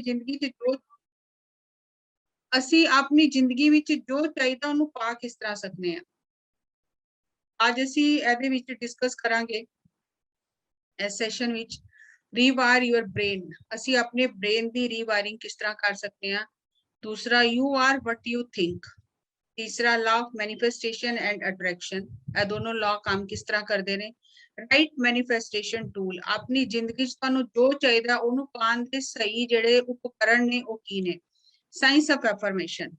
ਜ਼ਿੰਦਗੀ 'ਚ ਜੋ ਅਸੀਂ ਆਪਣੀ ਜ਼ਿੰਦਗੀ ਵਿੱਚ ਜੋ ਚਾਹੀਦਾ ਉਹਨੂੰ ਪਾ ਕਿਸ ਤਰ੍ਹਾਂ ਸਕਦੇ ਹਾਂ। ਅੱਜ ਅਸੀਂ ਇਹਦੇ ਵਿੱਚ ਡਿਸਕਸ ਕਰਾਂਗੇ ਇਸ ਸੈਸ਼ਨ ਵਿੱਚ ਰੀਵਾਇਰ ਯੂਅਰ ਬ੍ਰੇਨ। ਅਸੀਂ ਆਪਣੇ ਬ੍ਰੇਨ ਦੀ ਰੀਵਾਇਰਿੰਗ ਕਿਸ ਤਰ੍ਹਾਂ ਕਰ ਸਕਦੇ ਹਾਂ। दूसरा you are what you think. तीसरा law of manifestation and attraction. ਇਹ ਦੋਨੋਂ लॉ काम किस तरह करते ਨੇ। Right manifestation tool. अपनी जिंदगी ਚ ਤੁਹਾਨੂੰ ਜੋ ਚਾਹੀਦਾ ਉਹਨੂੰ ਪਾਉਣ ਦੇ ਸਹੀ ਜਿਹੜੇ ਉਪਕਰਨ ਨੇ ਉਹ ਕੀ ਨੇ। Science of affirmation.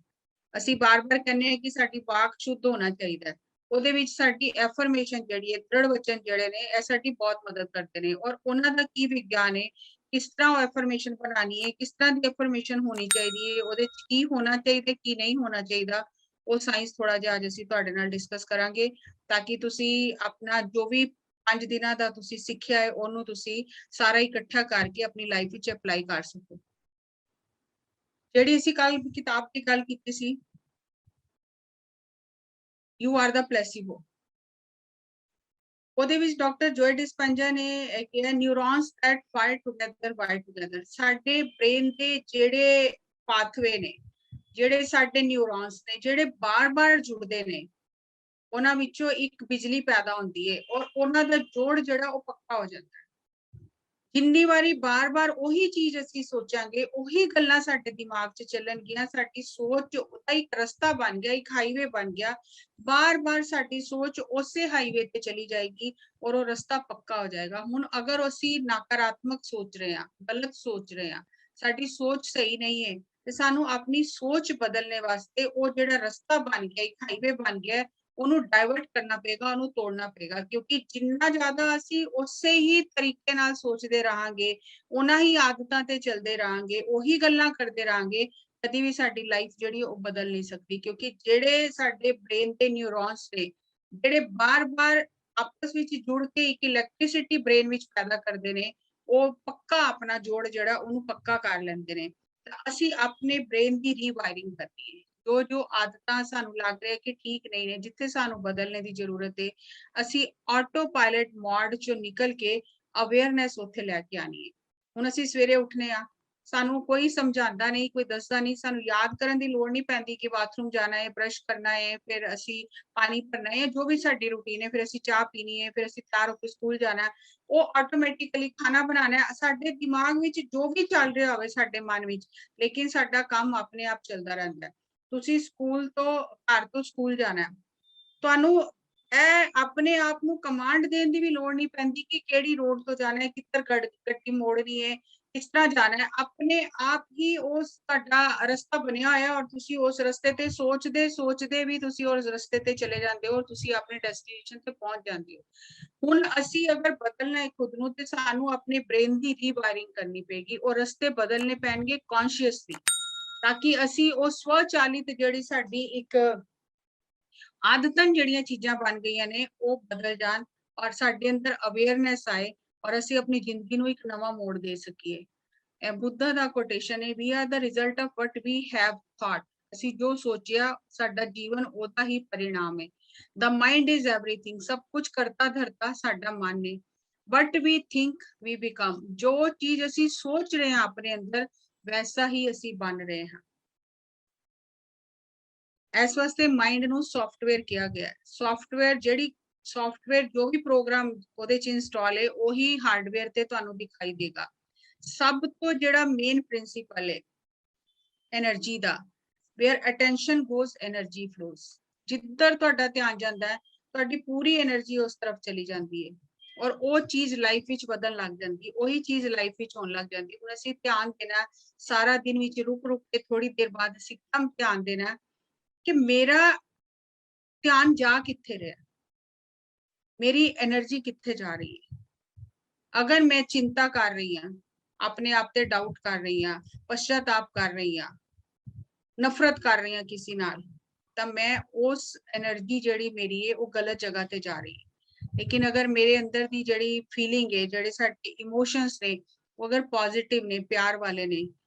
ਅਸੀਂ ਬਾਰ-ਬਾਰ ਕਹਿੰਦੇ ਹਾਂ ਕਿ ਸਾਡੀ ਵਾਕ ਸ਼ੁੱਧ ਹੋਣਾ ਚਾਹੀਦਾ। ਉਹਦੇ ਵਿੱਚ ਸਾਡੀ ਐਫਰਮੇਸ਼ਨ ਜਿਹੜੀ ਹੈ, ਦ੍ਰਿੜ ਵਚਨ ਜਿਹੜੇ ਨੇ ਇਹ ਸਾਡੀ ਬਹੁਤ ਮਦਦ ਕਰਦੇ ਨੇ। ਔਰ ਉਹਨਾਂ ਦਾ ਕੀ ਵਿਗਿਆਨ ਹੈ, किस तरह एफर्मेशन बनानी है, किस तरह की एफर्मेशन होनी चाहिए, ਉਹਦੇ ਚ ਕੀ ਹੋਣਾ ਚਾਹੀਦਾ ਕੀ ਨਹੀਂ ਹੋਣਾ ਚਾਹੀਦਾ, ਉਹ ਸਾਇੰਸ ਥੋੜਾ ਜਿਹਾ ਅੱਜ ਅਸੀਂ ਤੁਹਾਡੇ ਨਾਲ ਡਿਸਕਸ ਕਰਾਂਗੇ ਤਾਂ ਕਿ ਤੁਸੀਂ ਆਪਣਾ ਜੋ ਵੀ 5 ਦਿਨਾਂ ਦਾ ਤੁਸੀਂ ਸਿੱਖਿਆ ਹੈ ਉਹਨੂੰ ਤੁਸੀਂ ਸਾਰਾ ਇਕੱਠਾ ਕਰਕੇ ਆਪਣੀ ਲਾਈਫ ਵਿੱਚ ਅਪਲਾਈ ਕਰ ਸਕੋ। ਜਿਹੜੀ ਅਸੀਂ ਕੱਲ ਕਿਤਾਬ ਦੀ ਗੱਲ ਕੀਤੀ ਸੀ ਯੂ ਆਰ ਦਾ ਪਲੇਸੀਬੋ, ਉਹਦੇ ਵਿੱਚ ਡਾਕਟਰ ਜੋਏ ਡਿਸਪੈਂਜਾ ਨੇ ਕਿਹਾ neurons that fire together wire together. ਸਾਡੇ ਬ੍ਰੇਨ ਦੇ ਜਿਹੜੇ ਪਾਥਵੇ ਨੇ, ਜਿਹੜੇ ਸਾਡੇ ਨਿਊਰੋਨਸ ਨੇ ਜਿਹੜੇ ਬਾਰ-ਬਾਰ ਜੁੜਦੇ ਨੇ, ਉਹਨਾਂ ਵਿੱਚੋਂ ਇੱਕ ਬਿਜਲੀ ਪੈਦਾ ਹੁੰਦੀ ਹੈ ਔਰ ਉਹਨਾਂ ਦਾ ਜੋੜ ਜਿਹੜਾ ਉਹ ਪੱਕਾ ਹੋ ਜਾਂਦਾ ਹੈ। ਜਿੰਨੀ ਵਾਰੀ ਬਾਰ-ਬਾਰ ਉਹੀ ਚੀਜ਼ ਅਸੀਂ ਸੋਚਾਂਗੇ, ਉਹੀ ਗੱਲਾਂ ਸਾਡੇ ਦਿਮਾਗ 'ਚ ਚੱਲਣਗੀਆਂ, ਸਾਡੀ ਸੋਚ ਉਹਦਾ ਇੱਕ ਰਸਤਾ ਬਣ ਗਿਆ, ਇੱਕ ਹਾਈਵੇ ਬਣ ਗਿਆ। ਬਾਰ-ਬਾਰ ਸਾਡੀ ਸੋਚ ਉਸੇ ਹਾਈਵੇ ਤੇ ਚਲੀ ਜਾਏਗੀ ਔਰ ਉਹ ਰਸਤਾ ਪੱਕਾ ਹੋ ਜਾਏਗਾ। ਹੁਣ ਅਗਰ ਅਸੀਂ ਨਕਾਰਾਤਮਕ ਸੋਚ ਰਹੇ ਹਾਂ, ਗਲਤ ਸੋਚ ਰਹੇ ਹਾਂ, ਸਾਡੀ ਸੋਚ ਸਹੀ ਨਹੀਂ ਹੈ ਤੇ ਸਾਨੂੰ ਆਪਣੀ ਸੋਚ ਬਦਲਣੇ ਵਾਸਤੇ ਉਹ ਜਿਹੜਾ ਰਸਤਾ ਬਣ ਗਿਆ, ਇੱਕ ਹਾਈਵੇ ਬਣ ਗਿਆ, ਉਹਨੂੰ ਡਾਇਵਰਟ ਕਰਨਾ ਪਏਗਾ, ਉਹਨੂੰ ਤੋੜਨਾ ਪਏਗਾ। ਕਿਉਂਕਿ ਜਿੰਨਾ ਜ਼ਿਆਦਾ ਅਸੀਂ ਉਸੇ ਹੀ ਤਰੀਕੇ ਨਾਲ ਸੋਚਦੇ ਰਹਾਂਗੇ, ਉਹਨਾਂ ਹੀ ਆਦਤਾਂ ਤੇ ਚੱਲਦੇ ਰਹਾਂਗੇ, ਉਹੀ ਗੱਲਾਂ ਕਰਦੇ ਰਹਾਂਗੇ, ਕਦੀ ਵੀ ਸਾਡੀ ਲਾਈਫ ਜਿਹੜੀ ਉਹ ਬਦਲ ਨਹੀਂ ਸਕਦੀ। ਕਿਉਂਕਿ ਜਿਹੜੇ ਸਾਡੇ ਬ੍ਰੇਨ ਦੇ ਨਿਊਰੋਨਸ ਨੇ ਜਿਹੜੇ ਬਾਰ-ਬਾਰ ਆਪਸ ਵਿੱਚ ਜੁੜ ਕੇ ਇੱਕ ਇਲੈਕਟ੍ਰਿਸਿਟੀ ਬ੍ਰੇਨ ਵਿੱਚ ਪੈਦਾ ਕਰਦੇ ਨੇ, ਉਹ ਪੱਕਾ ਆਪਣਾ ਜੋੜ ਜਿਹੜਾ ਉਹਨੂੰ ਪੱਕਾ ਕਰ ਲੈਂਦੇ ਨੇ। ਤਾਂ ਅਸੀਂ ਆਪਣੇ ਬ੍ਰੇਨ ਦੀ ਰੀਵਾਇਰਿੰਗ ਕਰਨੀ ਹੈ। ਜੋ ਆਦਤਾਂ ਸਾਨੂੰ ਲੱਗ ਰਿਹਾ ਕਿ ਠੀਕ ਨਹੀਂ ਨੇ, ਜਿੱਥੇ ਸਾਨੂੰ ਬਦਲਣੇ ਦੀ ਜ਼ਰੂਰਤ ਹੈ, ਅਸੀਂ ਆਟੋ ਪਾਇਲਟ ਮੋਡ ਚੋਂ ਨਿਕਲ ਕੇ ਅਵੇਅਰਨੈਸ ਉੱਥੇ ਲੈ ਕੇ ਆਣੀ ਹੈ। ਹੁਣ ਅਸੀਂ ਸਵੇਰੇ ਉੱਠਨੇ ਆ, ਸਾਨੂੰ ਕੋਈ ਸਮਝਾਉਂਦਾ ਨਹੀਂ, ਕੋਈ ਦੱਸਦਾ ਨਹੀਂ, ਸਾਨੂੰ ਯਾਦ ਕਰਨ ਦੀ ਲੋੜ ਨਹੀਂ ਪੈਂਦੀ ਕਿ ਬਾਥਰੂਮ ਜਾਣਾ ਹੈ, ਬ੍ਰਸ਼ ਕਰਨਾ ਹੈ, ਫਿਰ ਅਸੀਂ ਪਾਣੀ ਭਰਨਾ ਹੈ, ਜੋ ਵੀ ਸਾਡੀ ਰੂਟੀਨ ਹੈ, ਫਿਰ ਅਸੀਂ ਚਾਹ ਪੀਣੀ ਹੈ, ਫਿਰ ਅਸੀਂ ਤਿਆਰ ਹੋ ਕੇ ਸਕੂਲ ਜਾਣਾ ਹੈ, ਉਹ ਆਟੋਮੈਟਿਕਲੀ ਖਾਣਾ ਬਣਾਉਣਾ ਹੈ, ਸਾਡੇ ਦਿਮਾਗ ਵਿੱਚ ਜੋ ਵੀ ਚੱਲ ਰਿਹਾ ਹੋਵੇ ਸਾਡੇ ਮਨ ਵਿੱਚ, ਲੇਕਿਨ ਸਾਡਾ ਕੰਮ ਆਪਣੇ ਆਪ ਚੱਲਦਾ ਰਹਿੰਦਾ ਹੈ। ਤੁਸੀਂ ਸਕੂਲ ਤੋਂ ਘਰ ਤੋਂ ਸਕੂਲ ਜਾਣਾ ਹੈ, ਤੁਹਾਨੂੰ ਇਹ ਆਪਣੇ ਆਪ ਨੂੰ ਕਮਾਂਡ ਦੇਣ ਦੀ ਵੀ ਲੋੜ ਨਹੀਂ ਪੈਂਦੀ ਕਿ ਕਿਹੜੀ ਰੋਡ ਤੋਂ ਜਾਣਾ ਹੈ, ਕਿੱਧਰ ਗੱਡੀ ਮੋੜਨੀ ਹੈ, ਕਿਸ ਤਰ੍ਹਾਂ ਜਾਣਾ ਹੈ। ਆਪਣੇ ਆਪ ਹੀ ਉਸ ਤੁਹਾਡਾ ਰਸਤਾ ਬਣਿਆ ਹੋਇਆ ਔਰ ਤੁਸੀਂ ਉਸ ਰਸਤੇ ਤੇ ਸੋਚਦੇ ਵੀ ਤੁਸੀਂ ਉਸ ਰਸਤੇ ਤੇ ਚਲੇ ਜਾਂਦੇ ਹੋ, ਤੁਸੀਂ ਆਪਣੇ ਡੈਸਟੀਨੇਸ਼ਨ ਤੇ ਪਹੁੰਚ ਜਾਂਦੇ ਹੋ। ਹੁਣ ਅਸੀਂ ਅਗਰ ਬਦਲਣਾ ਹੈ ਖੁਦ ਨੂੰ ਤੇ ਸਾਨੂੰ ਆਪਣੇ ਬ੍ਰੇਨ ਦੀ ਰੀਵਾਇਰਿੰਗ ਕਰਨੀ ਪਏਗੀ ਔਰ ਰਸਤੇ ਬਦਲਨੇ ਪੈਣਗੇ ਕੌਨਸ਼ੀਅਸਲੀ, ਤਾਂ ਕਿ ਅਸੀਂ ਉਹ ਸਵਚਾਲਿਤ ਜਿਹੜੀ ਸਾਡੀ ਇੱਕ ਆਦਤਾਂ ਜਿਹੜੀਆਂ ਚੀਜ਼ਾਂ ਬਣ ਗਈਆਂ ਨੇ ਉਹ ਬਦਲ ਜਾਣ ਔਰ ਸਾਡੇ ਅੰਦਰ ਅਵੇਅਰਨੈਸ ਆਏ ਔਰ ਅਸੀਂ ਆਪਣੀ ਜ਼ਿੰਦਗੀ ਨੂੰ ਇੱਕ ਨਵਾਂ ਮੋੜ ਦੇ ਸਕੀਏ। ਇਹ ਬੁੱਧਾ ਦਾ ਕੋਟੇਸ਼ਨ ਹੈ, we are the result of what we have thought. ਅਸੀਂ ਜੋ ਸੋਚਿਆ ਸਾਡਾ ਜੀਵਨ ਉਹਦਾ ਹੀ परिणाम ਹੈ। The mind is everything. ਸਭ ਕੁਝ ਕਰਤਾ ਧਰਤਾ ਸਾਡਾ ਮਨ ਹੈ। What we think we become. ਜੋ ਚੀਜ਼ ਅਸੀਂ ਸੋਚ ਰਹੇ ਹਾਂ ਆਪਣੇ ਅੰਦਰ ਵੈਸਾ ਹੀ ਅਸੀਂ ਬਣ ਰਹੇ ਹਾਂ। ਇਸ ਵਾਸਤੇ ਮਾਈਂਡ ਨੂੰ ਸੌਫਟਵੇਅਰ ਕਿਹਾ ਗਿਆ ਹੈ। ਸੌਫਟਵੇਅਰ ਜੋ ਵੀ ਪ੍ਰੋਗਰਾਮ ਉਹਦੇ ਚ ਇੰਸਟਾਲ ਹੈ ਉਹੀ ਹਾਰਡਵੇਅਰ ਤੇ ਤੁਹਾਨੂੰ ਦਿਖਾਈ ਦੇਗਾ। ਸਭ ਤੋਂ ਜਿਹੜਾ ਮੇਨ ਪ੍ਰਿੰਸੀਪਲ ਹੈ એનર્ਜੀ ਦਾ, wear attention goes energy flows. ਜਿੱਧਰ ਤੁਹਾਡਾ ਧਿਆਨ ਜਾਂਦਾ ਹੈ ਤੁਹਾਡੀ ਪੂਰੀ એનર્ਜੀ ਉਸ ਤਰਫ ਚਲੀ ਜਾਂਦੀ ਹੈ ਔਰ ਉਹ ਚੀਜ਼ ਲਾਈਫ ਵਿੱਚ ਬਦਲਣ ਲੱਗ ਜਾਂਦੀ, ਉਹੀ ਚੀਜ਼ ਲਾਈਫ ਵਿੱਚ ਹੋਣ ਲੱਗ ਜਾਂਦੀ। ਹੁਣ ਅਸੀਂ ਧਿਆਨ ਦੇਣਾ ਸਾਰਾ ਦਿਨ ਵਿੱਚ ਰੁਕ ਕੇ ਥੋੜੀ ਦੇਰ ਬਾਅਦ ਅਸੀਂ ਕਮ ਧਿਆਨ ਦੇਣਾ ਕਿ ਮੇਰਾ ਧਿਆਨ ਜਾ ਕਿੱਥੇ ਰਿਹਾ, ਮੇਰੀ એનર્ਜੀ ਕਿੱਥੇ ਜਾ ਰਹੀ ਹੈ। ਅਗਰ ਮੈਂ ਚਿੰਤਾ ਕਰ ਰਹੀ ਹਾਂ, ਆਪਣੇ ਆਪ ਤੇ ਡਾਊਟ ਕਰ ਰਹੀ ਹਾਂ, ਪਛਤਾਪ ਕਰ ਰਹੀ ਹਾਂ, ਨਫ਼ਰਤ ਕਰ ਰਹੀ ਹਾਂ ਕਿਸੇ ਨਾਲ, ਤਾਂ ਮੈਂ ਉਸ એનર્ਜੀ ਜਿਹੜੀ ਮੇਰੀ ਹੈ ਉਹ ਗਲਤ ਜਗ੍ਹਾ ਤੇ ਜਾ ਰਹੀ ਹੈ। ਲੇਕਿਨ ਅਗਰ ਮੇਰੇ ਅੰਦਰ ਦੀ ਜਿਹੜੀ ਫੀਲਿੰਗ ਹੈ, ਜਿਹੜੇ ਸਾਡੇ ਇਮੋਸ਼ਨਸ ਨੇ ਉਹ ਅਗਰ ਪੋਜ਼ਿਟਿਵ ਨੇ, ਪਿਆਰ ਵਾਲੇ ਨੇ,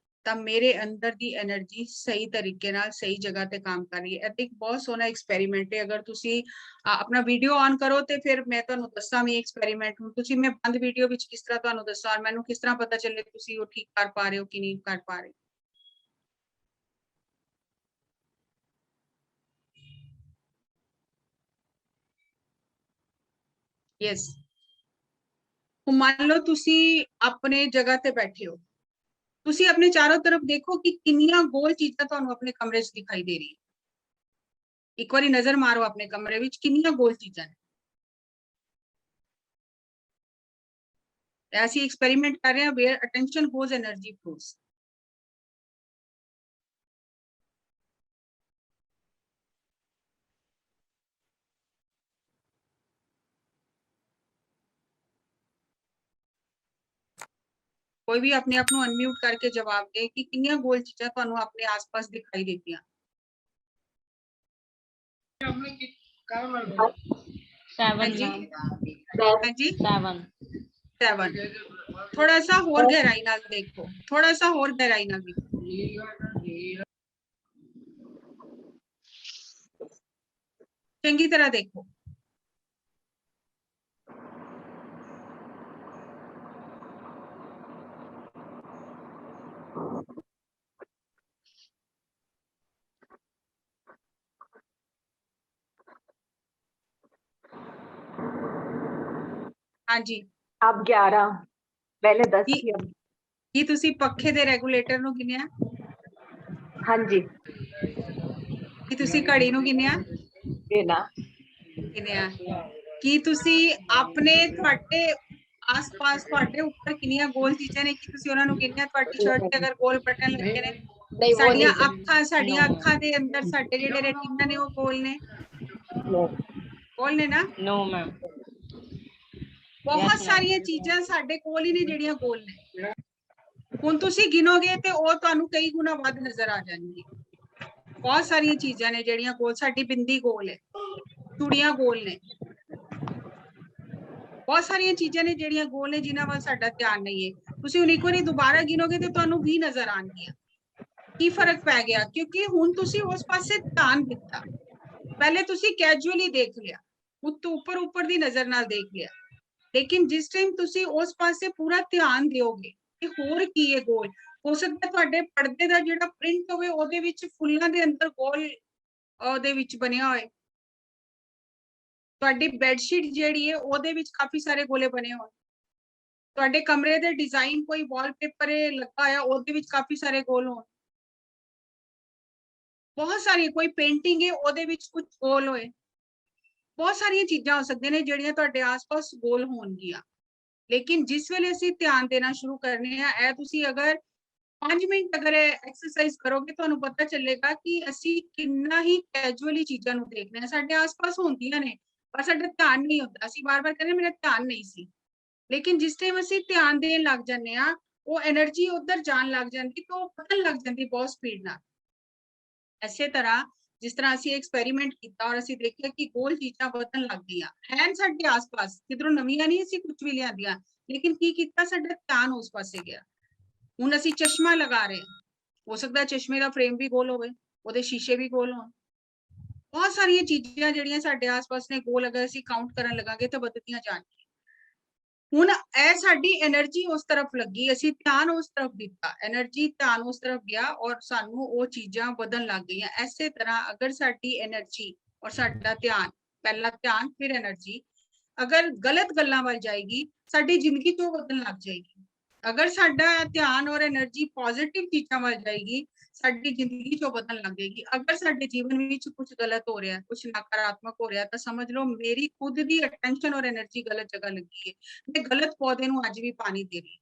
ਤਾਂ ਮੇਰੇ ਅੰਦਰ ਦੀ એનર્ਜੀ ਸਹੀ ਤਰੀਕੇ ਨਾਲ ਸਹੀ ਜਗ੍ਹਾ ਤੇ ਕੰਮ ਕਰ ਰਹੀ ਹੈ। ਇਹ ਇੱਕ ਬਹੁਤ ਸੋਹਣਾ ਐਕਸਪੈਰੀਮੈਂਟ ਹੈ। ਅਗਰ ਤੁਸੀਂ ਆਪਣਾ ਵੀਡੀਓ ਔਨ ਕਰੋ ਤੇ ਫਿਰ ਮੈਂ ਤੁਹਾਨੂੰ ਦੱਸਾਂ ਵੀ ਐਕਸਪੈਰੀਮੈਂਟ ਹੁਣ ਤੁਸੀਂ ਮੈਂ ਬੰਦ ਵੀਡੀਓ ਵਿੱਚ ਕਿਸ ਤਰ੍ਹਾਂ ਤੁਹਾਨੂੰ ਦੱਸਾਂ, ਮੈਨੂੰ ਕਿਸ ਤਰ੍ਹਾਂ ਪਤਾ ਚੱਲੇ ਤੁਸੀਂ ਉਹ ਠੀਕ ਕਰ ਪਾ ਰਹੇ ਹੋ ਕਿ ਨਹੀਂ ਕਰ ਪਾ ਰਹੇ। ਯੈਸ, ਮੰਨ ਲਓ ਤੁਸੀਂ ਆਪਣੇ ਜਗ੍ਹਾ ਤੇ ਬੈਠੇ ਹੋ, ਤੁਸੀਂ ਆਪਣੇ ਚਾਰੋਂ ਤਰਫ ਦੇਖੋ ਕਿ ਕਿੰਨੀਆਂ ਗੋਲ ਚੀਜ਼ਾਂ ਤੁਹਾਨੂੰ ਆਪਣੇ ਕਮਰੇ 'ਚ ਦਿਖਾਈ ਦੇ ਰਹੀ। ਇੱਕ ਵਾਰੀ ਨਜ਼ਰ ਮਾਰੋ ਆਪਣੇ ਕਮਰੇ ਵਿੱਚ ਕਿੰਨੀਆਂ ਗੋਲ ਚੀਜ਼ਾਂ ਨੇ। ਅਸੀਂ ਐਕਸਪੈਰੀਮੈਂਟ ਕਰ ਰਹੇ ਹਾਂ wear attention goes energy flows. ਕੋਈ ਵੀ ਆਪਣੇ ਆਪ ਨੂੰ ਅਨਮਿਊਟ ਕਰਕੇ ਜਵਾਬ ਦੇ ਕਿ ਕਿੰਨੀਆਂ ਗੋਲ ਚੀਜ਼ਾਂ ਤੁਹਾਨੂੰ ਆਪਣੇ ਆਸ-ਪਾਸ ਦਿਖਾਈ ਦਿੱਤੀਆਂ। 7 जी मैम। हाँ जी 7 7 थोड़ा सा और गहराई नाल देखो, थोड़ा सा और गहराई नाल देखो, चंगी तरह देखो। हाँ जी अब 11 पहले 10 की थी अब। ਕੀ ਤੁਸੀਂ ਪੱਖੇ ਦੇ ਰੈਗੂਲੇਟਰ ਨੂੰ ਗਿਣਿਆ? हाँ जी ਕੀ ਤੁਸੀਂ ਘੜੀ ਨੂੰ ਗਿਣਿਆ? ये ना ਗਿਣਿਆ। ਕੀ ਤੁਸੀਂ ਆਪਣੇ ਤੁਹਾਡੇ ਆਸ-ਪਾਸ ਤੁਹਾਡੇ ਉੱਪਰ ਕਿੰਨੀਆਂ ਗੋਲ ਚੀਜ਼ਾਂ ਨੇ, ਕੀ ਤੁਸੀਂ ਉਹਨਾਂ ਨੂੰ ਗਿਣਿਆ? ਤੁਹਾਡੀ ਸ਼ਰਟ ਤੇ ਅਗਰ ਗੋਲ ਬਟਨ ਲੱਗੇ ਨੇ, नहीं वो ਸਾਡੀਆਂ नहीं ਸਾਡੀਆਂ No. ਅੱਖਾਂ ਦੇ ਅੰਦਰ ਸਾਡੇ ਜਿਹੜੇ ਰੈਟੀਨਾ ਨੇ ਉਹ ਗੋਲ ਨੇ, No. ਗੋਲ ਨੇ ਨਾ। No ma'am. ਬਹੁਤ Yes, ਸਾਰੀਆਂ ਚੀਜ਼ਾਂ ਸਾਡੇ ਕੋਲ ਹੀ ਨੇ ਜਿਹੜੀਆਂ ਗੋਲ ਨੇ। ਹੁਣ ਤੁਸੀਂ ਗਿਣੋਗੇ ਤੇ ਉਹ ਤੁਹਾਨੂੰ ਕਈ ਗੁਣਾ ਵੱਧ ਨਜ਼ਰ ਆ ਜਾਣਗੀਆਂ। ਬਹੁਤ ਸਾਰੀਆਂ ਚੀਜ਼ਾਂ ਨੇ ਜਿਹੜੀਆਂ ਗੋਲ, ਸਾਡੀ ਬਿੰਦੀ ਗੋਲ ਹੈ, ਚੂੜੀਆਂ ਗੋਲ ਨੇ, ਬਹੁਤ ਸਾਰੀਆਂ ਚੀਜ਼ਾਂ ਨੇ ਜਿਹੜੀਆਂ ਗੋਲ ਨੇ ਜਿਨ੍ਹਾਂ ਵੱਲ ਸਾਡਾ ਧਿਆਨ ਨਹੀਂ ਹੈ। ਤੁਸੀਂ ਹੁਣ ਇੱਕ ਵਾਰੀ ਦੁਬਾਰਾ ਗਿਣੋਗੇ ਤੇ ਤੁਹਾਨੂੰ 20 ਨਜ਼ਰ ਆਣਗੀਆਂ। ਕੀ ਫਰਕ ਪੈ ਗਿਆ? ਕਿਉਂਕਿ ਹੁਣ ਤੁਸੀਂ ਉਸ ਪਾਸੇ ਧਿਆਨ ਦਿੱਤਾ। ਪਹਿਲੇ ਤੁਸੀਂ ਕੈਜੂਅਲੀ ਦੇਖ ਲਿਆ, ਉੱਪਰ ਉੱਪਰ ਦੀ ਨਜ਼ਰ ਨਾਲ ਦੇਖ ਲਿਆ, ਲੇਕਿਨ ਜਿਸ ਟਾਈਮ ਤੁਸੀਂ ਉਸ ਪਾਸੇ ਪੂਰਾ ਧਿਆਨ ਦਿਓਗੇ ਕਿ ਹੋਰ ਕੀ ਹੈ ਗੋਲ, ਹੋ ਸਕਦਾ ਤੁਹਾਡੇ ਪਰਦੇ ਦਾ ਜਿਹੜਾ ਪ੍ਰਿੰਟ ਹੋਵੇ ਉਹਦੇ ਵਿੱਚ ਫੁੱਲਾਂ ਦੇ ਅੰਦਰ ਗੋਲ ਉਹਦੇ ਵਿੱਚ ਬਣਿਆ ਹੋਏ, ਤੁਹਾਡੀ ਬੈੱਡਸ਼ੀਟ ਜਿਹੜੀ ਹੈ ਉਹਦੇ ਵਿੱਚ ਕਾਫੀ ਸਾਰੇ ਗੋਲੇ ਬਣੇ ਹੋਣ, ਤੁਹਾਡੇ ਕਮਰੇ ਦੇ ਡਿਜ਼ਾਈਨ ਕੋਈ ਵਾਲਪੇਪਰ ਲੱਗਾ ਹੋਇਆ ਉਹਦੇ ਵਿੱਚ ਕਾਫੀ ਸਾਰੇ ਗੋਲ ਹੋਣ, ਬਹੁਤ ਸਾਰੀ ਕੋਈ ਪੇਂਟਿੰਗ ਹੈ ਉਹਦੇ ਵਿੱਚ ਕੁਝ ਗੋਲ ਹੋਏ, ਬਹੁਤ ਸਾਰੀਆਂ ਚੀਜ਼ਾਂ ਹੋ ਸਕਦੀਆਂ ਨੇ ਜਿਹੜੀਆਂ ਤੁਹਾਡੇ ਆਸ-ਪਾਸ ਗੋਲ ਹੋਣਗੀਆਂ। ਲੇਕਿਨ ਜਿਸ ਵੇਲੇ ਅਸੀਂ ਧਿਆਨ ਦੇਣਾ ਸ਼ੁਰੂ ਕਰਨੇ ਆ, ਇਹ ਤੁਸੀਂ ਅਗਰ 5 ਮਿੰਟ ਅਗਰ ਐਕਸਰਸਾਈਜ਼ ਕਰੋਗੇ ਤੁਹਾਨੂੰ ਪਤਾ ਚੱਲੇਗਾ ਕਿ ਅਸੀਂ ਕਿੰਨਾ ਹੀ ਕੈਜੂਅਲੀ ਚੀਜ਼ਾਂ ਨੂੰ ਦੇਖਦੇ ਹਾਂ। ਸਾਡੇ ਆਸ-ਪਾਸ ਹੁੰਦੀਆਂ ਨੇ ਪਰ ਸਾਡਾ ਧਿਆਨ ਨਹੀਂ ਹੁੰਦਾ। ਅਸੀਂ ਵਾਰ-ਵਾਰ ਕਹਿੰਦੇ ਮੇਰਾ ਧਿਆਨ ਨਹੀਂ ਸੀ, ਲੇਕਿਨ ਜਿਸ ਟਾਈਮ ਅਸੀਂ ਧਿਆਨ ਦੇਣ ਲੱਗ ਜਾਂਦੇ ਆ ਉਹ એનર્ਜੀ ਉਧਰ ਜਾਣ ਲੱਗ ਜਾਂਦੀ ਤਾਂ ਉਹ ਪਤਾ ਲੱਗ ਜਾਂਦੀ ਬਹੁਤ ਸਪੀਡ ਨਾਲ। ਇਸੇ ਤਰ੍ਹਾਂ ਜਿਸ ਤਰ੍ਹਾਂ ਅਸੀਂ ਐਕਸਪੈਰੀਮੈਂਟ ਕੀਤਾ ਔਰ ਅਸੀਂ ਦੇਖਿਆ ਕਿ ਗੋਲ ਚੀਜ਼ਾਂ ਵਧਣ ਲੱਗ ਗਈਆਂ ਹਨ ਸਾਡੇ ਆਸ-ਪਾਸ, ਕਿਧਰੋਂ ਨਵੀਆਂ ਨਹੀਂ ਅਸੀਂ ਕੁਝ ਵੀ ਲਿਆਂਦੀਆਂ, ਲੇਕਿਨ ਕੀ ਕੀਤਾ ਸਾਡਾ ਧਿਆਨ ਉਸ ਪਾਸੇ ਗਿਆ। ਹੁਣ ਅਸੀਂ ਚਸ਼ਮਾ ਲਗਾ ਰਹੇ ਹਾਂ, ਹੋ ਸਕਦਾ ਚਸ਼ਮੇ ਦਾ ਫਰੇਮ ਵੀ ਗੋਲ ਹੋਵੇ, ਉਹਦੇ ਸ਼ੀਸ਼ੇ ਵੀ ਗੋਲ ਹੋਣ। ਬਹੁਤ ਸਾਰੀਆਂ ਚੀਜ਼ਾਂ ਜਿਹੜੀਆਂ ਸਾਡੇ ਆਸ-ਪਾਸ ਨੇ ਗੋਲ, ਅਗਰ ਅਸੀਂ ਕਾਊਂਟ ਕਰਨ ਲੱਗਾਂਗੇ ਤਾਂ ਵਧਦੀਆਂ ਜਾਣਗੀਆਂ। ਹੁਣ ਇਹ ਸਾਡੀ એનર્ਜੀ ਉਸ ਤਰਫ ਲੱਗੀ, ਅਸੀਂ ਧਿਆਨ ਉਸ ਤਰਫ ਦਿੱਤਾ, એનર્ਜੀ ਧਿਆਨ ਉਸ ਤਰਫ ਗਿਆ ਔਰ ਸਾਨੂੰ ਉਹ ਚੀਜ਼ਾਂ ਵਧਣ ਲੱਗ ਗਈਆਂ। ਐਸੇ ਤਰ੍ਹਾਂ ਅਗਰ ਸਾਡੀ એનર્ਜੀ ਔਰ ਸਾਡਾ ਧਿਆਨ, ਪਹਿਲਾ ਧਿਆਨ ਫਿਰ એનર્ਜੀ, ਅਗਰ ਗਲਤ ਗੱਲਾਂ ਵੱਲ ਜਾਏਗੀ ਸਾਡੀ ਜ਼ਿੰਦਗੀ ਤੋਂ ਵਧਣ ਲੱਗ ਜਾਏਗੀ। ਅਗਰ ਸਾਡਾ ਧਿਆਨ ਔਰ એનર્ਜੀ ਪੋਜ਼ਿਟਿਵ ਚੀਜ਼ਾਂ ਵੱਲ ਜਾਏਗੀ ਸਾਡੀ ਜ਼ਿੰਦਗੀ ਚੋਂ ਵਧਣ ਲੱਗੇਗੀ। ਅਗਰ ਸਾਡੇ ਜੀਵਨ ਵਿੱਚ ਕੁਝ ਗਲਤ ਹੋ ਰਿਹਾ, ਕੁਝ ਨਕਾਰਾਤਮਕ ਹੋ ਰਿਹਾ ਤਾਂ ਸਮਝ ਲਓ ਮੇਰੀ ਖੁਦ ਦੀ ਅਟੈਂਸ਼ਨ ਔਰ એનર્ਜੀ ਗਲਤ ਜਗ੍ਹਾ ਲੱਗੀ ਹੈ। ਮੈਂ ਗਲਤ ਪੌਦੇ ਨੂੰ ਅੱਜ ਵੀ ਪਾਣੀ ਦੇ ਰਹੀ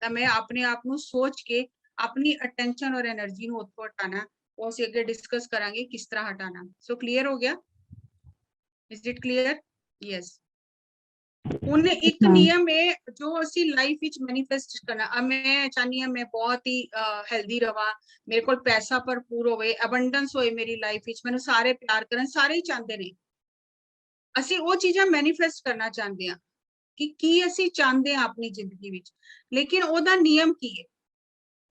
ਤਾਂ ਮੈਂ ਆਪਣੇ ਆਪ ਨੂੰ ਸੋਚ ਕੇ ਆਪਣੀ ਅਟੈਂਸ਼ਨ ਔਰ એનર્ਜੀ ਨੂੰ ਉੱਥੋਂ ਹਟਾਣਾ, ਉਹ ਅਸੀਂ ਅੱਗੇ ਡਿਸਕਸ ਕਰਾਂਗੇ ਕਿਸ ਤਰ੍ਹਾਂ ਹਟਾਣਾ। ਸੋ ਕਲੀਅਰ ਹੋ ਗਿਆ? Is it clear? ਯੈਸ। ਹੁਣ ਇੱਕ ਨਿਯਮ ਹੈ ਜੋ ਅਸੀਂ ਲਾਈਫ ਵਿੱਚ ਮੈਨੀਫੈਸਟ ਕਰਨਾ। ਮੈਂ ਚਾਹਨੀ ਹਾਂ ਮੈਂ ਬਹੁਤ ਹੀ ਹੈਲਦੀ ਰਵਾਂ, ਮੇਰੇ ਕੋਲ ਪੈਸਾ ਭਰਪੂਰ ਹੋਵੇ, ਅਬੰਡੈਂਸ ਹੋਏ ਮੇਰੀ ਲਾਈਫ ਵਿੱਚ, ਮੈਨੂੰ ਸਾਰੇ ਪਿਆਰ ਕਰਨ, ਸਾਰੇ ਹੀ ਚਾਹੁੰਦੇ ਨੇ। ਅਸੀਂ ਉਹ ਚੀਜ਼ਾਂ ਮੈਨੀਫੈਸਟ ਕਰਨਾ ਚਾਹੁੰਦੇ ਹਾਂ ਕਿ ਕੀ ਅਸੀਂ ਚਾਹੁੰਦੇ ਹਾਂ ਆਪਣੀ ਜ਼ਿੰਦਗੀ ਵਿੱਚ, ਲੇਕਿਨ ਉਹਦਾ ਨਿਯਮ ਕੀ ਹੈ?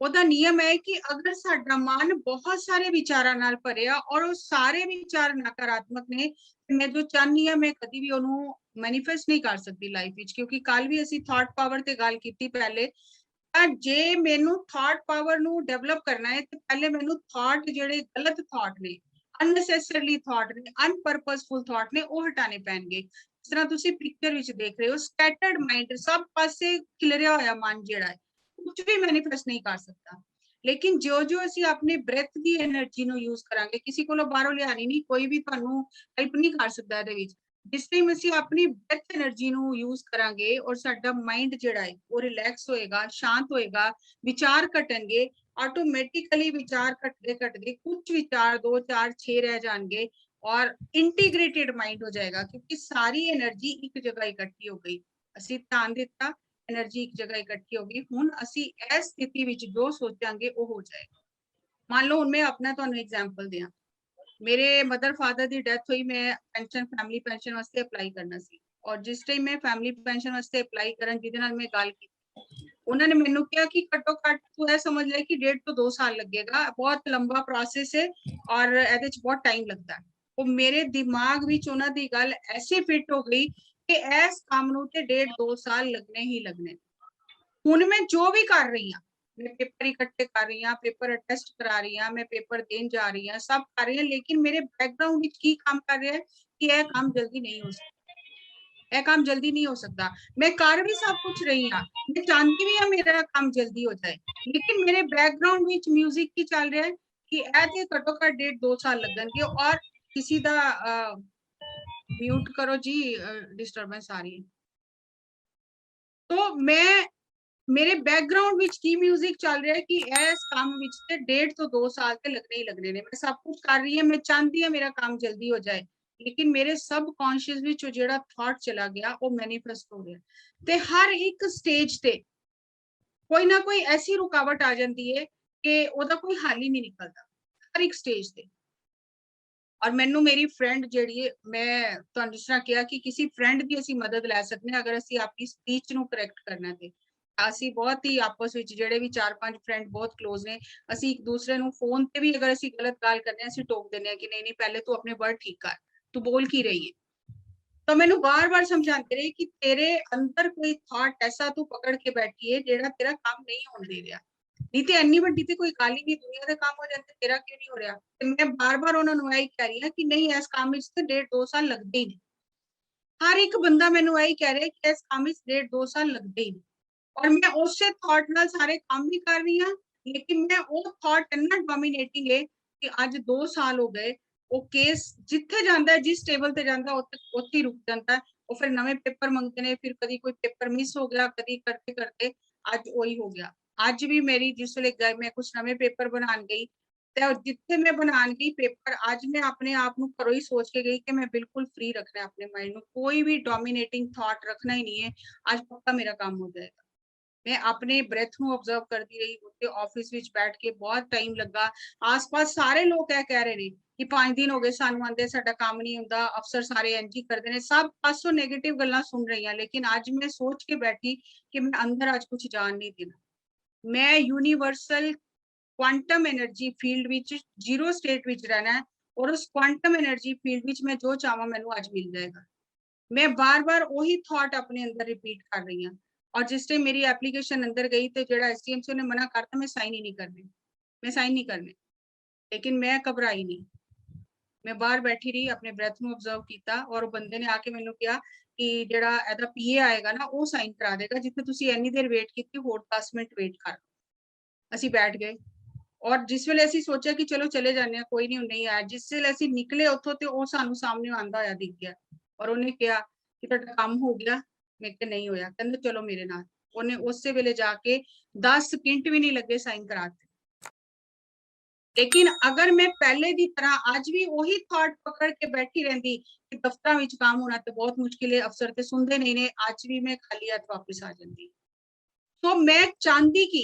ਉਹਦਾ ਨਿਯਮ ਹੈ ਕਿ ਅਗਰ ਸਾਡਾ ਮਨ ਬਹੁਤ ਸਾਰੇ ਵਿਚਾਰਾਂ ਨਾਲ ਭਰਿਆ ਔਰ ਉਹ ਸਾਰੇ ਵਿਚਾਰ ਨਕਾਰਾਤਮਕ ਨੇ, ਮੈਂ ਜੋ ਚਾਹਨੀ ਆ ਮੈਂ ਕਦੀ ਵੀ ਉਹਨੂੰ ਮੈਨੀਫੈਸਟ ਨਹੀਂ ਕਰ ਸਕਦੀ ਲਾਈਫ ਵਿੱਚ, ਕਿਉਂਕਿ ਕੱਲ ਵੀ ਅਸੀਂ ਥਾਟ ਪਾਵਰ ਤੇ ਗੱਲ ਕੀਤੀ ਪਹਿਲੇ। ਤਾਂ ਜੇ ਮੈਨੂੰ ਥਾਟ ਪਾਵਰ ਨੂੰ ਡਿਵੈਲਪ ਕਰਨਾ ਹੈ ਤੇ ਪਹਿਲੇ ਮੈਨੂੰ ਥਾਟ ਜਿਹੜੇ ਗਲਤ ਥਾਟ ਨੇ, ਅਨਨੈਸੈਸਰੀਲੀ ਥਾਟ ਨੇ, ਅਨਪਰਪਸਫੁਲ ਥਾਟ ਨੇ, ਉਹ ਹਟਾਣੇ ਪੈਣਗੇ। ਜਿਸ ਤਰ੍ਹਾਂ ਤੁਸੀਂ ਪਿਕਚਰ ਵਿੱਚ ਦੇਖ ਰਹੇ ਹੋ, ਸਕੈਟਰਡ ਮਾਈਂਡ, ਸਭ ਪਾਸੇ ਖਿਲਰਿਆ ਹੋਇਆ ਮਨ ਜਿਹੜਾ ਹੈ, ਕੁਝ ਵੀ ਮੈਨੀਫੈਸਟ ਨਹੀਂ ਕਰ ਸਕਦਾ। ਲੇਕਿਨ ਜੋ ਅਸੀਂ ਆਪਣੀ ਬ੍ਰੈਥ ਦੀ એનર્ਜੀ ਨੂੰ ਯੂਜ਼ ਕਰਾਂਗੇ, ਕਿਸੇ ਕੋਲੋਂ ਬਾਹਰੋਂ ਲਿਆਣੀ ਨਹੀਂ, ਕੋਈ ਵੀ ਤੁਹਾਨੂੰ ਹੈਲਪ ਨਹੀਂ ਕਰ ਸਕਦਾ ਇਹਦੇ ਵਿੱਚ। ਜਿਸ ਟਾਈਮ ਅਸੀਂ ਆਪਣੀ ਬ੍ਰੈਥ એનર્ਜੀ ਨੂੰ ਯੂਜ਼ ਕਰਾਂਗੇ ਔਰ ਸਾਡਾ ਮਾਈਂਡ ਜਿਹੜਾ ਹੈ ਉਹ ਰਿਲੈਕਸ ਹੋਏਗਾ, ਸ਼ਾਂਤ ਹੋਏਗਾ, ਵਿਚਾਰ ਘਟਣਗੇ, ਆਟੋਮੈਟਿਕਲੀ ਵਿਚਾਰ ਘਟਦੇ ਘਟਦੇ ਕੁਝ ਵਿਚਾਰ 2 4 6 ਰਹਿ ਜਾਣਗੇ ਔਰ ਇੰਟੀਗ੍ਰੇਟਿਡ ਮਾਈਂਡ ਹੋ ਜਾਏਗਾ, ਕਿਉਂਕਿ ਸਾਰੀ એનર્ਜੀ ਇੱਕ ਜਗ੍ਹਾ ਇਕੱਠੀ ਹੋ ਗਈ। ਅਸੀਂ ਧਿਆਨ ਦਿੱਤਾ, એનર્ਜੀ ਇੱਕ ਜਗ੍ਹਾ ਇਕੱਠੀ ਹੋ ਗਈ। ਹੁਣ ਅਸੀਂ ਇਸ ਸਥਿਤੀ ਵਿੱਚ ਜੋ ਸੋਚਾਂਗੇ ਉਹ ਹੋ ਜਾਏਗਾ। ਮੰਨ ਲਓ ਹੁਣ ਮੈਂ ਆਪਣਾ ਤੁਹਾਨੂੰ ਐਗਜ਼ਾਮਪਲ ਦਿਆਂ, ਮੇਰੇ ਮਦਰ ਫਾਦਰ ਦੀ ਡੈਥ ਹੋਈ, ਮੈਂ ਪੈਨਸ਼ਨ, ਫੈਮਿਲੀ ਪੈਨਸ਼ਨ ਵਾਸਤੇ ਅਪਲਾਈ ਕਰਨਾ ਸੀ ਔਰ ਜਿਸ ਟਾਈਮ ਮੈਂ ਫੈਮਿਲੀ ਪੈਨਸ਼ਨ ਵਾਸਤੇ ਅਪਲਾਈ ਕਰਨ ਜਿਹਦੇ ਨਾਲ ਮੈਂ ਗੱਲ ਕੀਤੀ, ਉਹਨਾਂ ਨੇ ਮੈਨੂੰ ਕਿਹਾ ਕਿ ਘੱਟੋ ਘੱਟ ਤੂੰ ਇਹ ਸਮਝ ਲੈ ਕਿ 1.5 ਤੋਂ 2 ਸਾਲ ਲੱਗੇਗਾ, ਬਹੁਤ ਲੰਬਾ ਪ੍ਰੋਸੈਸ ਹੈ ਔਰ ਇਹਦੇ ਚ ਬਹੁਤ ਟਾਈਮ ਲੱਗਦਾ ਹੈ। ਉਹ ਮੇਰੇ ਦਿਮਾਗ ਵਿੱਚ ਉਹਨਾਂ ਦੀ ਗੱਲ ਐਸੇ ਫਿੱਟ ਹੋ ਗਈ ਕਿ ਇਸ ਕੰਮ ਨੂੰ ਤੇ 1.5 2 ਸਾਲ ਲੱਗਣੇ ਹੀ ਲੱਗਣੇ। ਹੁਣ ਮੈਂ ਜੋ ਵੀ ਕਰ ਰਹੀ ਹਾਂ, मैं पेपर इकट्ठे कर रही हूँ, पेपर अटेस्ट करा रही हूँ, मैं पेपर देने जा रही हूँ, सब कर रही हूँ, लेकिन मेरे बैकग्राउंड में की काम कर रहा है कि यह काम जल्दी नहीं हो सकता, यह काम जल्दी नहीं हो सकता। मैं कर भी सब कुछ रही हूँ, मैं चाहती भी हूँ मेरा काम जल्दी हो जाए, लेकिन मेरे बैकग्राउंड में म्यूजिक की चल रहा है कि ऐसे घट्टो घट 1.5 2 साल लगनगे। और किसी दा म्यूट करो जी, डिस्टर्बेंस आ रही है। तो मैं मेरे बैकग्राउंड विच की म्यूजिक चल रहा है कि इस काम विच ते 1.5 ਤੋਂ 2 साल ते लगने ही लगने ने। मैं सब कुछ कर रही हूं, मैं चाहती हूं मेरा काम जल्दी हो जाए, लेकिन मेरे सबकॉन्शियस विच जो जेड़ा थॉट चला गया वो मैनिफेस्ट हो गया। ते हर एक स्टेज ते कोई ना कोई ऐसी रुकावट आ जाती है कि ओदा कोई हल ही नहीं निकलता, हर एक स्टेज ते। और मैनू मेरी फ्रेंड जेड़ी है, मैं तुहानू जिस तरह कहा कि किसी फ्रेंड की असी मदद लै सकते हैं अगर असी अपनी स्पीच नू करैक्ट करना ते। ਅਸੀਂ ਬਹੁਤ ਹੀ ਆਪਸ ਵਿੱਚ ਜਿਹੜੇ ਵੀ 4-5 ਫਰੈਂਡ ਬਹੁਤ ক্লোਜ਼ ਨੇ, ਅਸੀਂ ਇੱਕ ਦੂਸਰੇ ਨੂੰ ਫੋਨ ਤੇ ਵੀ ਅਗਰ ਅਸੀਂ ਗਲਤ ਗੱਲ ਕਰਨੇ ਆ, ਅਸੀਂ ਟੋਕ ਦਿੰਦੇ ਆ ਕਿ ਨਹੀਂ ਪਹਿਲੇ ਤੂੰ ਆਪਣੇ ਵਰਡ ਠੀਕ ਕਰ, ਤੂੰ ਬੋਲ ਕੀ ਰਹੀ ਹੈ। ਤਾਂ ਮੈਨੂੰ ਬਾਰ-ਬਾਰ ਸਮਝਾਉਂਦੇ ਰਹੇ ਕਿ ਤੇਰੇ ਅੰਦਰ ਕੋਈ ਥਾਟ ਐਸਾ ਤੂੰ ਪਕੜ ਕੇ ਬੈਠੀ ਹੈ ਜਿਹੜਾ ਤੇਰਾ ਕੰਮ ਨਹੀਂ ਹੋਣ ਦੇ ਰਿਹਾ, ਨਹੀਂ ਤੇ ਇੰਨੀ ਵੱਡੀ ਤੇ ਕੋਈ ਗੱਲ ਹੀ ਨਹੀਂ, ਦੁਨੀਆ ਦੇ ਕੰਮ ਹੋ ਜਾਂਦੇ, ਤੇਰਾ ਕਿਉਂ ਨਹੀਂ ਹੋ ਰਿਹਾ। ਤੇ ਮੈਂ ਬਾਰ-ਬਾਰ ਉਹਨਾਂ ਨੂੰ ਇਹੀ ਕਹਿ ਰਹੀ ਹਾਂ ਕਿ ਨਹੀਂ, ਇਸ ਕੰਮ ਵਿੱਚ ਤੇ 1.5 2 ਸਾਲ ਲੱਗਦੇ ਹੀ ਨੇ। ਹਰ ਇੱਕ ਬੰਦਾ ਮੈਨੂੰ ਇਹੀ ਕਹਿ ਰਿਹਾ ਕਿ ਇਸ ਕੰਮ ਵਿੱਚ 1.5 2 ਸਾਲ लगते ही। और मैं उससे थॉट नाल सारे काम भी कर रही हूं, लेकिन मैं वो थॉट इन्ना डोमिनेटिंग है कि आज 2 साल हो गए, वो केस जिथे जाता है, जिस टेबल ते जाता है उत्थे रुक जाता है। वो फिर नवे पेपर मंगते ने, फिर कभी कोई पेपर मिस हो गया, कभी करते करते आज वही हो गया। आज भी मेरी जिस वेले गए मैं कुछ नवे पेपर बनान गई ते जिथे मैं बनान गई पेपर, आज मैं अपने आप नू घरों ही सोच के गई कि मैं बिल्कुल फ्री रखना है अपने माइंड नू, कोई भी डोमिनेटिंग थॉट रखना ही नहीं है, आज पक्का मेरा काम हो जाएगा। मैं अपने ब्रेथ ਨੂੰ ऑब्जर्व करती रही, ਉੱਤੇ ਆਫਿਸ ਵਿੱਚ ਬੈਠ ਕੇ ਬਹੁਤ ਟਾਈਮ ਲੱਗਾ। ਆਸ-ਪਾਸ ਸਾਰੇ ਲੋਕ ਇਹ ਕਹਿ ਰਹੇ ਨੇ ਕਿ 5 ਦਿਨ ਹੋ ਗਏ ਸਾਨੂੰ ਆਂਦੇ, ਸਾਡਾ ਕੰਮ ਨਹੀਂ ਹੁੰਦਾ, ਅਫਸਰ ਸਾਰੇ ਇੰਜ ਹੀ ਕਰਦੇ ਨੇ, ਸਭ ਪਾਸੋਂ 네ਗੇਟਿਵ ਗੱਲਾਂ ਸੁਣ ਰਹੀਆਂ। ਲੇਕਿਨ ਅੱਜ ਮੈਂ ਸੋਚ ਕੇ ਬੈਠੀ ਕਿ ਮੈਂ ਅੰਦਰ ਅੱਜ ਕੁਝ ਜਾਣ ਨਹੀਂ ਦੇਣਾ। ਮੈਂ ਯੂਨੀਵਰਸਲ ਕੁਆਂਟਮ એનર્ਜੀ ਫੀਲਡ ਵਿੱਚ ਜ਼ੀਰੋ ਸਟੇਟ ਵਿੱਚ ਰਹਿਣਾ ਹੈ ਔਰ ਉਸ ਕੁਆਂਟਮ એનર્ਜੀ ਫੀਲਡ ਵਿੱਚ ਮੈਂ ਜੋ ਚਾਹਾਂ ਮੈਨੂੰ ਅੱਜ ਮਿਲ ਜਾਏਗਾ। मैं बार-बार वही थॉट अपने अंदर रिपीट कर रही हूं। और जिस टाइम मेरी एप्लीकेशन अंदर गई तो जेड़ा एसडीएम से उन्हें मना करता, मैं साइन ही नहीं करने, मैं साइन नहीं करने, लेकिन मैं घबराई नहीं। मैं बाहर बैठी रही, अपने ब्रेथ ਨੂੰ ऑब्जर्व ਕੀਤਾ और बंदे ने आके ਮੈਨੂੰ ਕਿਹਾ कि जेड़ा ਇਹਦਾ ਪੀਏ ਆਏਗਾ ਨਾ ਉਹ ਸਾਈਨ ਕਰਾ ਦੇਗਾ, ਜਿੱਥੇ ਤੁਸੀਂ ਇੰਨੀ ਦੇਰ ਵੇਟ ਕੀਤੀ ਹੋਰ 10 ਮਿੰਟ ਵੇਟ ਕਰ। ਅਸੀਂ ਬੈਠ ਗਏ और जिस ਵੇਲੇ ਅਸੀਂ ਸੋਚਿਆ ਕਿ ਚਲੋ ਚਲੇ ਜਾਂਦੇ ਆ, ਕੋਈ ਨਹੀਂ, ਨਹੀਂ ਆਇਆ। ਜਿਸ ਵੇਲੇ ਅਸੀਂ ਨਿਕਲੇ ਉੱਥੋਂ ਤੇ ਉਹ ਸਾਨੂੰ ਸਾਹਮਣੇ ਆਂਦਾ ਹੋਇਆ ਦਿਖ ਗਿਆ और ਉਹਨੇ ਕਿਹਾ ਕਿ ਤੁਹਾਡਾ ਕੰਮ ਹੋ ਗਿਆ। ਮੈਂ ਕਿਹਾ ਨਹੀਂ ਹੋਇਆ। ਕਹਿੰਦੇ ਚਲੋ ਮੇਰੇ ਨਾਲ। ਉਹਨੇ ਉਸੇ ਵੇਲੇ ਜਾ ਕੇ 10 ਸਕਿੰਟ ਵੀ ਨਹੀਂ ਲੱਗੇ ਸਾਈਨ ਕਰਾਤੇ। लेकिन अगर मैं पहले की तरह आज भी वही थॉट पकड़ के बैठी रहती कि दफ्तर विच काम होना तो बहुत मुश्किल है, अफसर तो सुनते नहीं ने, आज भी मैं खाली हाथ वापस आ जाती। तो मैं चाहती की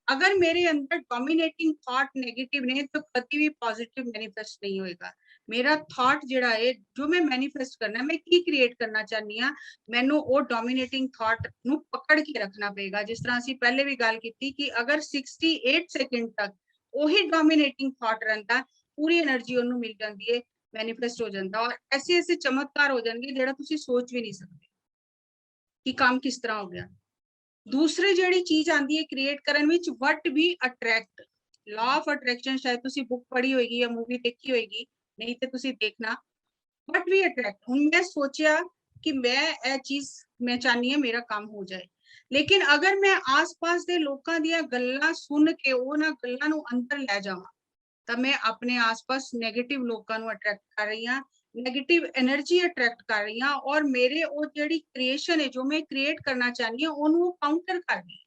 अगर मेरे अंदर डोमिनेटिंग थॉट नेगेटिव ने तो कभी भी पॉजिटिव मैनिफेस्ट नहीं होएगा। मेरा थॉट जिहड़ा है जो मैं मैनीफेस्ट करना, मैं की क्रिएट करना चाहनी हाँ, मैनू वो डोमिनेटिंग थॉट नू पकड़ के रखना पेगा। जिस तरह असीं पहले भी गल कीती कि अगर 68 सेकंड तक वही डोमिनेटिंग थॉट रहिंदा, पूरी एनर्जी उन्नू मिल जाती है, मैनीफेस्ट हो जाता। और ऐसे ऐसे चमत्कार हो जाएंगे जिहड़ा तुसीं सोच भी नहीं सकते कि काम किस तरह हो गया। दूसरी जिहड़ी चीज आती है क्रिएट करन विच, what we attract, law of attraction शायद तुसी बुक पढ़ी होगी या मूवी देखी होगी, नहीं तो तुसी देखना। व्हाट वी अट्रैक्ट, हुण मैं सोचिया कि मैं ये चीज मैं चाहनी है मेरा काम हो जाए, लेकिन अगर मैं आस-पास दे लोकां दियां गल्लां सुन के उन्हां गल्लां नूं अंदर लै जावां, तां मैं अपने आस-पास नेगेटिव लोकां नूं अट्रैक्ट कर रही हां, नेगेटिव एनर्जी अट्रैक्ट कर रही हां, और मेरे वो जिहड़ी क्रिएशन है जो मैं क्रिएट करना चाहनी हां ओनू काउंटर कर रही,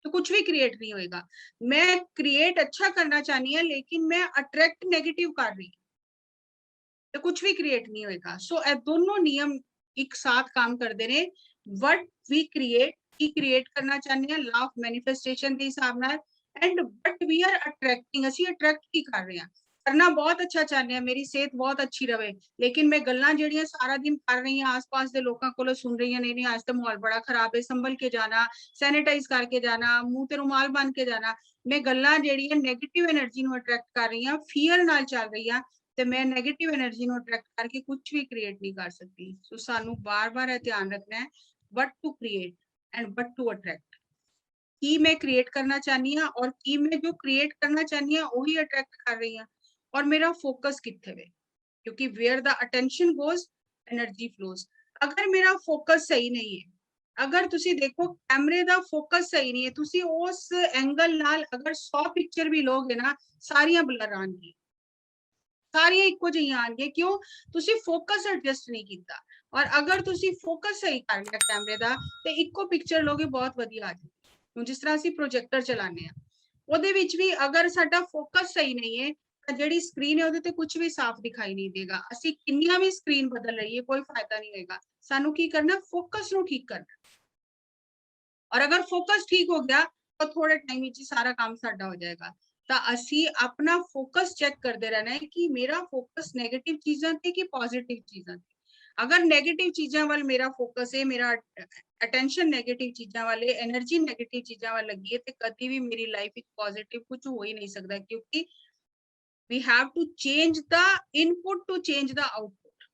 तो कुछ भी क्रिएट नहीं होएगा। मैं क्रिएट अच्छा करना चाहनी हां लेकिन मैं अट्रैक्ट नेगेटिव कर रही, तो कुछ भी क्रिएट नहीं होएगा। सो ए दोनों नियम एक साथ काम करते ने। व्हाट वी क्रिएट, की क्रिएट करना चाहते हैं लॉ ऑफ मैनिफेस्टेशन के हिसाब नाल, and what we are attracting, ਅਸੀਂ अट्रैक्ट की कर रहे हैं। करना बहुत अच्छा चाहते हैं, मेरी सेहत बहुत अच्छी रहे, लेकिन मैं गल्लां ਜਿਹੜੀਆਂ सारा दिन कर रही हां आस-पास ਦੇ ਲੋਕਾਂ ਕੋਲੋਂ सुन रही हां, नहीं नहीं आज तो माहौल बड़ा खराब है, संभल के जाना, सैनिटाइज करके जाना, मुंह ते रुमाल बन के जाना, मैं गल्लां ਜਿਹੜੀਆਂ नेगेटिव एनर्जी ਨੂੰ अट्रैक्ट कर रही हां, फीयर नाल ਚੱਲ रही हां, ਤੇ मैं नेगेटिव एनर्जी ਨੂੰ अट्रैक्ट करके कुछ भी क्रिएट नहीं कर सकती। सो सानू बार-बार ਇਹ ध्यान रखना है what to create and what to attract, की मैं क्रिएट करना चाहनी हां और की मैं जो क्रिएट करना चाहनी हां वही अट्रैक्ट कर रही हां, और मेरा फोकस किथे वे, क्योंकि where the attention goes energy flows. अगर मेरा फोकस सही नहीं है, अगर तुसी देखो कैमरे दा फोकस सही नहीं है, तुसी उस एंगल नाल अगर 100 पिक्चर भी लोगे ना, सारियां ब्लर आएंगी, सारियां इक्को जिहियां आएंगी। क्यों? तुसी फोकस एडजस्ट नहीं कीता। और अगर तुसी फोकस सही कर लिया कैमरे दा ते इक्को पिक्चर लोगे बहुत वधिया आ जाएगी। ਹੁਣ ਜਿਸ ਤਰ੍ਹਾਂ ਅਸੀਂ ਪ੍ਰੋਜੈਕਟਰ ਚਲਾਉਂਦੇ ਆ, ਉਹਦੇ ਵਿੱਚ ਵੀ ਅਗਰ ਸਾਡਾ ਫੋਕਸ ਸਹੀ ਨਹੀਂ ਹੈ ਤਾਂ ਜਿਹੜੀ ਸਕਰੀਨ ਹੈ ਉਹਦੇ ਤੇ ਕੁਝ ਵੀ ਸਾਫ਼ ਦਿਖਾਈ ਨਹੀਂ ਦੇਗਾ। ਅਸੀਂ ਕਿੰਨੀਆਂ ਵੀ ਸਕਰੀਨ ਬਦਲ ਲਈਏ ਕੋਈ ਫਾਇਦਾ ਨਹੀਂ ਹੋਏਗਾ। ਸਾਨੂੰ ਕੀ ਕਰਨਾ, ਫੋਕਸ ਨੂੰ ਠੀਕ ਕਰਨਾ। और अगर फोकस ठीक हो गया तो थोड़े टाइम ਵਿੱਚ सारा काम ਸਾਡਾ ਹੋ ਜਾਏਗਾ। ਤਾਂ ਅਸੀਂ ਆਪਣਾ फोकस चेक करते रहना है कि मेरा फोकस नेगेटिव चीज़ां ते कि पॉजिटिव चीज़ां ते। अगर नेगेटिव चीज़ां वाल मेरा फोकस है, मेरा अटेंशन नेगेटिव चीज़ां वाले, एनर्जी नेगेटिव चीज़ां वाल लगी है, ते कभी भी मेरी लाइफ ਵਿੱਚ पॉजिटिव कुछ हो ही नहीं सकता, क्योंकि we have to change the input to change the output।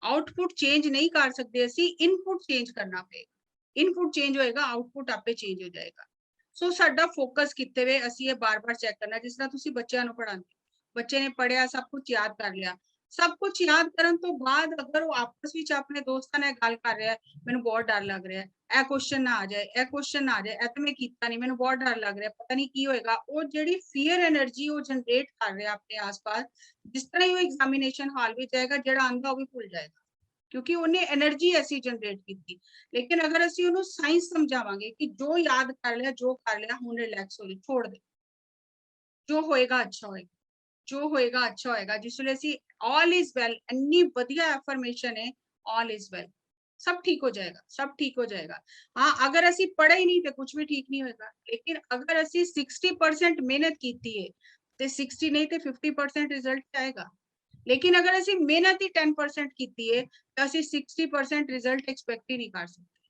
Output change नहीं कर सकते ਅਸੀਂ, इनपुट चेंज करना पड़ेगा। इनपुट चेंज होएगा, आउटपुट आपे चेंज हो जाएगा। सो साडा फोकस किते वे ਅਸੀਂ ਇਹ बार-बार चेक करना। जिस तरह ਤੁਸੀਂ ਬੱਚਿਆਂ ਨੂੰ ਪੜਾਉਂਦੇ, ਬੱਚੇ ਨੇ ਪੜਿਆ, ਸਭ ਕੁਝ ਯਾਦ ਕਰ ਲਿਆ, ਸਭ ਕੁਝ ਯਾਦ ਕਰਨ ਤੋਂ ਬਾਅਦ ਅਗਰ ਉਹ ਆਪਸ ਵਿੱਚ ਆਪਣੇ ਦੋਸਤਾਂ ਨਾਲ ਗੱਲ ਕਰ ਰਿਹਾ, ਮੈਨੂੰ ਬਹੁਤ ਡਰ ਲੱਗ ਰਿਹਾ, ਇਹ ਕੁਐਸਚਨ ਨਾ ਆ ਜਾਏ, ਇਹ ਕੁਐਸਚਨ ਨਾ ਆ ਜਾਏ, ਇਹ ਤਾਂ ਮੈਂ ਕੀਤਾ ਨਹੀਂ, ਮੈਨੂੰ ਬਹੁਤ ਡਰ ਲੱਗ ਰਿਹਾ, ਪਤਾ ਨਹੀਂ ਕੀ ਹੋਏਗਾ। ਉਹ ਜਿਹੜੀ ਫੀਅਰ એનર્ਜੀ ਉਹ ਜਨਰੇਟ ਕਰ ਰਿਹਾ ਆਪਣੇ ਆਸ-ਪਾਸ, ਜਿਸ ਤਰ੍ਹਾਂ ਹੀ ਉਹ ਐਗਜ਼ਾਮੀਨੇਸ਼ਨ ਹਾਲ ਵਿੱਚ ਜਾਏਗਾ, ਜਿਹੜਾ ਆਂਦਾ ਉਹ ਵੀ ਭੁੱਲ ਜਾਏਗਾ, क्योंकि उन्हें एनर्जी ऐसी जनरेट की थी। लेकिन अगर असी उन्हें साइंस समझावांगे कि जो याद कर लिया, जो कर लिया, हुण रिलैक्स हो, छोड़ दे, जो होएगा अच्छा होएगा, जो होएगा अच्छा होएगा। जिसले असी ऑल इज वेल, इन्नी वधिया एफर्मेशन है, ऑल इज वेल, सब ठीक हो जाएगा, सब ठीक हो जाएगा। हाँ, अगर असी पढ़े ही नहीं तो कुछ भी ठीक नहीं होएगा, लेकिन अगर असी 60% मेहनत की है तो 60 नहीं तो 50% रिजल्ट आएगा। लेकिन अगर असी मेहनत ही 10% की है तो असी 60% रिजल्ट एक्सपेक्ट ही नहीं कर सकते।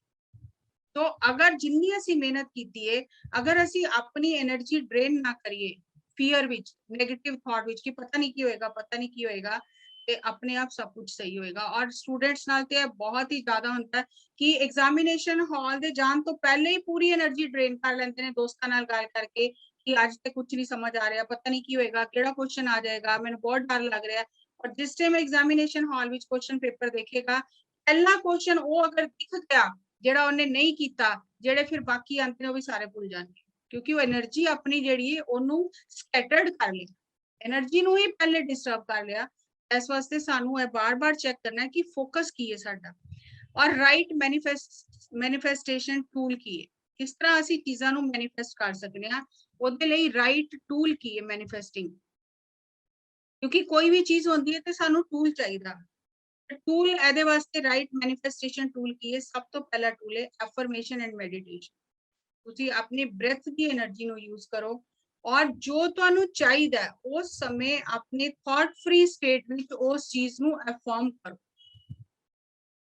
तो अगर जिन्नी असी मेहनत की है, अगर असी अपनी एनर्जी ड्रेन ना करिए fear which, negative thought which कि पता नहीं की होएगा, पता नहीं की होएगा, ते अपने आप सब कुछ सही होएगा। और स्टूडेंट्स नाल ते बहुत ही ज्यादा होता है कि एग्जामिनेशन हॉल दे जान तो पहले ही पूरी एनर्जी ड्रेन कर लेते हैं दोस्तां नाल गल करके कि आज ते कुछ नहीं समझ आ रहा, पता नहीं की होएगा, केड़ा क्वेश्चन आ जाएगा, मैंने बहुत डर लग रहा है। और जिस time examination hall which question paper देखेगा, पहला क्वेश्चन वो अगर दिख गया जेड़ा उन्हें नहीं कीता, जेड़े फिर बाकी आंते ने वो भी सारे भूल जाएंगे, क्योंकि वो एनर्जी अपनी जेड़ी है ओनू स्कैटर्ड कर लिया, एनर्जी नू ही पहले डिस्टर्ब कर लिया। इस वास्ते सानू ये बार-बार चेक करना है कि फोकस की है साडा, और राइट मैनिफेस्टेशन टूल की है, किस तरह ਅਸੀਂ ਚੀਜ਼ਾਂ ਨੂੰ मैनिफेस्ट कर सकते हैं, ਉਹਦੇ ਲਈ राइट टूल की है मैनिफेस्टिंग। क्योंकि कोई भी चीज होती है तो सानू टूल चाहिए। टूल ਇਹਦੇ ਵਾਸਤੇ राइट मैनिफेस्टेशन टूल की है। सब तो पहला टूल है एफर्मेशन एंड मेडिटेशन। ਤੁਸੀਂ अपनी ब्रेथ की एनर्जी नो यूज करो, और जो ਤੁਹਾਨੂੰ ਚਾਹੀਦਾ ਹੈ ਉਸ ਸਮੇਂ ਆਪਣੇ ਥॉट ਫ੍ਰੀ ਸਟੇਟ ਵਿੱਚ ਉਸ ਚੀਜ਼ ਨੂੰ ਅਫਰਮ ਕਰੋ,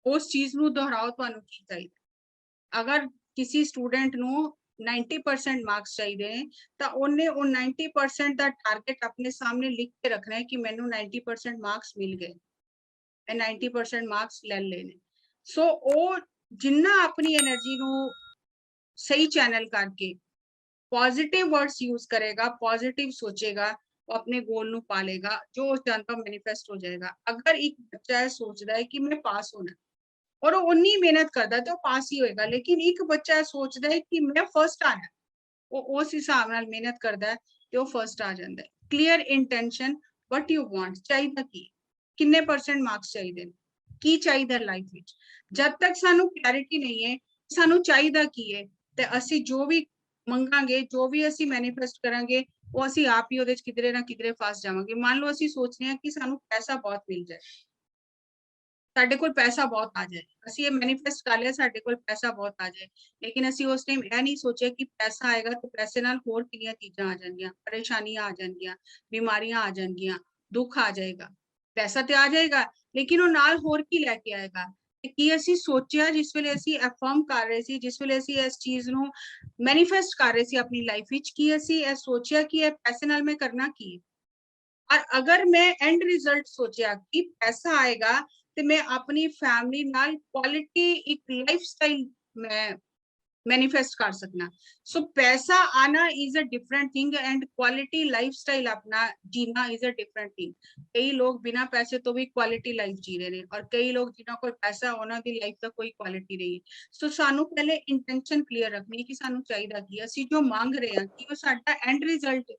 ਉਸ ਚੀਜ਼ ਨੂੰ ਦੁਹਰਾਓ ਤੁਹਾਨੂੰ ਕੀ ਚਾਹੀਦਾ। ਅਗਰ ਕਿਸੇ ਸਟੂਡੈਂਟ ਨੂੰ 90% ਮਾਰਕਸ ਚਾਹੀਦੇ ਨੇ ਤਾਂ ਉਹਨੇ ਉਹ 90% ਦਾ ਟਾਰਗੇਟ ਆਪਣੇ ਸਾਹਮਣੇ ਲਿਖ ਕੇ ਰੱਖਣਾ ਹੈ ਕਿ ਮੈਨੂੰ 90% ਮਾਰਕਸ ਮਿਲ ਗਏ, ਇਹ 90% ਮਾਰਕਸ ਲੈ ਲੈਣੇ। ਸੋ ਉਹ ਜਿੰਨਾ ਆਪਣੀ એનર્ਜੀ ਨੂੰ सही चैनल करके पॉजिटिव वर्ड्स यूज करेगा, पॉजिटिव सोचेगा, वो अपने गोल नु पालेगा, जो उस चाहता मैनिफेस्ट हो जाएगा। अगर एक बच्चा सोचता है कि मैं पास होना और वो उन्नी मेहनत करता है तो पास ही होएगा, लेकिन एक बच्चा सोचता है कि मैं फर्स्ट आना, वो उस हिसाब नाल मेहनत करता है तो फर्स्ट आ जाता है। Clear intention, what you want, चाहिए की किन्ने परसेंट मार्क्स चाहिए, की चाहिए लाइफ विच। जब तक सानू क्लैरिटी नहीं है सानू चाहिए की है ਤੇ ਅਸੀਂ ਜੋ ਵੀ ਮੰਗਾਂਗੇ, ਜੋ ਵੀ ਅਸੀਂ ਮੈਨੀਫੈਸਟ ਕਰਾਂਗੇ, ਉਹ ਅਸੀਂ ਆਪ ਹੀ ਉਹਦੇ ਚ ਕਿਧਰੇ ਨਾ ਕਿਧਰੇ ਫਸ ਜਾਵਾਂਗੇ। ਮੰਨ ਲਓ ਅਸੀਂ ਸੋਚਦੇ ਹਾਂ ਕਿ ਸਾਨੂੰ ਪੈਸਾ ਬਹੁਤ ਮਿਲ ਜਾਏ, ਸਾਡੇ ਕੋਲ ਪੈਸਾ ਬਹੁਤ ਆ ਜਾਏ, ਅਸੀਂ ਇਹ ਮੈਨੀਫੈਸਟ ਕਰ ਲਿਆ ਸਾਡੇ ਕੋਲ ਪੈਸਾ ਬਹੁਤ ਆ ਜਾਏ, ਲੇਕਿਨ ਅਸੀਂ ਉਸ ਟਾਈਮ ਇਹ ਨਹੀਂ ਸੋਚਿਆ ਕਿ ਪੈਸਾ ਆਏਗਾ ਤੇ ਪੈਸੇ ਨਾਲ ਹੋਰ ਕਿੰਨੀਆਂ ਚੀਜ਼ਾਂ ਆ ਜਾਣਗੀਆਂ, ਪਰੇਸ਼ਾਨੀਆਂ ਆ ਜਾਣਗੀਆਂ, ਬਿਮਾਰੀਆਂ ਆ ਜਾਣਗੀਆਂ, ਦੁੱਖ ਆ ਜਾਏਗਾ। ਪੈਸਾ ਤੇ ਆ ਜਾਏਗਾ ਲੇਕਿਨ ਉਹ ਨਾਲ ਹੋਰ ਕੀ ਲੈ ਕੇ ਆਏਗਾ। ਕੀ ਅਸੀਂ ਸੋਚਿਆ ਜਿਸ ਵੇਲੇ ਅਸੀਂ ਅਫਰਮ ਕਰ ਰਹੇ ਸੀ, ਜਿਸ ਵੇਲੇ ਅਸੀਂ ਇਸ ਚੀਜ਼ ਨੂੰ ਮੈਨੀਫੈਸਟ ਕਰ ਰਹੇ ਸੀ ਆਪਣੀ ਲਾਈਫ ਵਿੱਚ, ਕੀ ਅਸੀਂ ਇਹ ਸੋਚਿਆ ਕਿ ਇਹ ਪੈਸੇ ਨਾਲ ਮੈਂ ਕਰਨਾ ਕੀ ਹੈ। और अगर मैं एंड रिजल्ट सोचा कि पैसा आएगा तो मैं अपनी फैमिली नाल क्वालिटी एक लाइफस्टाइल मैं मैनिफेस्ट कर सकना। सो पैसा आना is a different thing and quality lifestyle अपना जीना इज अ डिफरेंट थिंग। कई लोग बिना पैसे तो भी क्वालिटी लाइफ जी रहे हैं और कई लोग जिन्हों को पैसा उन्हों की लाइफ का कोई क्वालिटी नहीं है। सो सानू पहले इंटेंशन क्लियर रखनी है कि सानू चाहिए कि असी जो मांग रहे हैं कि वो साडा एंड रिजल्ट।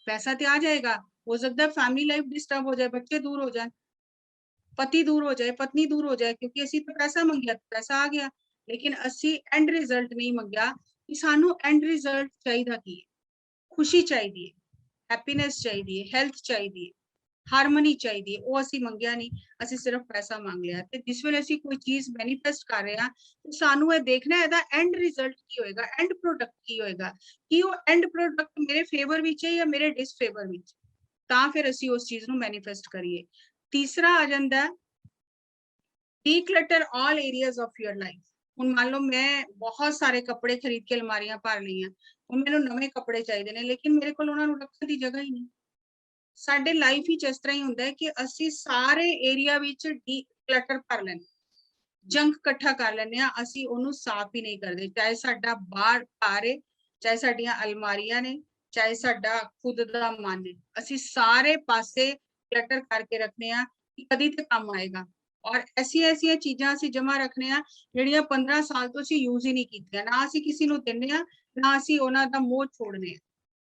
पैसा तो आ जाएगा, हो सकता है फैमिली लाइफ डिस्टर्ब हो जाए, बच्चे दूर हो जाए, पति दूर हो जाए, पत्नी दूर हो जाए, क्योंकि असी तो पैसा मंगया, पैसा आ गया, लेकिन असी एंड रिजल्ट नहीं मंगया कि सानू एंड रिजल्ट चाहिए की खुशी चाहिए, हैप्पीनेस चाहिए, हेल्थ चाहिए, हारमोनी चाहिए, वो असी मंगया नहीं, असी सिर्फ पैसा मांग लिया। ते जिस वेले असी कोई चीज मैनिफेस्ट कर रहे हैं तो सानू ये देखना है एदा एंड रिजल्ट की होएगा, एंड प्रोडक्ट की होएगा, कि वो एंड प्रोडक्ट मेरे फेवर विच है या मेरे डिसफेवर विच, तां फिर असी उस चीज नू मैनिफेस्ट करिए। तीसरा आ जांदा है declutter all areas of your life. हुण मान लो मैं बहुत सारे कपड़े खरीद के अलमारियां भर लईयां, हुण मैनूं नवे कपड़े चाहिए ने लेकिन मेरे कोल उन्हां नूं रखण दी जगह ही नहीं। साडे लाइफ ही इस तरह ही हुंदा है कि असी सारे एरिया विच डीक्लटर भर लैंदे, जंक इकट्ठा कर लैंदे आ, असी ओनू साफ ही नहीं करते, चाहे साडा बाहर घर है, चाहे साडियां अलमारियां ने, चाहे साडा खुद दा मन है, असी सारे पासे क्लटर करके रखने आ कि कदी ते काम आएगा। और ऐसियां ऐसियां चीजां असी जमा रखने आ जिहड़ियां 15 साल तो असी यूज ही नहीं कीतियां, ना असी किसी नूं दिंदे आ, ना असी उन्हां दा मोह छोड़ने आ,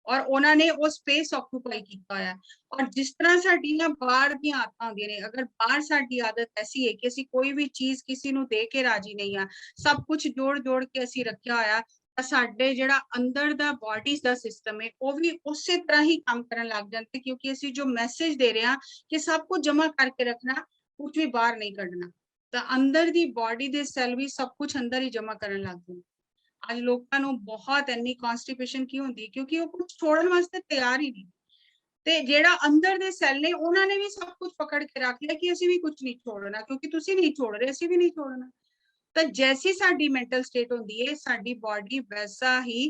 और उन्हां ने वो स्पेस ऑक्यूपाई कीता होया। और जिस तरह साडियां बाहर दी आदतां होंदियां ने, अगर बाहर साडी आदत ऐसी है कि असी कोई भी चीज किसी नूं दे के राजी नहीं आ, सब कुछ जोड़ जोड़ के असी रखिया होया, तां साडे जिहड़ा अंदर दा बॉडी दा सिस्टम है वो भी उਸੇ तरह ही काम करन लग जांदे, क्योंकि असी जो मैसेज दे रहे हां कि सब कुछ जमा करके रखना, कुछ भी बाहर नहीं कढना, तां अंदर दी बॉडी दे सैल भी सब कुछ अंदर ही जमा करन लग जांदे। आज लोगों को बहुत इन्नी कॉन्स्टिपेशन क्यों होती है, क्योंकि वो कुछ छोड़न वास्ते तैयार ही नहीं। ते जेड़ा अंदर दे सैल ने उन्होंने भी सब कुछ पकड़ के रख लिया कि असी भी कुछ नहीं छोड़ना, क्योंकि तुसी नहीं छोड़ रहे असी भी नहीं छोड़ना। तो जैसी साडी मेंटल स्टेट होती है साडी बॉडी वैसा ही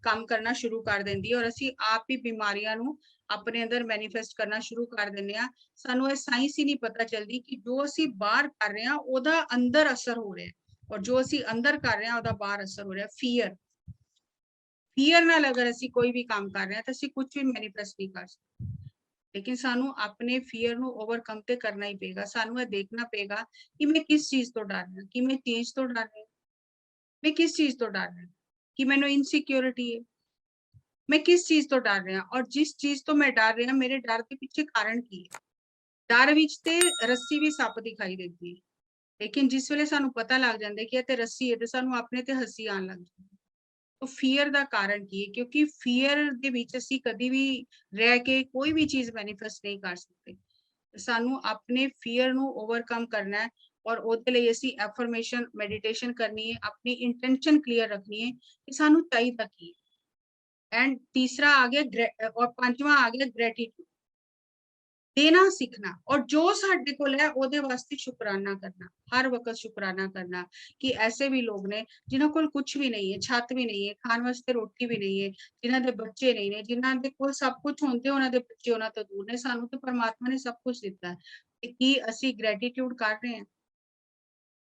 काम करना शुरू कर देंदी है और असी आप ही बीमारियां नू अपने अंदर मैनिफेस्ट करना शुरू कर देने आ। सानू ये साइंस ही नहीं पता चलती कि जो असी बाहर कर रहे हैं ओदा अंदर असर हो रहा है और जो असी अंदर कर रहे हैं ओदा बाहर असर हो रहा है। फियर नाल अगर असी कोई भी काम कर रहे हैं तो असी कुछ भी मैनिफेस्ट नहीं कर सकते, लेकिन सानू अपने फियर नू ओवरकम ते करना ही पेगा। सानू ये देखना पेगा कि मैं किस चीज तो डर रहा, कि मैं चेंज तो डर रहा, मैं किस चीज तो डर रहा, कि मैनू इनसिक्योरिटी है, मैं किस चीज तो डर रहा, और जिस चीज तो मैं डर रहा मेरे डर के पीछे कारण की है। डर विच ते रस्सी भी सप दिखाई देती है, लेकिन जिस वेले सानू पता लग जाता है कि ते रस्सी है तो सानू अपने ते हसी आन लग जाती है। तो फियर का कारण की है, क्योंकि फियर दे विच असी कदी भी रह के कोई भी चीज मैनिफेस्ट नहीं कर सकते। सानू अपने फियर नू ओवरकम करना है और ओदे लई असी एफर्मेशन मेडिटेशन करनी है, अपनी इंटेंशन क्लियर रखनी है कि सानू चाहिदा की है। एंड तीसरा आ गया और पांचवा आ गया ग्रेटिट्यूड, देना सीखना। और जो साडे कोल है ओदे वास्ते शुकराना करना, हर वक्त शुकराना करना कि ऐसे भी लोग ने जिन्हां कोल कुछ भी नहीं है, छत भी नहीं है, खाने वास्ते रोटी भी नहीं है, जिन्हां दे बच्चे नहीं ने, जिन्हां दे कोल सब कुछ होंदे उन्हां दे बच्चे उन्हां तो दूर ने, सानू तो परमात्मा ने सब कुछ दिता है। ते की असी ग्रेटिट्यूड कर रहे हैं?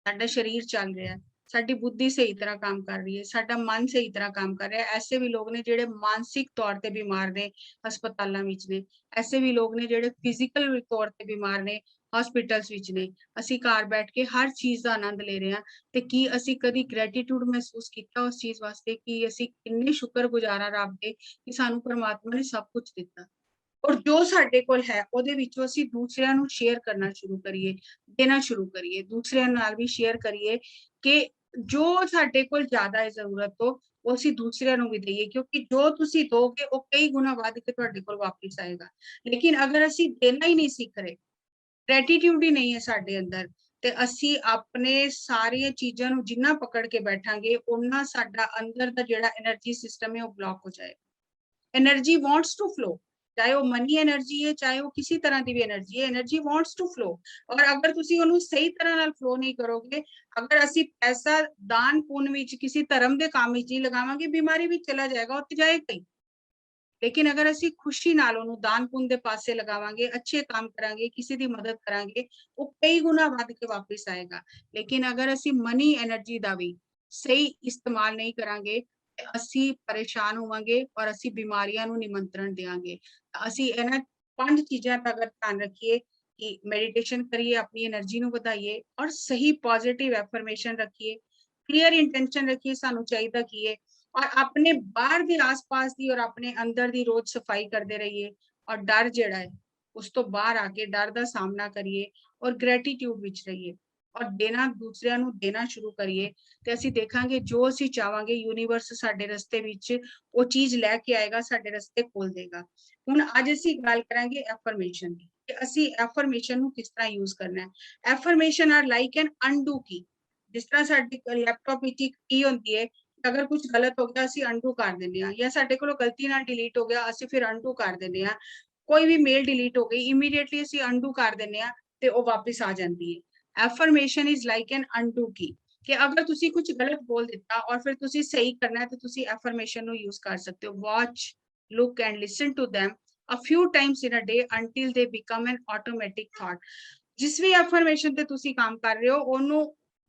साडा शरीर चल रहा है, साडी बुद्धि सही तरह काम कर रही है, साडा मन सही तरह काम कर रहा है। ऐसे भी लोग ने जिहड़े मानसिक तौर ते बीमार ने, हस्पतालां विच ने। ऐसे भी लोग ने जिहड़े फिजिकल तौर ते बीमार ने, हॉस्पिटल्स विच ने। असी घर बैठ के हर चीज का आनंद ले रहे हैं, ते की असी कदी ग्रेटिट्यूड महसूस किया उस चीज वास्ते कि असी किन्ने शुक्रगुजार हां रब दे कि सानू परमात्मा ने सब कुछ दिता। और जो साडे कोल है ओहदे विचों असीं दूसरिਆਂ ਨੂੰ शेयर करना शुरू करिए, देना शुरू करिए, दूसरिਆਂ ਨਾਲ भी शेयर करिए कि जो साडे कोल ज्यादा है जरूरत तो ਉਹ ਅਸੀਂ ਦੂਸਰਿਆਂ ਨੂੰ ਵੀ ਦਈਏ, ਕਿਉਂਕਿ ਜੋ ਤੁਸੀਂ ਦੋਗੇ ਉਹ ਕਈ ਗੁਣਾ ਵੱਧ ਕੇ ਤੁਹਾਡੇ ਕੋਲ ਵਾਪਸ ਆਏਗਾ। ਲੇਕਿਨ ਅਗਰ ਅਸੀਂ ਦੇਣਾ ਹੀ ਨਹੀਂ ਸਿੱਖ ਰਹੇ, ਗ੍ਰੈਟੀਟਿਊਡ ਹੀ ਨਹੀਂ ਹੈ ਸਾਡੇ ਅੰਦਰ, ਤੇ ਅਸੀਂ ਆਪਣੇ ਸਾਰੀਆਂ ਚੀਜ਼ਾਂ ਨੂੰ ਜਿੰਨਾ ਪਕੜ ਕੇ ਬੈਠਾਂਗੇ ਉਹਨਾਂ ਸਾਡਾ ਅੰਦਰ ਦਾ ਜਿਹੜਾ એનર્ਜੀ ਸਿਸਟਮ ਹੈ ਉਹ ਬਲੌਕ ਹੋ ਜਾਏਗਾ। एनर्जी वांट्स टू फ्लो, चाहे वो मनी एनर्जी है, चाहे वो किसी तरह की भी एनर्जी है, एनर्जी वांट्स टू फ्लो। और अगर तुसी ओनू सही तरह नाल फ्लो नहीं करोगे, अगर असी पैसा दान पुण्य विच किसी धर्म के काम विच नहीं लगावांगे, बीमारी विच चला जाएगा, उत्ते जाएगा ही। लेकिन अगर असी खुशी नाल ओनू दान पुण्य दे पासे लगावांगे, अच्छे काम करांगे, किसी दी मदद करांगे, वो कई गुना वध के वापस आएगा। लेकिन अगर असी मनी एनर्जी दा भी सही इस्तेमाल नहीं करांगे, ते असी परेशान होवांगे और असी बीमारियां नू निमंत्रण देंगे। असी इन्हां 5 चीज़ां दा अगर ध्यान रखिए कि मेडिटेशन करिए, अपनी एनर्जी नू वधाइए और सही पॉजिटिव एफर्मेशन रखिए, क्लियर इंटेंशन रखिए सानू चाहिदा की है, और अपने बाहर दे आस-पास दी और अपने अंदर दी रोज सफाई करते रहिए। और डर जिहड़ा है उस तो बाहर आके डर दा सामना करिए और ग्रेटिट्यूड विच रहिए और देना दूसरिਆਂ ਨੂੰ देना शुरू करिए, ਤੇ ਅਸੀਂ ਦੇਖਾਂਗੇ ਜੋ ਅਸੀਂ ਚਾਹਾਂਗੇ ਯੂਨੀਵਰਸ ਸਾਡੇ ਰਸਤੇ ਵਿੱਚ ਉਹ ਚੀਜ਼ ਲੈ ਕੇ ਆਏਗਾ, ਸਾਡੇ ਰਸਤੇ ਖੋਲ ਦੇਗਾ। ਹੁਣ ਅੱਜ ਅਸੀਂ ਗੱਲ ਕਰਾਂਗੇ ਐਫਰਮੇਸ਼ਨ ਦੀ ਕਿ ਅਸੀਂ ਐਫਰਮੇਸ਼ਨ ਨੂੰ ਕਿਸ ਤਰ੍ਹਾਂ ਯੂਜ਼ ਕਰਨਾ ਹੈ। Affirmation are like an undo ਕੀ। ਜਿਸ ਤਰ੍ਹਾਂ ਸਾਡੇ ਲੈਪਟਾਪ ਵਿੱਚ ਇੱਕ ਕੀ ਹੁੰਦੀ ਹੈ, अगर कुछ गलत हो गया ਅਸੀਂ अनडू कर ਦਿੰਦੇ ਆ, ਜਾਂ ਸਾਡੇ ਕੋਲੋਂ ਗਲਤੀ ਨਾਲ ਡਿਲੀਟ ਹੋ ਗਿਆ ਅਸੀਂ ਫਿਰ अनडू कर ਦਿੰਦੇ ਆ। ਕੋਈ ਵੀ ਮੇਲ ਡਿਲੀਟ ਹੋ ਗਈ ਇਮੀਡੀਏਟਲੀ ਅਸੀਂ अनडू कर ਦਿੰਦੇ ਆ ਤੇ ਉਹ ਵਾਪਸ ਆ ਜਾਂਦੀ ਹੈ। Affirmation is like an undo की कि अगर तुसी कुछ गलत बोल दिता और फिर तुसी सही करना है तो तुसी एफर्मेशन नो यूज कर सकते हो। Watch, look and listen to them a few times in a day until they become an automatic thought। जिस भी एफर्मेशन ते तुसी काम कर रहे हो ओनू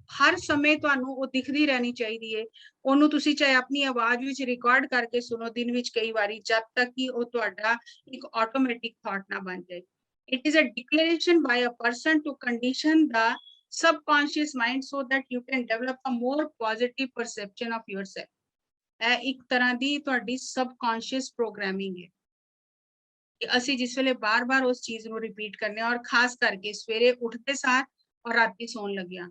हर समय ਤੁਹਾਨੂੰ ਉਹ ਦਿਖਦੀ ਰਹਿਣੀ ਚਾਹੀਦੀ ਹੈ। ਉਹਨੂੰ ਤੁਸੀਂ ਚਾਹੇ ਆਪਣੀ ਆਵਾਜ਼ ਵਿੱਚ ਰਿਕਾਰਡ ਕਰਕੇ ਸੁਣੋ ਦਿਨ ਵਿੱਚ ਕਈ ਵਾਰੀ, ਜਦ ਤੱਕ ਕਿ ਉਹ ਤੁਹਾਡਾ ਇੱਕ ਆਟੋਮੈਟਿਕ ਥਾਟ ਨਾ ਬਣ ਜਾਏ। It is a declaration by a person to condition the subconscious mind so that you can develop a more positive perception of yourself। ਇਹ ਇੱਕ ਤਰ੍ਹਾਂ ਦੀ ਤੁਹਾਡੀ subconscious programming ਹੈ ਕਿ ਅਸੀਂ ਜਿਸ ਵੇਲੇ ਬਾਰ-ਬਾਰ ਉਸ ਚੀਜ਼ ਨੂੰ ਰਿਪੀਟ ਕਰਨੇ ਆ, ਔਰ ਖਾਸ ਕਰਕੇ ਸਵੇਰੇ ਉੱਠਦੇ ਸਾਰ ਔਰ ਰਾਤੀ ਸੌਣ ਲੱਗਿਆ,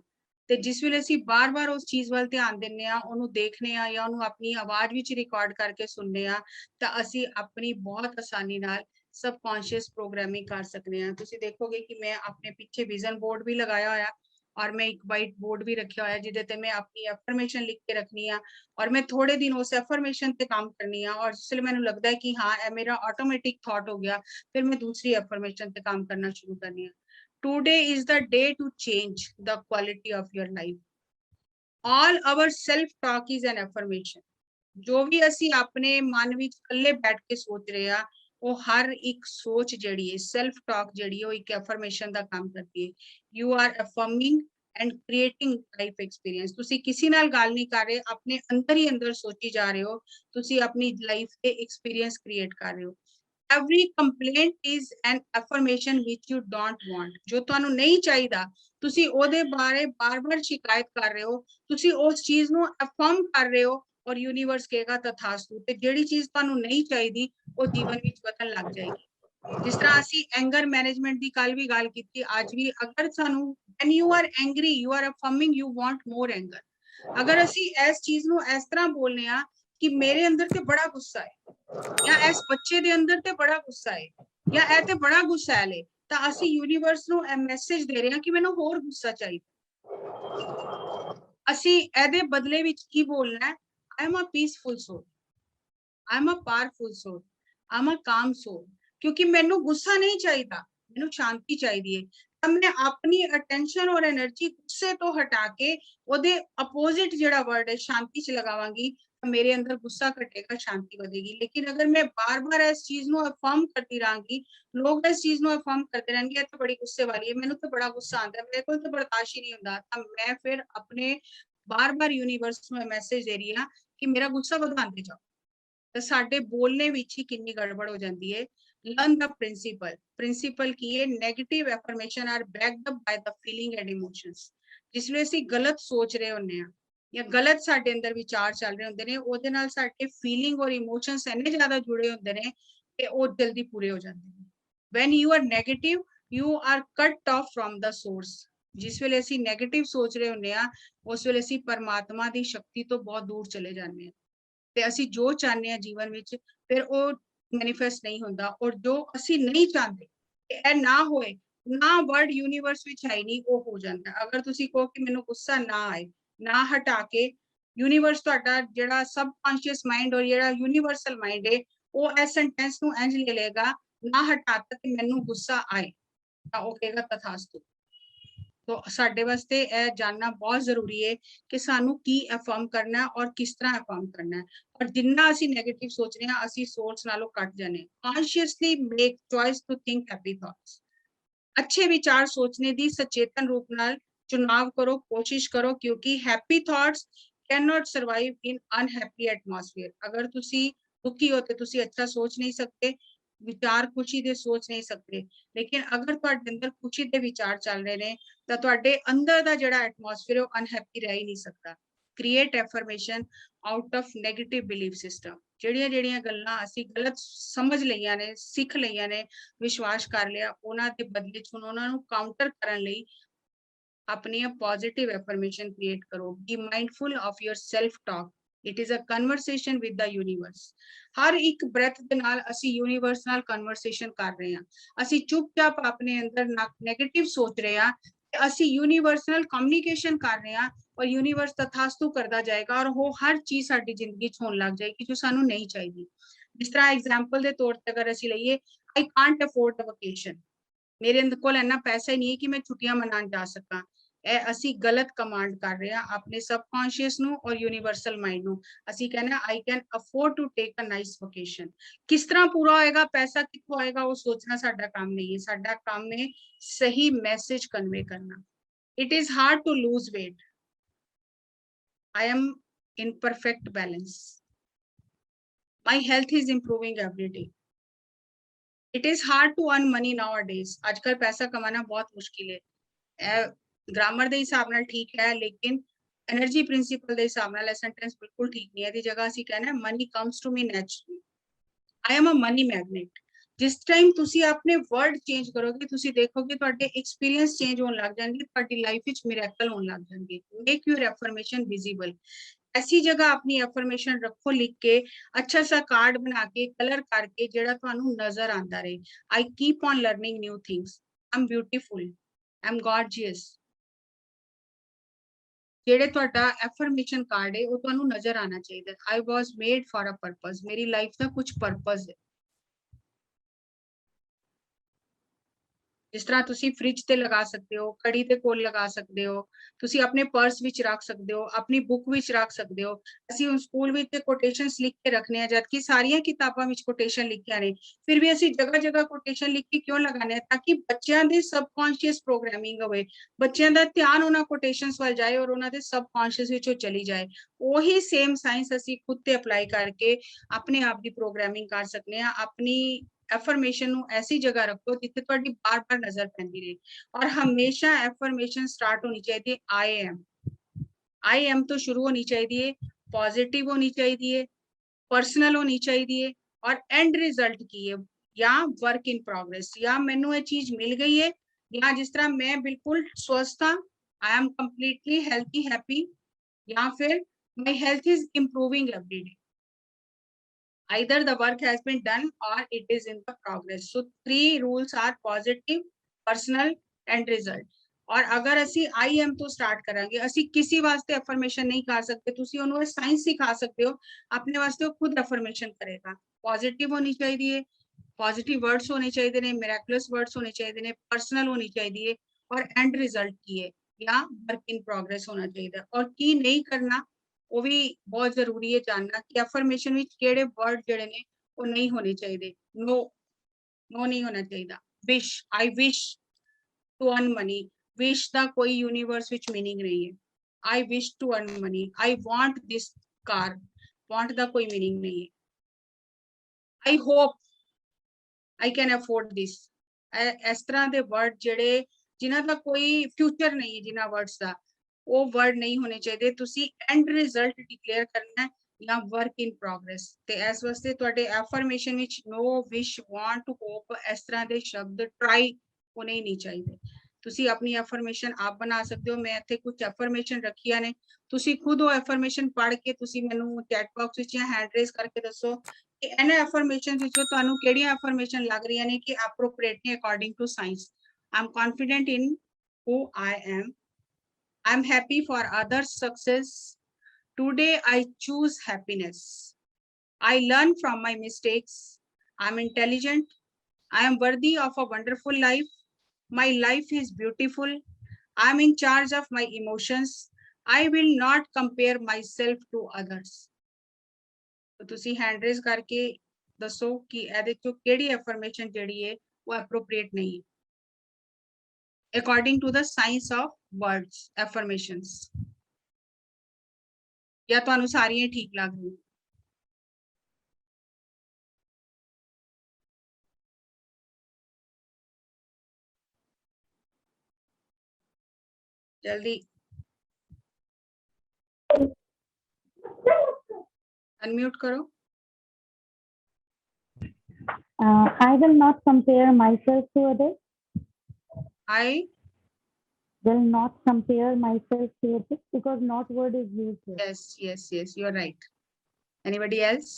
ਤੇ ਜਿਸ ਵੇਲੇ ਅਸੀਂ ਬਾਰ-ਬਾਰ ਉਸ ਚੀਜ਼ ਵੱਲ ਧਿਆਨ ਦਿੰਨੇ ਆ, ਉਹਨੂੰ ਦੇਖਨੇ ਆ ਜਾਂ ਉਹਨੂੰ ਆਪਣੀ ਆਵਾਜ਼ ਵਿੱਚ ਰਿਕਾਰਡ ਕਰਕੇ ਸੁਣਨੇ ਆ, ਤਾਂ ਅਸੀਂ ਆਪਣੀ ਬਹੁਤ ਆਸਾਨੀ ਨਾਲ सबकॉन्शियस प्रोग्रामिंग कर सकते हैं। तुसी देखोगे कि मैं अपने पीछे विजन बोर्ड भी लगाया होया और मैं एक वाइट बोर्ड भी रखा होया जिदे ते मैं अपनी एफर्मेशन लिख के रखनी है और मैं थोड़े दिन उस एफर्मेशन पे काम करनी है, और जिसले मैंने लगता है कि हाँ ये मेरा ऑटोमेटिक थॉट हो गया, फिर मैं दूसरी एफर्मेशन पे काम करना शुरू करनी है। Today is the day to change the quality of your life। All our self talk is an affirmation। जो भी ਅਸੀਂ ਆਪਣੇ ਮਨ ਵਿੱਚ ਇਕੱਲੇ ਬੈਠ ਕੇ ਸੋਚ ਰਹੇ ਆ, ਉਹ ਹਰ ਇੱਕ ਸੋਚ ਜਿਹੜੀ ਹੈ ਸੈਲਫ ਟਾਕ ਜਿਹੜੀ ਹੈ ਉਹ ਇੱਕ ਐਫਰਮੇਸ਼ਨ ਦਾ ਕੰਮ ਕਰਦੀ ਹੈ। You are affirming and creating life experience. ਤੁਸੀਂ ਕਿਸੇ ਨਾਲ ਗੱਲ ਨਹੀਂ ਕਰ ਰਹੇ, ਆਪਣੇ ਅੰਦਰ ਹੀ ਅੰਦਰ ਸੋਚੀ ਜਾ ਰਹੇ ਹੋ, ਤੁਸੀਂ ਆਪਣੀ ਲਾਈਫ ਦੇ ਐਕਸਪੀਰੀਅੰਸ ਕ੍ਰੀਏਟ ਕਰ ਰਹੇ ਹੋ। every complaint is an affirmation which you don't want। ਜੋ ਤੁਹਾਨੂੰ ਨਹੀਂ ਚਾਹੀਦਾ ਤੁਸੀਂ ਉਹਦੇ ਬਾਰੇ ਬਾਰ-ਬਾਰ ਸ਼ਿਕਾਇਤ ਕਰ ਰਹੇ ਹੋ, ਤੁਸੀਂ ਉਸ ਚੀਜ਼ ਨੂੰ ਅਫਰਮ ਕਰ ਰਹੇ ਹੋ और यूनिवर्स कहेगा तथास्तु। ते जेड़ी चीज तानू नहीं चाहिदी वो जीवन विच बदलण लग जाएगी। जिस तरह असी एंगर मैनेजमेंट दी कल भी गल कीती, आज भी अगर सानू when you are angry you are affirming you want more anger. अगर असी इस चीज नू इस तरह बोलने आ कि मेरे अंदर ते बड़ा गुस्सा है, या इस बच्चे दे अंदर ते बड़ा गुस्सा है, या ए ते बड़ा गुस्सा है, तां असी यूनिवर्स नू ए मैसेज दे रहे हां कि मैनू होर गुस्सा चाहिए। असी एदे बदले विच की बोलना है, I am a peaceful soul। I am a powerful soul, I am a calm soul, क्योंकि मैनू गुस्सा नहीं चाहिए, मैनू शांति चाहिए। तब मैं अपनी अटेंशन और एनर्जी गुस्से तो हटा के ओदे अपोजिट जेड़ा वर्ड है शांति च लगावांगी, तो मेरे अंदर गुस्सा घटेगा, शांति बढ़ेगी। लेकिन अगर मैं बार बार इस चीज को अफर्म करती रहूंगी, लोग इस चीज को अफर्म करते रहेंगे, ये तो बड़ी गुस्से वाली है, मैनू तो बड़ा गुस्सा आता है, मेरे को तो बर्दाश्त ही नहीं होता, तब मैं फिर अपने बार बार यूनिवर्स में मैसेज दे रही हाँ कि मेरा गुस्सा ਵਧਾਉਂਦੇ जाओ। तो साडे बोलने विच ही कितनी गड़बड़ हो जाती है। लर्न द प्रिंसिपल की है, negative affirmation are backed up by the feeling and emotions. जिसमें ਅਸੀਂ गलत सोच रहे ਹੁੰਦੇ ਆ ਜਾਂ गलत ਸਾਡੇ ਅੰਦਰ ਵਿਚਾਰ ਚੱਲ ਰਹੇ ਹੁੰਦੇ ਨੇ, ਉਹਦੇ ਨਾਲ ਸਾਡੇ ਫੀਲਿੰਗ ਔਰ ਇਮੋਸ਼ਨਸ ਇੰਨੇ ਜ਼ਿਆਦਾ ਜੁੜੇ ਹੁੰਦੇ ਨੇ ਕਿ ਉਹ ਜਲਦੀ ਪੂਰੇ ਹੋ ਜਾਂਦੇ ਨੇ। when you are negative you are cut off from the source। जिस ਵੇਲੇ ਅਸੀਂ 네ਗੇਟਿਵ ਸੋਚ ਰਹੇ ਹੁੰਦੇ ਆ, ਉਸ ਵੇਲੇ ਅਸੀਂ ਪਰਮਾਤਮਾ ਦੀ ਸ਼ਕਤੀ ਤੋਂ ਬਹੁਤ ਦੂਰ ਚਲੇ ਜਾਂਦੇ ਆ, ਤੇ ਅਸੀਂ ਜੋ ਚਾਹੁੰਦੇ ਆ ਜੀਵਨ ਵਿੱਚ ਫਿਰ ਉਹ ਮੈਨੀਫੈਸਟ ਨਹੀਂ ਹੁੰਦਾ। ਔਰ ਜੋ ਅਸੀਂ ਨਹੀਂ ਚਾਹੁੰਦੇ ਕਿ ਇਹ ਨਾ ਹੋਏ, ਨਾ ਵਰਡ ਯੂਨੀਵਰਸ ਵਿੱਚ ਹੈ ਨਹੀਂ, ਉਹ ਹੋ ਜਾਂਦਾ। ਅਗਰ ਤੁਸੀਂ ਕਹੋ ਕਿ ਮੈਨੂੰ ਗੁੱਸਾ ਨਾ ਆਏ, ਨਾ ਹਟਾ ਕੇ ਯੂਨੀਵਰਸ ਤੁਹਾਡਾ ਜਿਹੜਾ ਸਬਕੌਂਸ਼ੀਅਸ ਮਾਈਂਡ ਔਰ ਜਿਹੜਾ ਯੂਨੀਵਰਸਲ ਮਾਈਂਡ ਹੈ, ਉਹ ਇਸ ਸੈਂਟੈਂਸ ਨੂੰ ਇੰਜ ਲੈ ਲੇਗਾ, ਨਾ ਹਟਾਤਾ ਕਿ ਮੈਨੂੰ ਗੁੱਸਾ ਆਏ, ਤਾਂ ਉਹ ਕਹੇਗਾ ਤਥਾਸਤੂ। तो साडे वास्ते यह जानना बहुत जरूरी है कि सानू की अफर्म करना है और किस तरह अफर्म करना है। और जिन्ना असी नेगेटिव सोच रहे हैं, असी सोर्स नालों कट जाने। Consciously make choice to think happy thoughts. अच्छे विचार सोचने दी सचेतन रूप नाल चुनाव करो, कोशिश करो, क्योंकि happy thoughts can not survive in unhappy atmosphere. अगर तुसी दुखी हो तो तुसी अच्छा सोच नहीं सकते, विचार खुशी दे सोच नहीं सकते। लेकिन अगर तुहाडे अंदर खुशी दे विचार चल रहे ने, ਤਾਂ ਤੁਹਾਡੇ ਅੰਦਰ ਦਾ ਜਿਹੜਾ ਐਟਮੋਸਫੇਅਰ ਉਹ ਅਨਹੈਪੀ ਰਹਿ ਹੀ ਨਹੀਂ ਸਕਦਾ। Create affirmation out of negative belief system. ਜਿਹੜੀਆਂ ਜਿਹੜੀਆਂ ਗੱਲਾਂ ਅਸੀਂ ਗਲਤ ਸਮਝ ਲਈਆਂ ਨੇ, ਸਿੱਖ ਲਈਆਂ ਨੇ, ਵਿਸ਼ਵਾਸ ਕਰ ਲਿਆ, ਉਹਨਾਂ ਦੇ ਬਦਲੇ ਚ ਹੁਣ ਉਹਨਾਂ ਨੂੰ ਕਾਊਂਟਰ ਕਰਨ ਲਈ ਆਪਣੀਆਂ ਪੋਜ਼ਿਟਿਵ ਐਫਰਮੇਸ਼ਨ ਕ੍ਰੀਏਟ ਕਰੋ। Be mindful of your self talk, it is a conversation with the universe. ਹਰ ਇੱਕ ਬ੍ਰੈਥ ਦੇ ਨਾਲ ਅਸੀਂ ਯੂਨੀਵਰਸ ਨਾਲ ਕਨਵਰਸੇਸ਼ਨ ਕਰ ਰਹੇ ਹਾਂ। ਅਸੀਂ ਚੁੱਪਚਾਪ ਆਪਣੇ ਅੰਦਰ ਨੈਗੇਟਿਵ ਸੋਚ ਰਹੇ ਹਾਂ, ਅਸੀਂ यूनिवर्स ਨਾਲ ਕਮਿਊਨੀਕੇਸ਼ਨ ਕਰ ਰਹੇ ਹਾਂ, और यूनिवर्स तथास्तु करता जाएगा, और वो हर चीज साडी जिंदगी च होने लग जाएगी जो सानू नहीं चाहिए। जिस तरह एग्जाम्पल के तौर पर अगर ਅਸੀਂ ਲਈਏ, I can't afford a vacation, मेरे कोल इन्ना पैसा ही नहीं है कि मैं छुट्टियां मनाने जा सका। ਇਹ ਅਸੀਂ गलत कमांड कर रहे हैं अपने सबकॉन्शियस ਨੂੰ और यूनिवर्सल माइंड ਨੂੰ। ਅਸੀਂ कहना I can afford to take a nice vacation. किस तरह पूरा होएगा, पैसा कित्थों आएगा, वो सोचना साडा काम नहीं है। साडा काम है सही मैसेज कन्वे करना। It is hard to lose weight, I am in perfect balance, my health is improving every day, it is hard to earn money nowadays। आजकल पैसा कमाना बहुत मुश्किल है। ग्रामर ਦੇ ਹਿਸਾਬ ਨਾਲ ਠੀਕ ਹੈ, लेकिन एनर्जी प्रिंसिपल ਦੇ ਹਿਸਾਬ ਨਾਲ ਇਹ ਸੈਂਟੈਂਸ ਬਿਲਕੁਲ ਠੀਕ ਨਹੀਂ ਹੈ। ਇਹਦੀ ਜਗ੍ਹਾ ਅਸੀਂ कहना money comes to me naturally, I am a money magnet। जिस टाइम ਤੁਸੀਂ ਆਪਣੇ वर्ड चेंज करोगे, ਤੁਸੀਂ देखोगे ਤੁਹਾਡੇ एक्सपीरियंस चेंज होने लग जाएंगे, ਤੁਹਾਡੀ लाइफ ਵਿੱਚ मिरेकल होने लग जाएंगे। Make your affirmation visible. ऐसी जगह अपनी एफर्मेशन रखो लिख के, अच्छा सा कार्ड बना के, कलर करके, जेड़ा तुहानू नजर आंदा रहे। I keep on learning new things, I am beautiful, I am gorgeous. जेड़े तुहाडा एफर्मेशन कार्ड है वो तुहानू नजर आना चाहिए। I was made for a purpose, मेरी लाइफ का कुछ पर्पज है। जिस तरह तुसी फ्रिज ते लगा सकते हो, कड़ी ते कोल लगा सकते हो, तुसी अपने पर्स विच रख सकते हो, अपनी बुक विच रख सकते हो। ਅਸੀਂ ਹੁਣ ਸਕੂਲ ਵਿੱਚ ਤੇ ਕੋਟੇਸ਼ਨਸ ਲਿਖ ਕੇ ਰੱਖਨੇ ਆ, ਜਦ ਕਿ ਸਾਰੀਆਂ ਕਿਤਾਬਾਂ ਵਿੱਚ ਕੋਟੇਸ਼ਨ ਲਿਖਿਆ ਨੇ, ਫਿਰ ਵੀ ਅਸੀਂ ਜਗ੍ਹਾ ਜਗ੍ਹਾ ਕੋਟੇਸ਼ਨ ਲਿਖ ਕੇ ਕਿਉਂ ਲਗਾਨੇ ਆ, ਤਾਂ ਕਿ ਬੱਚਿਆਂ ਦੇ ਸਬਕੌਂਸ਼ੀਅਸ ਪ੍ਰੋਗਰਾਮਿੰਗ ਹੋਵੇ, ਬੱਚਿਆਂ ਦਾ ਧਿਆਨ ਉਹਨਾਂ ਕੋਟੇਸ਼ਨਸ ਵੱਲ ਜਾਏ ਔਰ ਉਹਨਾਂ ਦੇ ਸਬਕੌਂਸ਼ੀਅਸ ਵਿੱਚ ਉਹ ਚਲੀ ਜਾਏ। ਉਹੀ ਸੇਮ ਸਾਇੰਸ ਅਸੀਂ ਖੁਦ ਤੇ ਅਪਲਾਈ ਕਰਕੇ ਆਪਣੇ ਆਪ ਦੀ ਪ੍ਰੋਗਰਾਮਿੰਗ ਕਰ ਸਕਨੇ ਆ। ਆਪਣੀ एफर्मेशन ਨੂੰ ऐसी जगह रखो जिथे ਤੁਹਾਡੀ बार बार नजर पैंदी रहे। और हमेशा एफर्मेशन स्टार्ट होनी चाहिए आई एम तो शुरू होनी चाहिए, पॉजिटिव होनी चाहिए, पर्सनल होनी चाहिए, और एंड रिजल्ट की है या वर्क इन प्रोग्रेस, या मैनू ये चीज मिल गई है, या जिस तरह मैं बिल्कुल स्वस्थ हाँ, I am completely healthy happy, या फिर my health is improving every day. Either the work has been done or it is in the progress। So 3 rules are positive, personal and result। और अगर ਅਸੀਂ आई एम तो start करांगे, ਅਸੀਂ किसी वास्ते अफर्मेशन नहीं कर सकते, ਤੁਸੀਂ ਉਹਨੂੰ ਸਾਇੰਸ ਸਿਖਾ ਸਕਦੇ ਹੋ, अपने वास्ते वो खुद अफर्मेशन करेगा। पॉजिटिव होनी चाहिए, पॉजिटिव वर्ड्स होने चाहिए ने, मिरेकुलस वर्ड्स होने चाहिए ने, पर्सनल होनी चाहिए और एंड रिजल्ट की है या वर्क इन प्रोग्रेस होना चाहिए। और की नहीं करना वो भी बहुत जरूरी है जानना कि अफर्मेशन विच केड़े वर्ड जेड़े ने वो नहीं होने चाहिए। नो, नो नहीं होना चाहिए। Wish, I wish to earn money, wish दा कोई यूनिवर्स विच मीनिंग नहीं है। I wish to earn money, I want this car, want दा कोई मीनिंग नहीं है। I hope I can afford this, इस तरह के वर्ड जेड़े जिन्हां दा कोई फ्यूचर नहीं है, जिन्हां वर्ड्स दा वो वर्ड नहीं होने चाहिए। तुसी एंड रिजल्ट डिक्लेयर करना है या वर्क इन प्रोग्रेस। ते इस वास्ते तुहाडे एफर्मेशन विच नो, विश, वांट, होप इस तरह के शब्द ट्राई होने ही नहीं चाहिए। तुसी अपनी एफर्मेशन आप बना सकते हो। मैं इत्थे कुछ एफर्मेशन रखियां ने, तुसी खुद वो एफर्मेशन पढ़ के तुसी मैनू चैट बॉक्स विच या हैंड रेज करके दसो कि इन्हां एफर्मेशन विचों तुहानू किहड़ियां एफर्मेशन लग रही ने कि एप्रोप्रिएट ने according to science. I am confident in who I am. I'm happy for others' success. Today I choose happiness. I learn from my mistakes. I'm intelligent. I am worthy of a wonderful life. My life is beautiful. I'm in charge of my emotions. I will not compare myself to others. तो तुसी hand raise करके दसो कि ਇਹਦੇ ਚੋਂ ਕਿਹੜੀ affirmation ਜਿਹੜੀ ਹੈ ਉਹ appropriate नहीं है according to the science of words affirmations, या ਤੁਹਾਨੂੰ ਸਾਰੀਆਂ ठीक लग रही? जल्दी अनम्यूट करो। I will not compare myself to others. I Will not compare myself to others because not word is used here. yes, you are right. Anybody else?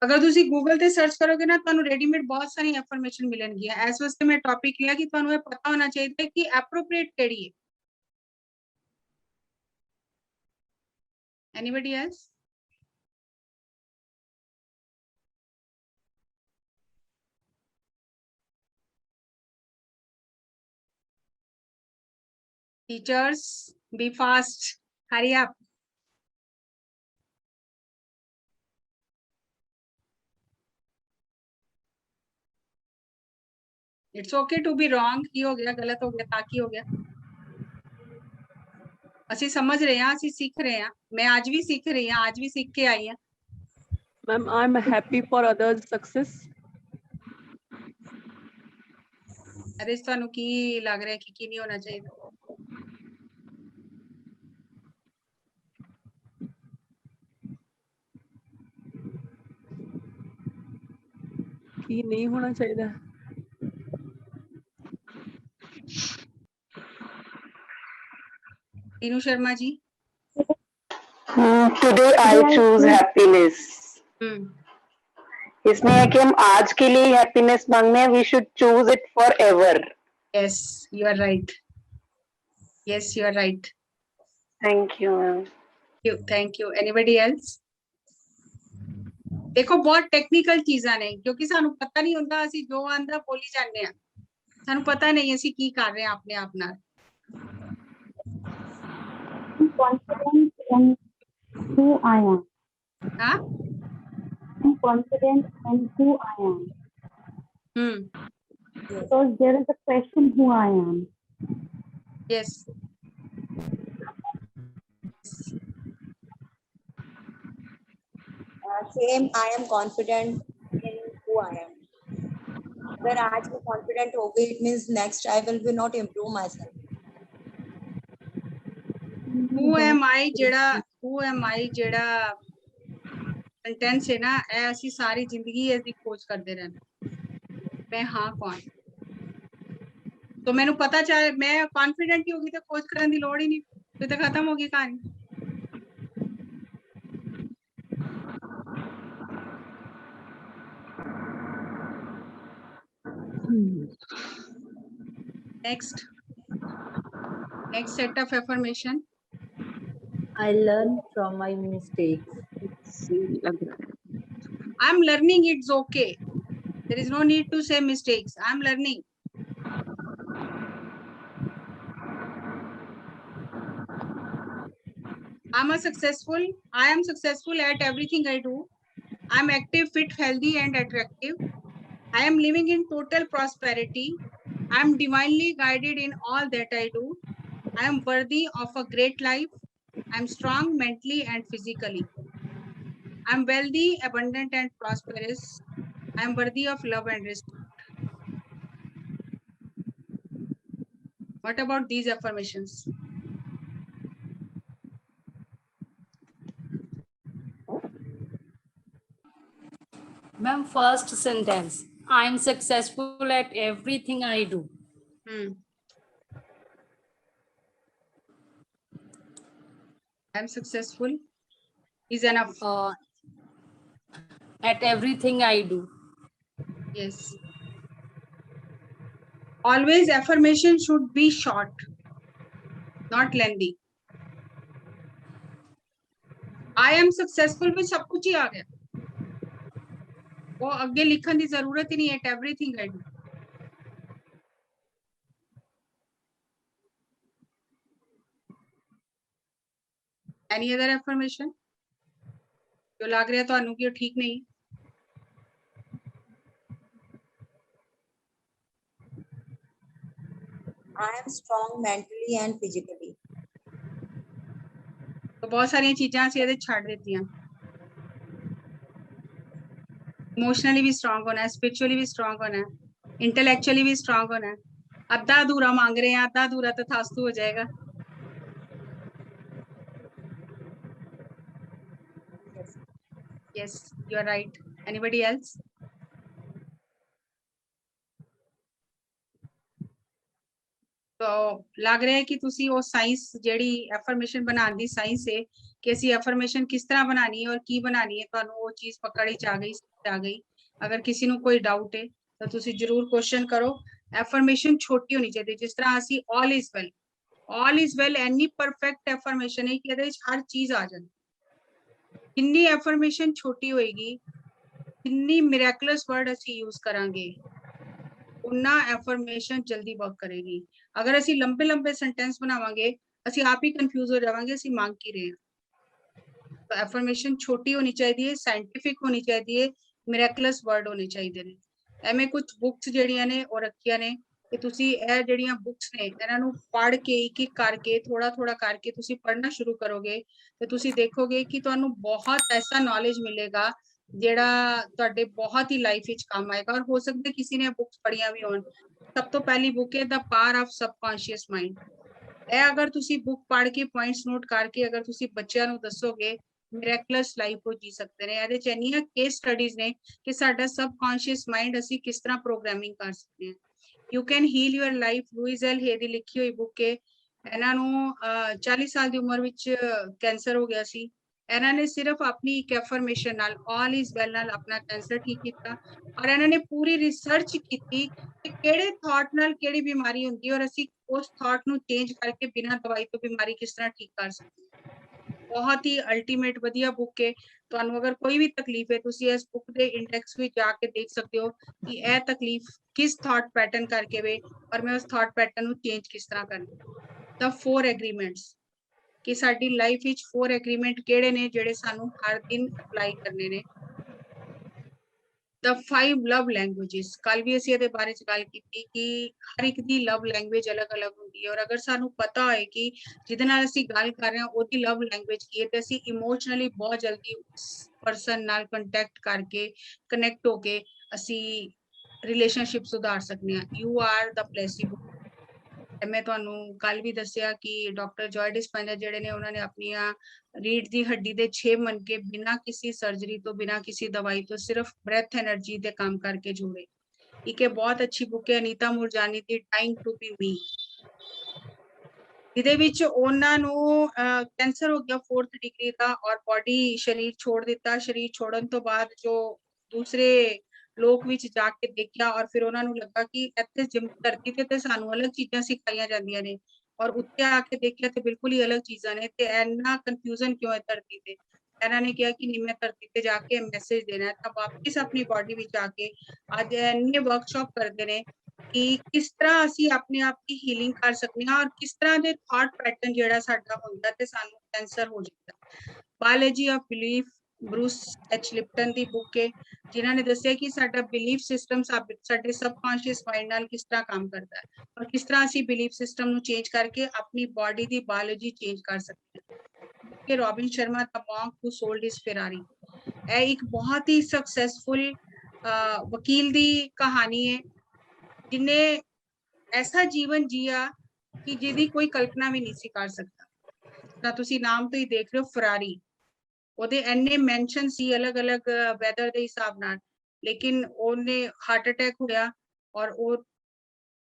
अगर ਤੁਸੀਂ गूगल ਤੇ ਸਰਚ ਕਰੋਗੇ ਨਾ ਤੁਹਾਨੂੰ ਰੈਡੀਮੇਡ ਬਹੁਤ ਸਾਰੀ ਇਨਫੋਰਮੇਸ਼ਨ ਮਿਲਣਗੀਆਂ। ਇਸ ਵਾਸਤੇ ਮੈਂ ਟੌਪਿਕ ਲਿਆ ਕਿ ਤੁਹਾਨੂੰ ਇਹ ਪਤਾ ਹੋਣਾ ਚਾਹੀਦਾ ਹੈ ਕਿ ਐਪਰੋਪ੍ਰੀਏਟ ਕਿਹੜੀ ਹੈ। Anybody else? Teachers, be fast, hurry up. It's okay to be wrong. की हो गया, गलत हो गया, ताकि हो गया। ਅਸੀਂ समझ रहे हैं, ਅਸੀਂ सीख रहे हैं। मैं आज भी सीख रही हूँ, आज भी सीख के आई हूँ। Ma'am, I'm happy for others' success. अरे ਤੁਹਾਨੂੰ ਕੀ ਲੱਗ ਰਿਹਾ ਕਿ ਕੀ ਨਹੀਂ ਹੋਣਾ ਚਾਹੀਦਾ? ਕੀ ਨਹੀਂ ਹੋਣਾ ਚਾਹੀਦਾ? Tinu Sharma ji. Today I choose happiness. इसमें है कि हम आज के लिए हैप्पीनेस मांगने हैं, we should choose it forever. Yes, you are right. Yes, you are right. Thank you ma'am. Thank you. Anybody else? देखो बहुत टेक्निकल चीज़ां ने क्योंकि सानू पता नहीं होता, ਅਸੀਂ ਜੋ ਆਂਦਾ ਬੋਲੀ ਜਾਂਦੇ ਆ, ਸਾਨੂੰ ਪਤਾ ਨਹੀਂ ਅਸੀਂ ਕੀ ਕਰ ਰਹੇ ਆ ਆਪਣੇ ਆਪ ਨਾਲ। Confident in who I am. हाँ? I'm confident in who I am. Because there is a question who I am. Yes. Same, I am confident in who I am. अगर आज मैं confident हो गई, it means next I will be not improve myself. Who am I ਜਿਹੜਾ sentence है ना, ਇਹ ਅਸੀਂ ਸਾਰੀ ਜ਼ਿੰਦਗੀ ਇਹਦੀ ਖੋਜ ਕਰਦੇ ਰਹਿਣਾ। मैं हाँ कौन? तो मैंने पता चाहे मैं कॉन्फिडेंट ही होगी तो खोज करने की लोड़ ही नहीं, फिर तो खत्म होगी कहानी। Next set of affirmation. I learn from my mistakes. I'm learning, it's okay. There is no need to say mistakes. I'm learning. I am successful at everything I do. I'm active, fit, healthy, and attractive. I am living in total prosperity. I am divinely guided in all that I do. I am worthy of a great life. I am strong mentally and physically. I am wealthy, abundant, and prosperous. I am worthy of love and respect. What about these affirmations? Ma'am, first sentence. I'm successful at everything I do. I'm successful is enough. At everything I do. Yes. Always affirmation should be short, not lengthy. I am successful में सब कुछ ही आ गया. वो आगे लिखने की जरूरत ही नहीं है. At everything I do. Any other affirmation? जो लग रहा है तो कि ठीक नहीं. I am strong mentally and physically. तो बहुत सारी चीजें ਅਸੀਂ ਇਹਦੇ ਛੱਡ ਦਿੱਤੀਆਂ. इमोशनली भी स्ट्रांग होना है, स्पिरिचुअली भी स्ट्रांग होना है, इंटेलेक्चुअली भी स्ट्रांग होना है. अद्धा अधूरा मांग रहे हैं, अद्धा अधूरा तथास्तु हो जाएगा. Yes, you are right. Anybody else? तो लग रहा है कि ਤੁਸੀਂ ਉਹ ਸਾਇੰਸ ਜਿਹੜੀ ਐਫਰਮੇਸ਼ਨ ਬਣਾਉਣ ਦੀ ਸਾਇੰਸ ਹੈ ਕਿ ਅਸੀਂ ਐਫਰਮੇਸ਼ਨ ਕਿਸ ਤਰ੍ਹਾਂ ਬਣਾਣੀ ਹੈ ਔਰ ਕੀ ਬਣਾਣੀ ਹੈ, ਤੁਹਾਨੂੰ ਉਹ ਚੀਜ਼ ਪਕੜ ਵਿੱਚ ਆ ਗਈ. ਅਗਰ ਕਿਸੇ ਨੂੰ ਕੋਈ ਡਾਊਟ ਹੈ ਤਾਂ ਤੁਸੀਂ ਜਰੂਰ ਕੁਐਸਚਨ ਕਰੋ. ਐਫਰਮੇਸ਼ਨ ਛੋਟੀ ਹੋਣੀ ਚਾਹੀਦੀ, ਜਿਸ ਤਰ੍ਹਾਂ ਅਸੀਂ all is well ਇੰਨੀ ਪਰਫੈਕਟ ਐਫਰਮੇਸ਼ਨ ਹੈ ਕਿ ਇਹਦੇ ਵਿੱਚ ਹਰ ਚੀਜ਼ ਆ ਜਾਂਦੀ. ਜਿੰਨੀ ਐਫਰਮੇਸ਼ਨ ਛੋਟੀ ਹੋਏਗੀ, ਜਿੰਨੀ ਮਿਰਾਕਲਸ ਵਰਡ ਅਸੀਂ ਯੂਜ਼ ਕਰਾਂਗੇ, उन्ना एफर्मेशन जल्दी वर्क करेगी. अगर ਅਸੀਂ लंबे लंबे सेंटेंस बनावांगे, ਅਸੀਂ आप ही कंफ्यूज हो जावांगे ਅਸੀਂ मांग की रहे हैं. तो एफर्मेशन छोटी होनी चाहिए, साइंटिफिक होनी चाहिए, मिरेकुलस वर्ड होने चाहिए ने. ਐਵੇਂ कुछ बुक्स ਜਿਹੜੀਆਂ ਨੇ ਉਹ ਰੱਖੀਆਂ ਨੇ ਕਿ ਤੁਸੀਂ ਇਹ ਜਿਹੜੀਆਂ ਬੁక్స్ ਨੇ ਇਹਨਾਂ ਨੂੰ ਪੜ੍ਹ ਕੇ ਇੱਕ ਇੱਕ ਕਰਕੇ ਥੋੜਾ ਕਰਕੇ ਤੁਸੀਂ ਪੜ੍ਹਨਾ ਸ਼ੁਰੂ ਕਰੋਗੇ ਤੇ ਤੁਸੀਂ ਦੇਖੋਗੇ ਕਿ ਤੁਹਾਨੂੰ ਬਹੁਤ ਐਸਾ ਨੌਲੇਜ ਮਿਲੇਗਾ ਜਿਹੜਾ ਤੁਹਾਡੇ ਬਹੁਤ ਹੀ ਲਾਈਫ ਵਿੱਚ ਕੰਮ ਆਏਗਾ. ਔਰ ਹੋ ਸਕਦਾ ਕਿਸੇ ਨੇ ਬੁక్స్ ਪੜ੍ਹੀਆਂ ਵੀ ਹੋਣ. ਸਭ ਤੋਂ ਪਹਿਲੀ ਬੁੱਕ ਹੈ ਦ ਪਾਵਰ ਆਫ ਸਬਕੌਂਸ਼ੀਅਸ ਮਾਈਂਡ. ਇਹ ਅਗਰ ਤੁਸੀਂ ਬੁੱਕ ਪੜ੍ਹ ਕੇ ਪੁਆਇੰਟਸ ਨੋਟ ਕਰਕੇ ਅਗਰ ਤੁਸੀਂ ਬੱਚਿਆਂ ਨੂੰ ਦੱਸੋਗੇ, ਮਿਰੈਕਲਸ ਲਾਈਫ ਉਹ ਜੀ ਸਕਦੇ ਨੇ. ਇਹਦੇ ਚ ਇੰਨੀਆਂ ਕੇਸ ਸਟੱਡੀਜ਼ ਨੇ ਕਿ ਸਾਡਾ ਸਬਕੌਂਸ਼ੀਅਸ ਮਾਈਂਡ ਅਸੀਂ ਕਿਸ ਤਰ੍ਹਾਂ ਪ੍ਰੋਗਰਾਮਿੰਗ ਕਰ ਸਕਦੇ ਹਾਂ. You can heal your life, Louise L Hay ਦੀ ਲਿਖੀ ਹੋਈ ਬੁੱਕ ਹੈ. ਇਹਨਾਂ ਨੂੰ 40 ਸਾਲ ਦੀ ਉਮਰ ਵਿੱਚ ਕੈਂਸਰ ਹੋ ਗਿਆ ਸੀ. ਇਹਨਾਂ ਨੇ ਸਿਰਫ ਆਪਣੀ ਇੱਕ ਐਫਰਮੇਸ਼ਨ ਨਾਲ all is well ਨਾਲ ਆਪਣਾ ਕੈਂਸਰ ਠੀਕ ਕੀਤਾ. ਔਰ ਇਹਨਾਂ ਨੇ ਪੂਰੀ ਰਿਸਰਚ ਕੀਤੀ ਕਿ ਕਿਹੜੇ ਥਾਟ ਨਾਲ ਕਿਹੜੀ ਬਿਮਾਰੀ ਹੁੰਦੀ ਹੈ ਔਰ ਅਸੀਂ ਉਸ ਥਾਟ ਨੂੰ ਚੇਂਜ ਕਰਕੇ ਬਿਨਾਂ ਦਵਾਈ ਤੋਂ ਬਿਮਾਰੀ ਕਿਸ ਤਰ੍ਹਾਂ ਠੀਕ ਕਰ ਸਕਦੇ ਹਾਂ. ਬਹੁਤ ਹੀ ਅਲਟੀਮੇਟ ਵਧੀਆ ਬੁੱਕ ਹੈ. ਤੁਹਾਨੂੰ ਅਗਰ ਕੋਈ ਵੀ ਤਕਲੀਫ ਹੈ ਤੁਸੀਂ ਇਸ ਬੁੱਕ ਦੇ ਇੰਡੈਕਸ ਵਿੱਚ ਜਾ ਕੇ ਦੇਖ ਸਕਦੇ ਹੋ ਕਿ ਇਹ ਤਕਲੀਫ ਕਿਸ ਥਾਟ ਪੈਟਰਨ ਕਰਕੇ ਵੇ ਔਰ ਮੈਂ ਉਸ ਥਾਟ ਪੈਟਰਨ ਨੂੰ ਚੇਂਜ ਕਿਸ ਤਰ੍ਹਾਂ ਕਰਨਾ. The 4 agreements ਕਿ ਸਾਡੀ ਲਾਈਫ ਵਿੱਚ 4 ਐਗਰੀਮੈਂਟ ਕਿਹੜੇ ਨੇ ਜਿਹੜੇ ਸਾਨੂੰ ਹਰ ਦਿਨ ਅਪਲਾਈ ਕਰਨੇ ਨੇ. The 5 love languages, ਕੱਲ ਵੀ ਅਸੀਂ ਇਹਦੇ ਬਾਰੇ ਚ ਗੱਲ ਕੀਤੀ ਕਿ ਹਰ ਇੱਕ ਦੀ ਲਵ ਲੈਂਗੁਏਜ ਅਲੱਗ-ਅਲੱਗ ਹੁੰਦੀ ਹੈ. ਔਰ ਅਗਰ ਸਾਨੂੰ ਪਤਾ ਹੋਏ ਕਿ ਜਿਹਦੇ ਨਾਲ ਅਸੀਂ ਗੱਲ ਕਰ ਰਹੇ ਹਾਂ ਉਹਦੀ ਲਵ ਲੈਂਗੁਏਜ ਕੀ ਹੈ ਤੇ ਅਸੀਂ ਇਮੋਸ਼ਨਲੀ ਬਹੁਤ ਜਲਦੀ ਉਸ ਪਰਸਨ ਨਾਲ ਕੰਟੈਕਟ ਕਰਕੇ ਕਨੈਕਟ ਹੋ ਕੇ ਅਸੀਂ ਰਿਲੇਸ਼ਨਸ਼ਿਪ ਸੁਧਾਰ ਸਕਦੇ ਹਾਂ. You are the placebo. मैं ਤੁਹਾਨੂੰ ਕੱਲ ਵੀ ਦੱਸਿਆ ਕਿ ਡਾਕਟਰ ਜॉय डिस्पेंजा ਜਿਹੜੇ ਨੇ ਉਹਨਾਂ ਨੇ ਆਪਣੀਆਂ ਰੀੜ ਦੀ ਹੱਡੀ ਦੇ 6 ਮਣਕੇ ਬਿਨਾਂ ਕਿਸੇ ਸਰਜਰੀ ਤੋਂ ਬਿਨਾਂ ਕਿਸੇ ਦਵਾਈ ਤੋਂ ਸਿਰਫ ਬ੍ਰੈਥ એનર્ਜੀ ਤੇ ਕੰਮ ਕਰਕੇ ਜੋੜੇ. ਇੱਕ ਇਹ ਬਹੁਤ ਅੱਛੀ ਬੁੱਕ ਹੈ ਅਨੀਤਾ ਮੁਰਜਾਨੀ ਦੀ ਟਾਈਮ ਟੂ ਬੀ ਮੀ. ਜਿਹਦੇ ਵਿੱਚ ਉਹਨਾਂ ਨੂੰ ਕੈਂਸਰ ਹੋ ਗਿਆ 4th ਡਿਗਰੀ ਦਾ ਔਰ ਬਾਡੀ ਸ਼ਰੀਰ ਛੋੜ ਦਿੱਤਾ. ਸ਼ਰੀਰ ਛੋੜਨ ਤੋਂ ਬਾਅਦ ਜੋ ਦੂਸਰੇ ਲੋਕ ਵਿੱਚ ਜਾ ਕੇ ਦੇਖਿਆ ਔਰ ਫਿਰ ਉਹਨਾਂ ਨੂੰ ਲੱਗਾ ਕਿ ਇੱਥੇ ਧਰਤੀ ਤੇ ਸਾਨੂੰ ਅਲੱਗ ਚੀਜ਼ਾਂ ਸਿਖਾਈਆਂ ਜਾਂਦੀਆਂ ਨੇ ਔਰ ਉੱਤੇ ਆ ਕੇ ਦੇਖਿਆ ਤੇ ਬਿਲਕੁਲ ਹੀ ਅਲੱਗ ਚੀਜ਼ਾਂ ਨੇ ਤੇ ਇੰਨਾ ਕਨਫਿਊਜ਼ਨ ਕਿਉਂ ਹੈ ਧਰਤੀ ਤੇ। ਇਹਨਾਂ ਨੇ ਕਿਹਾ ਕਿ ਨਹੀਂ ਮੈਂ ਧਰਤੀ ਤੇ ਜਾ ਕੇ ਮੈਸੇਜ ਦੇਣਾ ਹੈ ਤਾਂ ਵਾਪਿਸ ਆਪਣੀ ਬਾਡੀ ਵਿੱਚ ਆ ਕੇ ਅੱਜ ਇੰਨੇ ਵਰਕਸ਼ਾਪ ਕਰਦੇ ਨੇ ਕਿ ਕਿਸ ਤਰ੍ਹਾਂ ਅਸੀਂ ਆਪਣੇ ਆਪ ਦੀ ਹੀਲਿੰਗ ਕਰ ਸਕਦੇ ਹਾਂ ਔਰ ਕਿਸ ਤਰ੍ਹਾਂ ਦੇ ਥਾਟ ਪੈਟਰਨ ਜਿਹੜਾ ਸਾਡਾ ਹੁੰਦਾ ਤੇ ਸਾਨੂੰ ਕੈਂਸਰ ਹੋ ਜਾਂਦਾ। Biology of belief Bruce H Lipton the book ਹੈ ਜਿਨ੍ਹਾਂ ਨੇ ਦੱਸਿਆ ਕਿ ਸਾਡਾ ਬਿਲੀਫ ਸਿਸਟਮ ਸਾਡੇ ਸਬਕੌਂਸ਼ੀਅਸ ਮਾਈਂਡ ਨਾਲ ਕਿਸ ਤਰ੍ਹਾਂ ਕੰਮ ਕਰਦਾ ਹੈ ਔਰ ਕਿਸ ਤਰ੍ਹਾਂ ਅਸੀਂ ਬਿਲੀਫ ਸਿਸਟਮ ਨੂੰ ਚੇਂਜ ਕਰਕੇ ਆਪਣੀ ਬਾਡੀ ਦੀ ਬਾਇਓਲੋਜੀ ਚੇਂਜ ਕਰ ਸਕਦੇ ਹਾਂ। ਕਿ ਰੋਬਿਨ ਸ਼ਰਮਾ ਦਾ ਮੌਂਕ ਹੂ ਸੋਲਡ ਹਿਸ ਫੈਰਾਰੀ, ਇਹ ਇੱਕ ਬਹੁਤ ਹੀ ਸਕਸੈਸਫੁਲ ਵਕੀਲ ਦੀ ਕਹਾਣੀ ਹੈ ਜਿਨੇ ਐਸਾ ਜੀਵਨ ਜੀਆ ਕਿ ਜਿਹਦੀ ਕੋਈ ਕਲਪਨਾ ਵੀ ਨਹੀਂ ਸੀ ਕਰ ਸਕਦਾ। ਤਾਂ ਤੁਸੀਂ ਨਾਮ ਤੋਂ ਹੀ ਦੇਖ ਰਹੇ ਹੋ ਫਰਾਰੀ, ਉਹਦੇ ਐਨੇ ਮੈਂਸ਼ਨ ਸੀ ਅਲੱਗ-ਅਲੱਗ ਵੈਦਰ ਦੇ ਹਿਸਾਬ ਨਾਲ, ਲੇਕਿਨ ਉਹਨੇ ਹਾਰਟ ਅਟੈਕ ਹੋਇਆ ਔਰ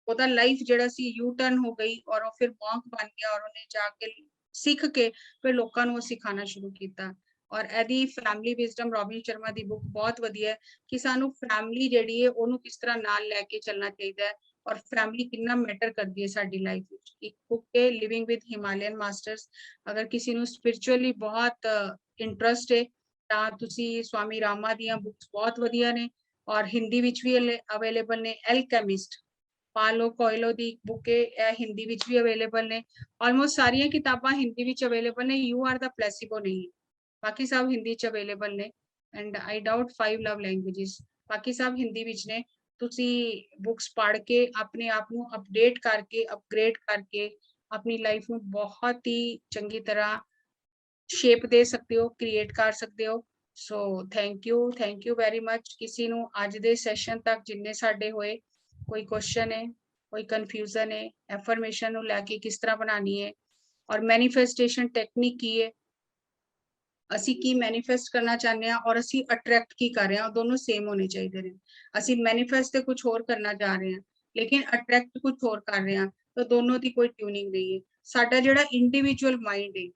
ਉਹਦਾ ਲਾਈਫ ਜਿਹੜਾ ਸੀ ਯੂ ਟਰਨ ਹੋ ਗਈ ਔਰ ਉਹ ਫਿਰ ਮੌਂਕ ਬਣ ਗਿਆ ਔਰ ਉਹਨੇ ਜਾ ਕੇ ਸਿੱਖ ਕੇ ਫਿਰ ਲੋਕਾਂ ਨੂੰ ਉਹ ਸਿਖਾਉਣਾ ਸ਼ੁਰੂ ਕੀਤਾ। ਔਰ ਇਹਦੀ ਫੈਮਿਲੀ ਵਿਜ਼ਡਮ ਰੋਬਿਨ ਸ਼ਰਮਾ ਦੀ ਬੁੱਕ ਬਹੁਤ ਵਧੀਆ ਹੈ ਕਿ ਸਾਨੂੰ ਫੈਮਿਲੀ ਜਿਹੜੀ ਹੈ ਉਹਨੂੰ ਕਿਸ ਤਰ੍ਹਾਂ ਨਾਲ ਲੈ ਕੇ ਚੱਲਣਾ ਚਾਹੀਦਾ ਹੈ ਔਰ ਫੈਮਿਲੀ ਕਿੰਨਾ ਮੈਟਰ ਕਰਦੀ ਹੈ ਸਾਡੀ ਲਾਈਫ ਵਿੱਚ। ਇੱਕ ਬੁੱਕ ਹੈ ਲਿਵਿੰਗ ਵਿਦ ਹਿਮਾਲਯਨ ਮਾਸਟਰਸ, ਅਗਰ ਕਿਸੇ ਨੂੰ ਸਪਿਰਚੁਅਲੀ ਬਹੁਤ ਇੰਟਰਸਟ ਹੈ ਤਾਂ ਤੁਸੀਂ ਸਵਾਮੀ ਰਾਮਾ ਦੀਆਂ ਬੁੱਕਸ ਬਹੁਤ ਵਧੀਆ ਨੇ ਔਰ ਹਿੰਦੀ ਵਿੱਚ ਵੀ ਅਵੇਲੇਬਲ ਨੇ। ਐਲਕੈਮਿਸਟ ਪਾਲੋ ਕੋਇਲੋ ਦੀ ਬੁੱਕ ਹੈ, ਇਹ ਹਿੰਦੀ ਵਿੱਚ ਵੀ ਅਵੇਲੇਬਲ ਨੇ। ਆਲਮੋਸਟ ਸਾਰੀਆਂ ਕਿਤਾਬਾਂ ਹਿੰਦੀ ਵਿੱਚ ਅਵੇਲੇਬਲ ਨੇ, ਯੂ ਆਰ ਦਾ ਪਲੈਸੀਬੋ ਨਹੀਂ, ਬਾਕੀ ਸਭ ਹਿੰਦੀ ਚ ਅਵੇਲੇਬਲ ਨੇ and I doubt 5 love languages ਬਾਕੀ ਸਭ ਹਿੰਦੀ ਵਿੱਚ ਨੇ। ਤੁਸੀਂ ਬੁੱਕਸ ਪੜ੍ਹ ਕੇ ਆਪਣੇ ਆਪ ਨੂੰ ਅਪਡੇਟ ਕਰਕੇ ਅਪਗ੍ਰੇਡ ਕਰਕੇ ਆਪਣੀ ਲਾਈਫ ਨੂੰ ਬਹੁਤ ਹੀ ਚੰਗੀ ਤਰ੍ਹਾਂ ਸ਼ੇਪ ਦੇ ਸਕਦੇ ਹੋ, ਕ੍ਰੀਏਟ ਕਰ ਸਕਦੇ ਹੋ। So thank you very much. ਕਿਸੇ ਨੂੰ ਅੱਜ ਦੇ ਸੈਸ਼ਨ ਤੱਕ ਜਿੰਨੇ ਸਾਡੇ ਹੋਏ ਕੋਈ ਕੁਐਸਚਨ ਹੈ, ਕੋਈ ਕਨਫਿਊਜ਼ਨ ਹੈ, ਐਫਰਮੇਸ਼ਨ ਨੂੰ ਲੈ ਕੇ ਕਿਸ ਤਰ੍ਹਾਂ ਬਣਾਉਣੀ ਹੈ ਔਰ ਮੈਨੀਫੈਸਟੇਸ਼ਨ ਟੈਕਨੀਕ ਕੀ ਹੈ, ਅਸੀਂ ਕੀ ਮੈਨੀਫੈਸਟ ਕਰਨਾ ਚਾਹੁੰਦੇ ਹਾਂ ਔਰ ਅਸੀਂ ਅਟਰੈਕਟ ਕੀ ਕਰ ਰਹੇ ਹਾਂ, ਉਹ ਦੋਨੋਂ ਸੇਮ ਹੋਣੇ ਚਾਹੀਦੇ ਨੇ। ਅਸੀਂ ਮੈਨੀਫੈਸਟ ਤੇ ਕੁਝ ਹੋਰ ਕਰਨਾ ਚਾਹ ਰਹੇ ਹਾਂ ਲੇਕਿਨ ਅਟਰੈਕਟ ਕੁਝ ਹੋਰ ਕਰ ਰਹੇ ਹਾਂ ਤਾਂ ਦੋਨੋਂ ਦੀ ਕੋਈ ਟਿਊਨਿੰਗ ਨਹੀਂ ਹੈ। ਸਾਡਾ ਜਿਹੜਾ ਇੰਡੀਵਿਜੂਅਲ ਮਾਈਂਡ ਹੈ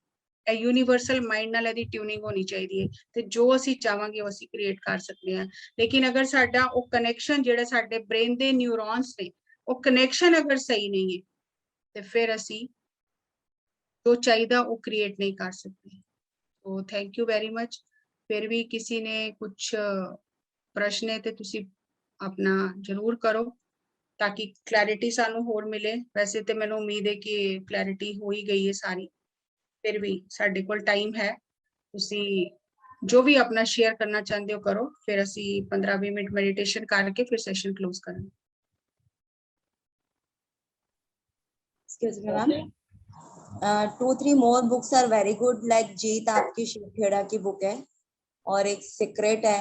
ਇਹ ਯੂਨੀਵਰਸਲ ਮਾਈਂਡ ਨਾਲ ਇਹਦੀ ਟਿਊਨਿੰਗ ਹੋਣੀ ਚਾਹੀਦੀ ਹੈ ਤੇ ਜੋ ਅਸੀਂ ਚਾਹਾਂਗੇ ਉਹ ਅਸੀਂ ਕ੍ਰੀਏਟ ਕਰ ਸਕਦੇ ਹਾਂ। ਲੇਕਿਨ ਅਗਰ ਸਾਡਾ ਉਹ ਕਨੈਕਸ਼ਨ ਜਿਹੜਾ ਸਾਡੇ ਬ੍ਰੇਨ ਦੇ ਨਿਊਰੋਨਸ ਨੇ ਉਹ ਕਨੈਕਸ਼ਨ ਅਗਰ ਸਹੀ ਨਹੀਂ ਹੈ ਤੇ ਫਿਰ ਅਸੀਂ ਜੋ ਚਾਹੀਦਾ ਉਹ ਕ੍ਰੀਏਟ ਨਹੀਂ ਕਰ ਸਕਦੇ। So thank you very much. ਫਿਰ ਵੀ ਕਿਸੇ ਨੇ ਕੁਝ ਪ੍ਰਸ਼ਨ ਹੈ ਤੇ ਤੁਸੀਂ ਆਪਣਾ ਜ਼ਰੂਰ ਕਰੋ ਤਾਂ ਕਿ ਕਲੈਰਿਟੀ ਸਾਨੂੰ ਹੋਰ ਮਿਲੇ। ਵੈਸੇ ਤੇ ਮੈਨੂੰ ਉਮੀਦ ਹੈ ਕਿ ਕਲੈਰਿਟੀ ਹੋ ਹੀ ਗਈ ਹੈ ਸਾਰੀ, ਫਿਰ ਵੀ ਸਾਡੇ ਕੋਲ ਟਾਈਮ ਹੈ, ਤੁਸੀਂ ਜੋ ਵੀ ਆਪਣਾ ਸ਼ੇਅਰ ਕਰਨਾ ਚਾਹੁੰਦੇ ਹੋ ਕਰੋ, ਫਿਰ ਅਸੀਂ 15-20 ਮਿੰਟ ਮੈਡੀਟੇਸ਼ਨ ਕਰਕੇ ਫਿਰ ਸੈਸ਼ਨ ਕਲੋਜ਼ ਕਰਾਂਗੇ। Excuse me, ma'am. 2-3 more books are very good, like जीत आपकी शिव खेड़ा की बुक है और एक सीक्रेट है।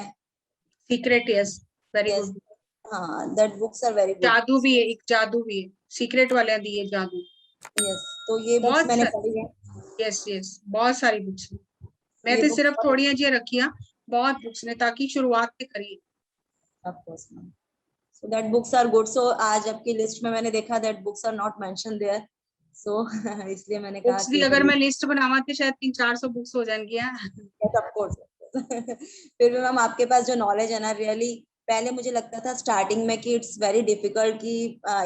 Secret yes very Yes. Good. हाँ, that books are very good. जादू भी है, एक जादू भी है, सीक्रेट वाले दी है जादू। Yes, तो ये बुक्स मैंने पढ़ी है। यस यस बहुत सारी बुक्स हैं, मैं ये तो book सिर्फ बहुत- थोड़ियां जी रखियां, बहुत बुक्स ने ताकि शुरुआत से करी। Of course, ma'am. So that books are good. So आज आपकी लिस्ट में मैंने देखा that books are not mentioned there. So इसलिए मैंने कहा बुक्स दी कि अगर मैं लिस्ट बनावा तो शायद 300-400 बुक्स हो जाएंगी। Yes, of course. फिर भी मैम आपके पास जो नॉलेज है ना, रियली पहले मुझे लगता था स्टार्टिंग में कि इट्स वेरी डिफिकल्ट कि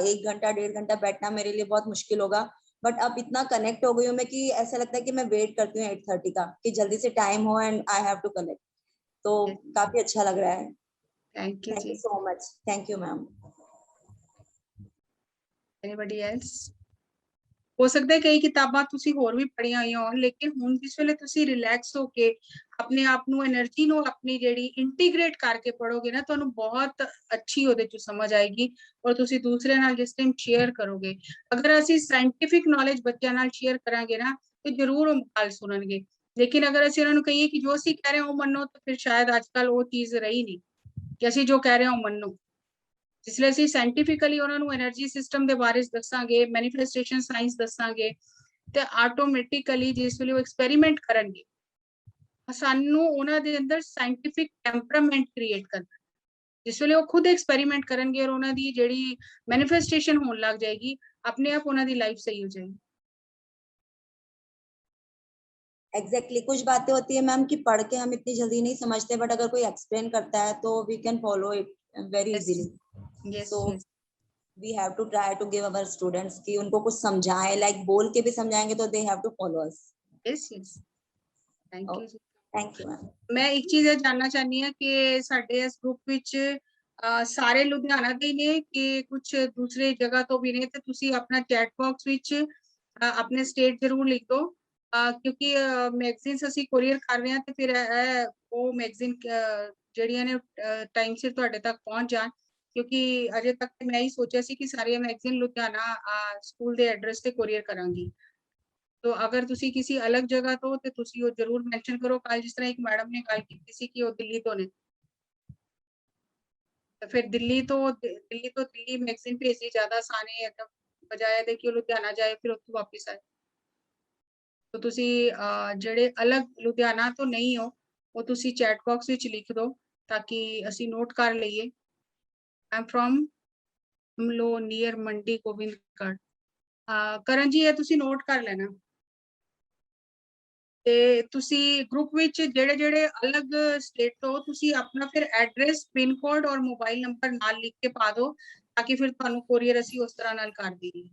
1 घंटा 1.5 घंटा बैठना मेरे लिए बहुत मुश्किल होगा, बट अब इतना कनेक्ट हो गई हूँ मैं कि ऐसा लगता है कि मैं वेट करती हूँ 8:30 का कि जल्दी से टाइम हो and I have to connect. तो काफी अच्छा लग रहा है। Thank you thank you ji. So much. Thank you ma'am. Anybody else? हो सकता है कई किताबां तुसी होर भी पढ़ियां होईयां होण, लेकिन हुण जिस वेले तुसी रिलैक्स होके अपने आप ਨੂੰ એનર્ਜੀ ਨੂੰ ਆਪਣੀ ਜਿਹੜੀ ਇੰਟੀਗ੍ਰੇਟ ਕਰਕੇ ਪੜੋਗੇ ਨਾ ਤੁਹਾਨੂੰ ਬਹੁਤ ਅੱਛੀ ਉਹਦੇ ਚ ਸਮਝ ਆਏਗੀ ਔਰ ਤੁਸੀਂ ਦੂਸਰੇ ਨਾਲ ਜਿਸ ਟਾਈਮ ਸ਼ੇਅਰ ਕਰੋਗੇ, ਅਗਰ ਅਸੀਂ ਸਾਇੰਟਿਫਿਕ ਨੌਲੇਜ ਬੱਚਿਆਂ ਨਾਲ ਸ਼ੇਅਰ ਕਰਾਂਗੇ ਨਾ ਤੇ ਜ਼ਰੂਰ ਉਹ ਗੱਲ ਸੁਣਨਗੇ। ਲੇਕਿਨ ਅਗਰ ਅਸੀਂ ਉਹਨਾਂ ਨੂੰ ਕਹੀਏ ਕਿ ਜੋ ਅਸੀਂ ਕਹਿ ਰਹੇ ਹਾਂ ਉਹ ਮੰਨੋ ਤਾਂ ਫਿਰ ਸ਼ਾਇਦ ਅੱਜਕੱਲ ਉਹ ਚੀਜ਼ ਰਹੀ ਨਹੀਂ ਕਿ ਅਸੀਂ ਜੋ ਕਹਿ ਰਹੇ ਹਾਂ ਉਹ ਮੰਨੋ। इसलिए ਅਸੀਂ ਸਾਇੰਟਿਫਿਕਲੀ ਉਹਨਾਂ ਨੂੰ એનર્ਜੀ ਸਿਸਟਮ ਦੇ ਬਾਰੇ ਦੱਸਾਂਗੇ, ਮੈਨੀਫੈਸਟੇਸ਼ਨ ਸਾਇੰਸ ਦੱਸਾਂਗੇ ਤੇ ਆਟੋਮੈਟਿਕਲੀ ਜਿਸ ਵੇਲੇ ਉਹ ਐਕਸਪੈਰੀਮੈਂਟ ਕਰਨਗੇ ਸਾਨੂੰ ਉਹਨਾਂ ਦੇ ਅੰਦਰ ਸਾਇੰਟਿਫਿਕ ਟੈਂਪਰਾਮੈਂਟ ਕ੍ਰੀਏਟ ਕਰਨਾ। ਜਿਸ ਵੇਲੇ ਉਹ ਖੁਦ ਐਕਸਪੈਰੀਮੈਂਟ ਕਰਨਗੇ ਔਰ ਉਹਨਾਂ ਦੀ ਜਿਹੜੀ ਮੈਨੀਫੈਸਟੇਸ਼ਨ ਹੋਣ ਲੱਗ ਜਾਏਗੀ ਆਪਣੇ ਆਪ ਉਹਨਾਂ ਦੀ ਲਾਈਫ ਸਹੀ ਹੋ ਜਾਏਗੀ। एग्जैक्टली कुछ बातें होती है मैम कि पढ़ के हम इतनी जल्दी नहीं समझते, बट अगर कोई एक्सप्लेन करता है तो we can follow it very Yes. easily. Yes, So yes. we have to try to give our students कि उनको कुछ समझाएं, like बोल के भी समझाएंगे तो they have to follow us. Yes, yes. Thank Oh. you ਜੀ। Thank you, ma'am. ਮੈਂ ਇੱਕ ਚੀਜ਼ ਇਹ ਜਾਣਨਾ ਚਾਹਨੀ ਹਾਂ ਕਿ ਸਾਡੇ ਇਸ ਗਰੁੱਪ ਵਿੱਚ ਸਾਰੇ ਲੁਧਿਆਣਾ ਦੇ ਹੀ ਨੇ ਕਿ ਕੁਝ ਦੂਸਰੇ ਜਗ੍ਹਾ ਤੋਂ ਵੀ ਨੇ, ਤੇ ਤੁਸੀਂ ਆਪਣਾ ਚੈਟ ਬਾਕਸ ਵਿੱਚ ਆਪਣੇ ਸਟੇਟ ਜ਼ਰੂਰ ਲਿਖ ਦਿਓ, ਕਿਉਂਕਿ ਮੈਗਜ਼ੀਨਸ ਅਸੀਂ ਕੋਰੀਅਰ ਕਰ ਰਹੇ ਹਾਂ ਤੇ ਫਿਰ ਉਹ ਮੈਗਜ਼ੀਨ ਜਿਹੜੀਆਂ ਨੇ ਟਾਈਮ ਸਿਰ ਤੁਹਾਡੇ ਤੱਕ ਪਹੁੰਚ ਜਾਣ, ਕਿਉਂਕਿ ਅਜੇ ਤੱਕ ਮੈਂ ਹੀ ਸੋਚਿਆ ਸੀ ਕਿ ਸਾਰੀਆਂ ਮੈਗਜ਼ੀਨ ਲੁਧਿਆਣਾ ਸਕੂਲ ਦੇ ਐਡਰੈਸ ਤੇ ਕੋਰੀਅਰ ਕਰਾਂਗੀ। तो अगर तुसी किसी अलग जगह तो ते तुसी वो जरूर मेंशन करो। कल जिस तरह एक मैडम ने गल की सी कि वो दिल्ली तो ने, तो फिर दिल्ली मैगजीन भेजनी ज्यादा आसान है बजाय दे कि लुधियाना जाए फिर उत्थों वापस आए। तो तुसी जेड़े अलग लुधियाना तो नहीं हो वो तुसी चैट बॉक्स विच लिख दो ताकि असी नोट कर लईए। आई एम फ्रॉम मलो नियर मंडी गोविंदगढ़। करण जी ये तुसी नोट कर लेना। ਤੇ ਤੁਸੀਂ ਗਰੁੱਪ ਵਿੱਚ ਜਿਹੜੇ ਅਲੱਗ ਸਟੇਟ ਤੋਂ ਤੁਸੀਂ ਆਪਣਾ ਫਿਰ ਐਡਰੈਸ, ਪਿਨ ਕੋਡ ਔਰ ਮੋਬਾਈਲ ਨੰਬਰ ਨਾਲ ਲਿਖ ਕੇ ਪਾ ਦਿਓ ਤਾਂ ਕਿ ਫਿਰ ਤੁਹਾਨੂੰ ਕੋਰੀਅਰ ਅਸੀਂ ਉਸ ਤਰ੍ਹਾਂ ਨਾਲ ਕਰ ਦਈਏ।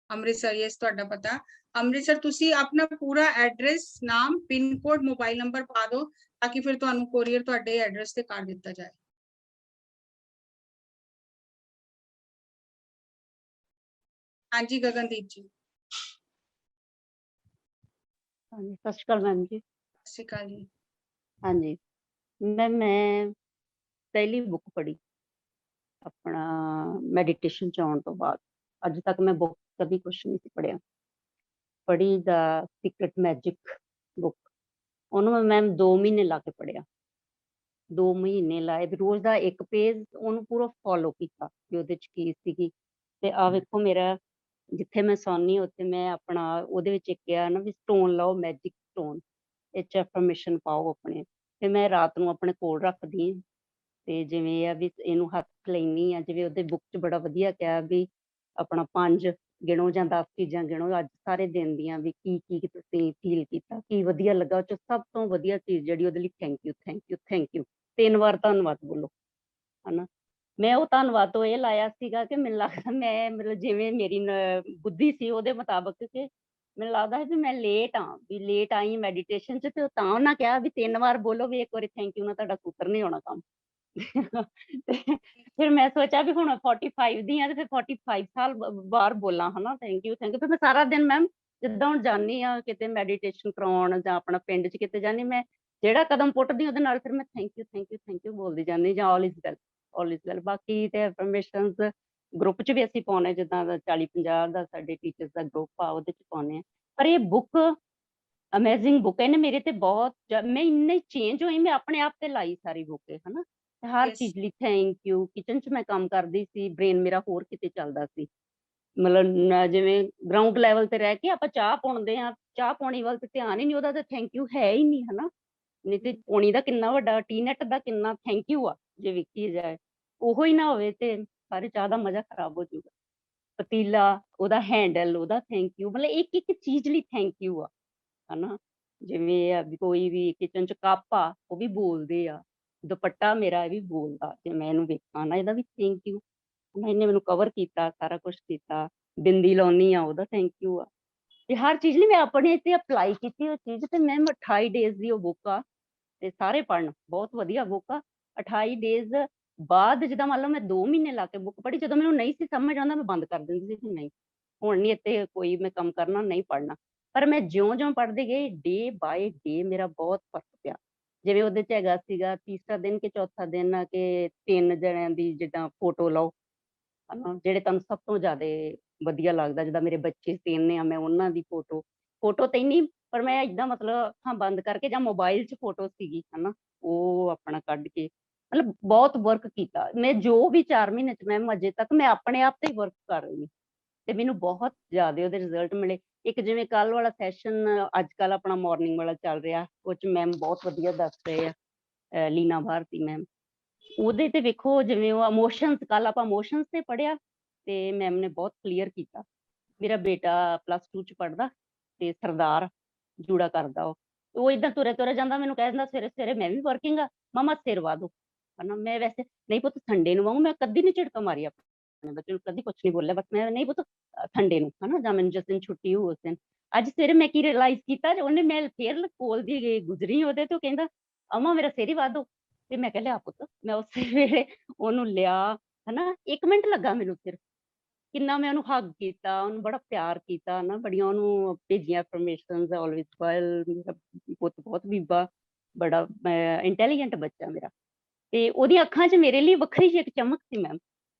ਅੰਮ੍ਰਿਤਸਰ, ਯੈਸ ਤੁਹਾਡਾ ਪਤਾ ਅੰਮ੍ਰਿਤਸਰ, ਤੁਸੀਂ ਆਪਣਾ ਪੂਰਾ ਐਡਰੈਸ, ਨਾਮ, ਪਿਨ ਕੋਡ, ਮੋਬਾਈਲ ਨੰਬਰ ਪਾ ਦਿਓ ਤਾਂ ਕਿ ਫਿਰ ਤੁਹਾਨੂੰ ਕੋਰੀਅਰ ਤੁਹਾਡੇ ਐਡਰੈਸ ਤੇ ਕਰ ਦਿੱਤਾ ਜਾਏ। ਹਾਂਜੀ ਗਗਨਦੀਪ ਜੀ। ਹਾਂਜੀ, ਸਤਿ ਸ਼੍ਰੀ ਅਕਾਲ ਮੈਮ ਜੀ। ਸਤਿ ਸ਼੍ਰੀ ਅਕਾਲ ਜੀ। ਹਾਂਜੀ ਮੈਮ, ਮੈਂ ਪਹਿਲੀ ਬੁੱਕ ਪੜ੍ਹੀ ਆਪਣਾ ਮੈਡੀਟੇਸ਼ਨ ਚ ਆਉਣ ਤੋਂ ਬਾਅਦ। ਅੱਜ ਤੱਕ ਮੈਂ ਬੁੱਕ ਕਦੀ ਕੁਛ ਨਹੀਂ ਸੀ ਪੜ੍ਹਿਆ। ਪੜ੍ਹੀ ਦਾ ਸੀਕ੍ਰੇਟ ਮੈਜਿਕ ਬੁੱਕ, ਉਹਨੂੰ ਮੈਂ ਮੈਮ 2 ਮਹੀਨੇ ਲਾ ਕੇ ਪੜ੍ਹਿਆ। 2 ਮਹੀਨੇ ਲਾਏ, ਰੋਜ਼ ਦਾ ਇੱਕ ਪੇਜ, ਉਹਨੂੰ ਪੂਰਾ ਫੋਲੋ ਕੀਤਾ ਵੀ ਉਹਦੇ ਚ ਕੀ ਸੀਗੀ। ਤੇ ਆ ਵੇਖੋ ਮੇਰਾ, ਜਿੱਥੇ ਮੈਂ ਸੌਂਦੀ ਉੱਥੇ ਮੈਂ ਆਪਣਾ ਉਹਦੇ ਵਿੱਚ ਇੱਕ ਆ ਨਾ ਵੀ ਸਟੋਨ ਲਾਓ, ਮੈਜਿਕ ਸਟੋਨ, ਇਹ 'ਚ ਐਫਰਮੇਸ਼ਨ ਪਾਓ ਆਪਣੇ, ਤੇ ਮੈਂ ਰਾਤ ਨੂੰ ਆਪਣੇ ਕੋਲ ਰੱਖਦੀ। ਤੇ ਜਿਵੇਂ ਇਹ ਆ ਵੀ ਇਹਨੂੰ ਹੱਥ ਲੈਂਦੀ ਆ, ਜਿਵੇਂ ਉਹਦੇ ਬੁੱਕ 'ਚ ਬੜਾ ਵਧੀਆ ਕਿਹਾ ਵੀ ਆਪਣਾ 5 ਗਿਣੋ ਜਾਂ 10 ਚੀਜ਼ਾਂ ਗਿਣੋ ਅੱਜ ਸਾਰੇ ਦਿਨ ਦੀਆਂ, ਵੀ ਕੀ ਕੀ ਤੁਸੀਂ ਫੀਲ ਕੀਤਾ, ਕੀ ਵਧੀਆ ਲੱਗਾ। ਉਹ 'ਚ ਸਭ ਤੋਂ ਵਧੀਆ ਚੀਜ਼ ਜਿਹੜੀ ਉਹਦੇ ਲਈ thank you, thank you, thank you, 3 ਵਾਰ ਧੰਨਵਾਦ ਬੋਲੋ, ਹਨਾ। ਮੈਂ ਉਹ ਧੰਨਵਾਦ ਤੋਂ ਇਹ ਲਾਇਆ ਸੀਗਾ ਕਿ ਮੈਨੂੰ ਲੱਗਦਾ ਮੈਂ ਮਤਲਬ ਜਿਵੇਂ ਮੇਰੀ ਬੁੱਧੀ ਸੀ ਉਹਦੇ ਮੁਤਾਬਕ ਕਿ ਮੈਨੂੰ ਲੱਗਦਾ ਹੈ ਵੀ ਮੈਂ ਲੇਟ ਵੀ ਲੇਟ ਆਈ ਮੈਡੀਟੇਸ਼ਨ 'ਚ, ਤੇ ਤਾਂ ਉਹਨਾਂ ਕਿਹਾ ਵੀ 3 ਵਾਰ ਬੋਲੋ, ਵੀ 1 ਵਾਰੀ ਥੈਂਕ ਯੂ ਨਾਲ ਤੁਹਾਡਾ ਸੂਤਰ ਨਹੀਂ ਹੋਣਾ ਕੰਮ। ਤੇ ਫਿਰ ਮੈਂ ਸੋਚਿਆ ਵੀ ਹੁਣ 45 ਦੀ ਆ ਤੇ ਫਿਰ 45 ਸਾਲ ਬਾਰ ਬੋਲਾਂ, ਹਨਾ, ਥੈਂਕ ਯੂ ਥੈਂਕ ਯੂ। ਫਿਰ ਮੈਂ ਸਾਰਾ ਦਿਨ ਮੈਮ ਜਿੱਦਾਂ ਹੁਣ ਜਾਂਦੀ ਆ ਕਿਤੇ ਮੈਡੀਟੇਸ਼ਨ ਕਰਾਉਣ ਜਾਂ ਆਪਣਾ ਪਿੰਡ 'ਚ ਕਿਤੇ ਜਾਂਦੀ, ਮੈਂ ਜਿਹੜਾ ਕਦਮ ਪੁੱਟਦੀ ਉਹਦੇ ਨਾਲ ਫਿਰ ਮੈਂ thank you thank you thank you ਬੋਲਦੀ ਜਾਂਦੀ, ਜਾਂ all is well, all is well. ਬਾਕੀ ਤੇ ਐਫਰਮੇਸ਼ਨਸ ਗਰੁੱਪ 'ਚ ਵੀ ਅਸੀਂ ਪਾਉਂਦੇ, ਜਿੱਦਾਂ ਦਾ 40-50 ਦਾ ਸਾਡੇ ਟੀਚਰਸ ਦਾ ਗਰੁੱਪ ਆ ਉਹਦੇ 'ਚ ਪਾਉਂਦੇ ਆ। ਪਰ ਇਹ ਬੁੱਕ ਅਮੇਜ਼ਿੰਗ ਬੁੱਕ ਹੈ, ਇਹਨੇ ਮੇਰੇ ਤੇ ਬਹੁਤ ਮੈਂ ਇੰਨੇ ਚੇਂਜ ਹੋਈ, ਮੈਂ ਆਪਣੇ ਆਪ ਤੇ ਲਾਈ ਸਾਰੀ ਬੁੱਕ, ਹਨਾ। ਹਰ ਚੀਜ਼ ਲਈ ਥੈਂਕ ਯੂ। ਕਿਚਨ 'ਚ ਮੈਂ ਕੰਮ ਕਰਦੀ ਸੀ, ਬ੍ਰੇਨ ਮੇਰਾ ਹੋਰ ਕਿਤੇ ਚੱਲਦਾ ਸੀ, ਮਤਲਬ ਜਿਵੇਂ ਗਰਾਊਂਡ ਲੈਵਲ ਤੇ ਰਹਿ ਕੇ ਆਪਾਂ ਚਾਹ ਪਾਉਂਦੇ ਆ, ਚਾਹ ਪਾਉਣੀ ਵੱਲ ਤੇ ਧਿਆਨ ਹੀ ਨਹੀਂ, ਉਹਦਾ ਤਾਂ ਥੈਂਕ ਯੂ ਹੈ ਹੀ ਨਹੀਂ, ਹਨਾ। ਨਹੀਂ ਤੇ ਪਾਣੀ ਦਾ ਕਿੰਨਾ ਵੱਡਾ, ਟੀਨੈਟ ਦਾ ਕਿੰਨਾ ਥੈਂਕ ਯੂ ਆ ਜੇ ਵੇਖੀ ਜਾਏ, ਉਹੋ ਹੀ ਨਾ ਹੋਵੇ ਤੇ ਸਾਰੇ ਚਾਹ ਦਾ ਮਜ਼ਾ ਖਰਾਬ ਹੋ ਜਾਊਗਾ। ਪਤੀਲਾ, ਉਹਦਾ ਹੈਂਡਲ, ਉਹਦਾ ਥੈਂਕ ਯੂ, ਮਤਲਬ ਇੱਕ ਇੱਕ ਚੀਜ਼ ਲਈ ਥੈਂਕ ਯੂ ਆ, ਹਨਾ। ਜਿਵੇਂ ਆ ਵੀ ਕੋਈ ਵੀ ਕਿਚਨ 'ਚ ਕੱਪ ਆ ਉਹ ਵੀ ਬੋਲਦੇ ਆ, ਦੁਪੱਟਾ ਮੇਰਾ ਇਹ ਵੀ ਬੋਲਦਾ, ਜੇ ਮੈਂ ਇਹਨੂੰ ਵੇਖਾਂ ਨਾ ਇਹਦਾ ਵੀ ਥੈਂਕ ਯੂ, ਇਹਨੇ ਮੈਨੂੰ ਕਵਰ ਕੀਤਾ, ਸਾਰਾ ਕੁਛ ਕੀਤਾ। ਬਿੰਦੀ ਲਾਉਣੀ ਆ ਉਹਦਾ ਥੈਂਕ ਯੂ ਆ। ਤੇ ਹਰ ਚੀਜ਼ ਲਈ ਮੈਂ ਆਪਣੇ ਤੇ ਅਪਲਾਈ ਕੀਤੀ ਉਹ ਚੀਜ਼, ਤੇ ਮੈਮ 28 ਡੇਜ਼ ਦੀ ਉਹ ਬੁੱਕ ਆ, ਤੇ ਸਾਰੇ ਪੜ੍ਹਨ, ਬਹੁਤ ਵਧੀਆ ਬੁੱਕ ਆ। 28 ਡੇਜ਼ ਬਾਅਦ ਜਿੱਦਾਂ ਮੰਨ ਲਓ ਮੈਂ 2 ਮਹੀਨੇ ਲਾ ਕੇ ਬੁੱਕ ਪੜ੍ਹੀ, ਜਦੋਂ ਮੈਨੂੰ ਨਹੀਂ ਸੀ ਸਮਝ ਆਉਂਦਾ ਮੈਂ ਬੰਦ ਕਰ ਦਿੰਦੀ ਸੀ ਕਿ ਨਹੀਂ ਹੁਣ ਨਹੀਂ ਇੱਥੇ ਕੋਈ ਮੈਂ ਕੰਮ ਕਰਨਾ, ਨਹੀਂ ਪੜ੍ਹਨਾ। ਪਰ ਮੈਂ ਜਿਉਂ-ਜਿਉਂ ਪੜ੍ਹਦੀ ਗਈ, ਡੇ ਬਾਏ ਡੇ ਮੇਰਾ ਬਹੁਤ ਫਰਕ ਪਿਆ। ਜਿਵੇਂ ਉਹਦੇ 'ਚ ਹੈਗਾ ਸੀਗਾ ਤੀਸਰਾ ਦਿਨ ਕਿ ਚੌਥਾ ਦਿਨ ਆ ਕਿ 3 ਜਣਿਆਂ ਦੀ ਜਿੱਦਾਂ ਫੋਟੋ ਲਓ, ਹਨਾ, ਜਿਹੜੇ ਤੁਹਾਨੂੰ ਸਭ ਤੋਂ ਜ਼ਿਆਦਾ ਵਧੀਆ ਲੱਗਦਾ। ਜਿੱਦਾਂ ਮੇਰੇ ਬੱਚੇ 3 ਆ, ਮੈਂ ਉਹਨਾਂ ਦੀ ਫੋਟੋ ਤੇ ਨਹੀਂ, ਪਰ ਮੈਂ ਏਦਾਂ ਮਤਲਬ ਅੱਖਾਂ ਬੰਦ ਕਰਕੇ ਜਾਂ ਮੋਬਾਈਲ 'ਚ ਫੋਟੋ ਸੀਗੀ, ਹਨਾ, ਉਹ ਆਪਣਾ ਕੱਢ ਕੇ ਮਤਲਬ ਬਹੁਤ ਵਰਕ ਕੀਤਾ ਮੈਂ। ਜੋ ਵੀ 4 ਮਹੀਨੇ 'ਚ ਮੈਮ ਅਜੇ ਤੱਕ ਮੈਂ ਆਪਣੇ ਆਪ ਤੇ ਹੀ ਵਰਕ ਕਰ ਰਹੀ ਹਾਂ, ਤੇ ਮੈਨੂੰ ਬਹੁਤ ਜ਼ਿਆਦਾ ਉਹਦੇ ਰਿਜ਼ਲਟ ਮਿਲੇ। ਇੱਕ ਜਿਵੇਂ ਕੱਲ ਵਾਲਾ ਸੈਸ਼ਨ ਅੱਜ ਕੱਲ ਆਪਣਾ ਮਾਰਨਿੰਗ ਵਾਲਾ ਚੱਲ ਰਿਹਾ, ਉਹ 'ਚ ਮੈਮ ਬਹੁਤ ਵਧੀਆ ਦੱਸ ਰਹੇ ਆ, ਲੀਨਾ ਭਾਰਤੀ ਮੈਮ। ਉਹਦੇ ਤੇ ਵੇਖੋ ਜਿਵੇਂ ਉਹ ਇਮੋਸ਼ਨਸ, ਕੱਲ ਆਪਾਂ ਇਮੋਸ਼ਨਸ ਤੇ ਪੜ੍ਹਿਆ ਤੇ ਮੈਮ ਨੇ ਬਹੁਤ ਕਲੀਅਰ ਕੀਤਾ। ਮੇਰਾ ਬੇਟਾ +2 'ਚ ਪੜ੍ਹਦਾ ਤੇ ਸਰਦਾਰ ਜੂੜਾ ਕਰਦਾ, ਉਹ ਏਦਾਂ ਤੁਰਿਆ ਜਾਂਦਾ, ਮੈਨੂੰ ਕਹਿ ਦਿੰਦਾ ਸਵੇਰੇ ਸਵੇਰੇ ਮੈਂ ਵੀ ਵਰਕਿੰਗ ਆ, ਮਮਾ ਸਿਰ ਵਾ ਦੋ, ਹਨਾ। ਮੈਂ ਵੈਸੇ ਨਹੀਂ ਪੁੱਤ ਸੰਡੇ ਨੂੰ ਆਊਂ, ਮੈਂ ਕਦੀ ਨਹੀਂ ਝਿੜਕਾਂ ਮਾਰੀ ਆਪਣੇ ਬੱਚੇ ਨੂੰ, ਕਦੀ ਕੁਛ ਨਹੀਂ ਬੋਲਿਆ, ਬਟ ਮੈਂ ਨਹੀਂ ਪੁੱਤ ਸੰਡੇ ਨੂੰ ਹਨਾ, ਜਾਂ ਮੈਨੂੰ ਜਿਸ ਦਿਨ ਛੁੱਟੀ ਹੋ ਉਸ ਦਿਨ। ਅੱਜ ਸਵੇਰੇ ਮੈਂ ਕੀ ਰਿਅਲਾਈਜ਼ ਕੀਤਾ, ਉਹਨੇ ਮੈਂ ਫੇਰ ਕੋਲ ਦੀ ਗਈ ਗੁਜ਼ਰੀ ਉਹਦੇ ਤੇ, ਉਹ ਕਹਿੰਦਾ ਅਮਾ ਮੇਰਾ ਸਿਰ ਹੀ ਵਾਹ ਦੋ, ਤੇ ਮੈਂ ਕਿਹਾ ਲਿਆ ਪੁੱਤ। ਮੈਂ ਉਸੇ ਵੇਲੇ ਉਹਨੂੰ ਲਿਆ ਹਨਾ, 1 ਮਿੰਟ ਲੱਗਾ ਮੈਨੂੰ ਸਿਰਫ, ਕਿੰਨਾ ਮੈਂ ਉਹਨੂੰ ਹੱਗ ਕੀਤਾ, ਉਹਨੂੰ ਬੜਾ ਪਿਆਰ ਕੀਤਾ ਨਾ, ਬੜੀਆਂ ਉਹਨੂੰ ਭੇਜੀਆਂ ਅਫਰਮੇਸ਼ਨਸ, ਆਲਵੇਜ਼ ਵੈਲ, ਮੇਰਾ ਪੁੱਤ ਬਹੁਤ ਬੀਬਾ, ਬੜਾ ਇੰਟੈਲੀਜੈਂਟ ਬੱਚਾ ਮੇਰਾ। ਤੇ ਉਹਦੀਆਂ ਅੱਖਾਂ 'ਚ ਮੇਰੇ ਲਈ ਵੱਖਰੀ ਜਿਹੀ ਇੱਕ ਚਮਕ ਸੀ ਮੈਮ,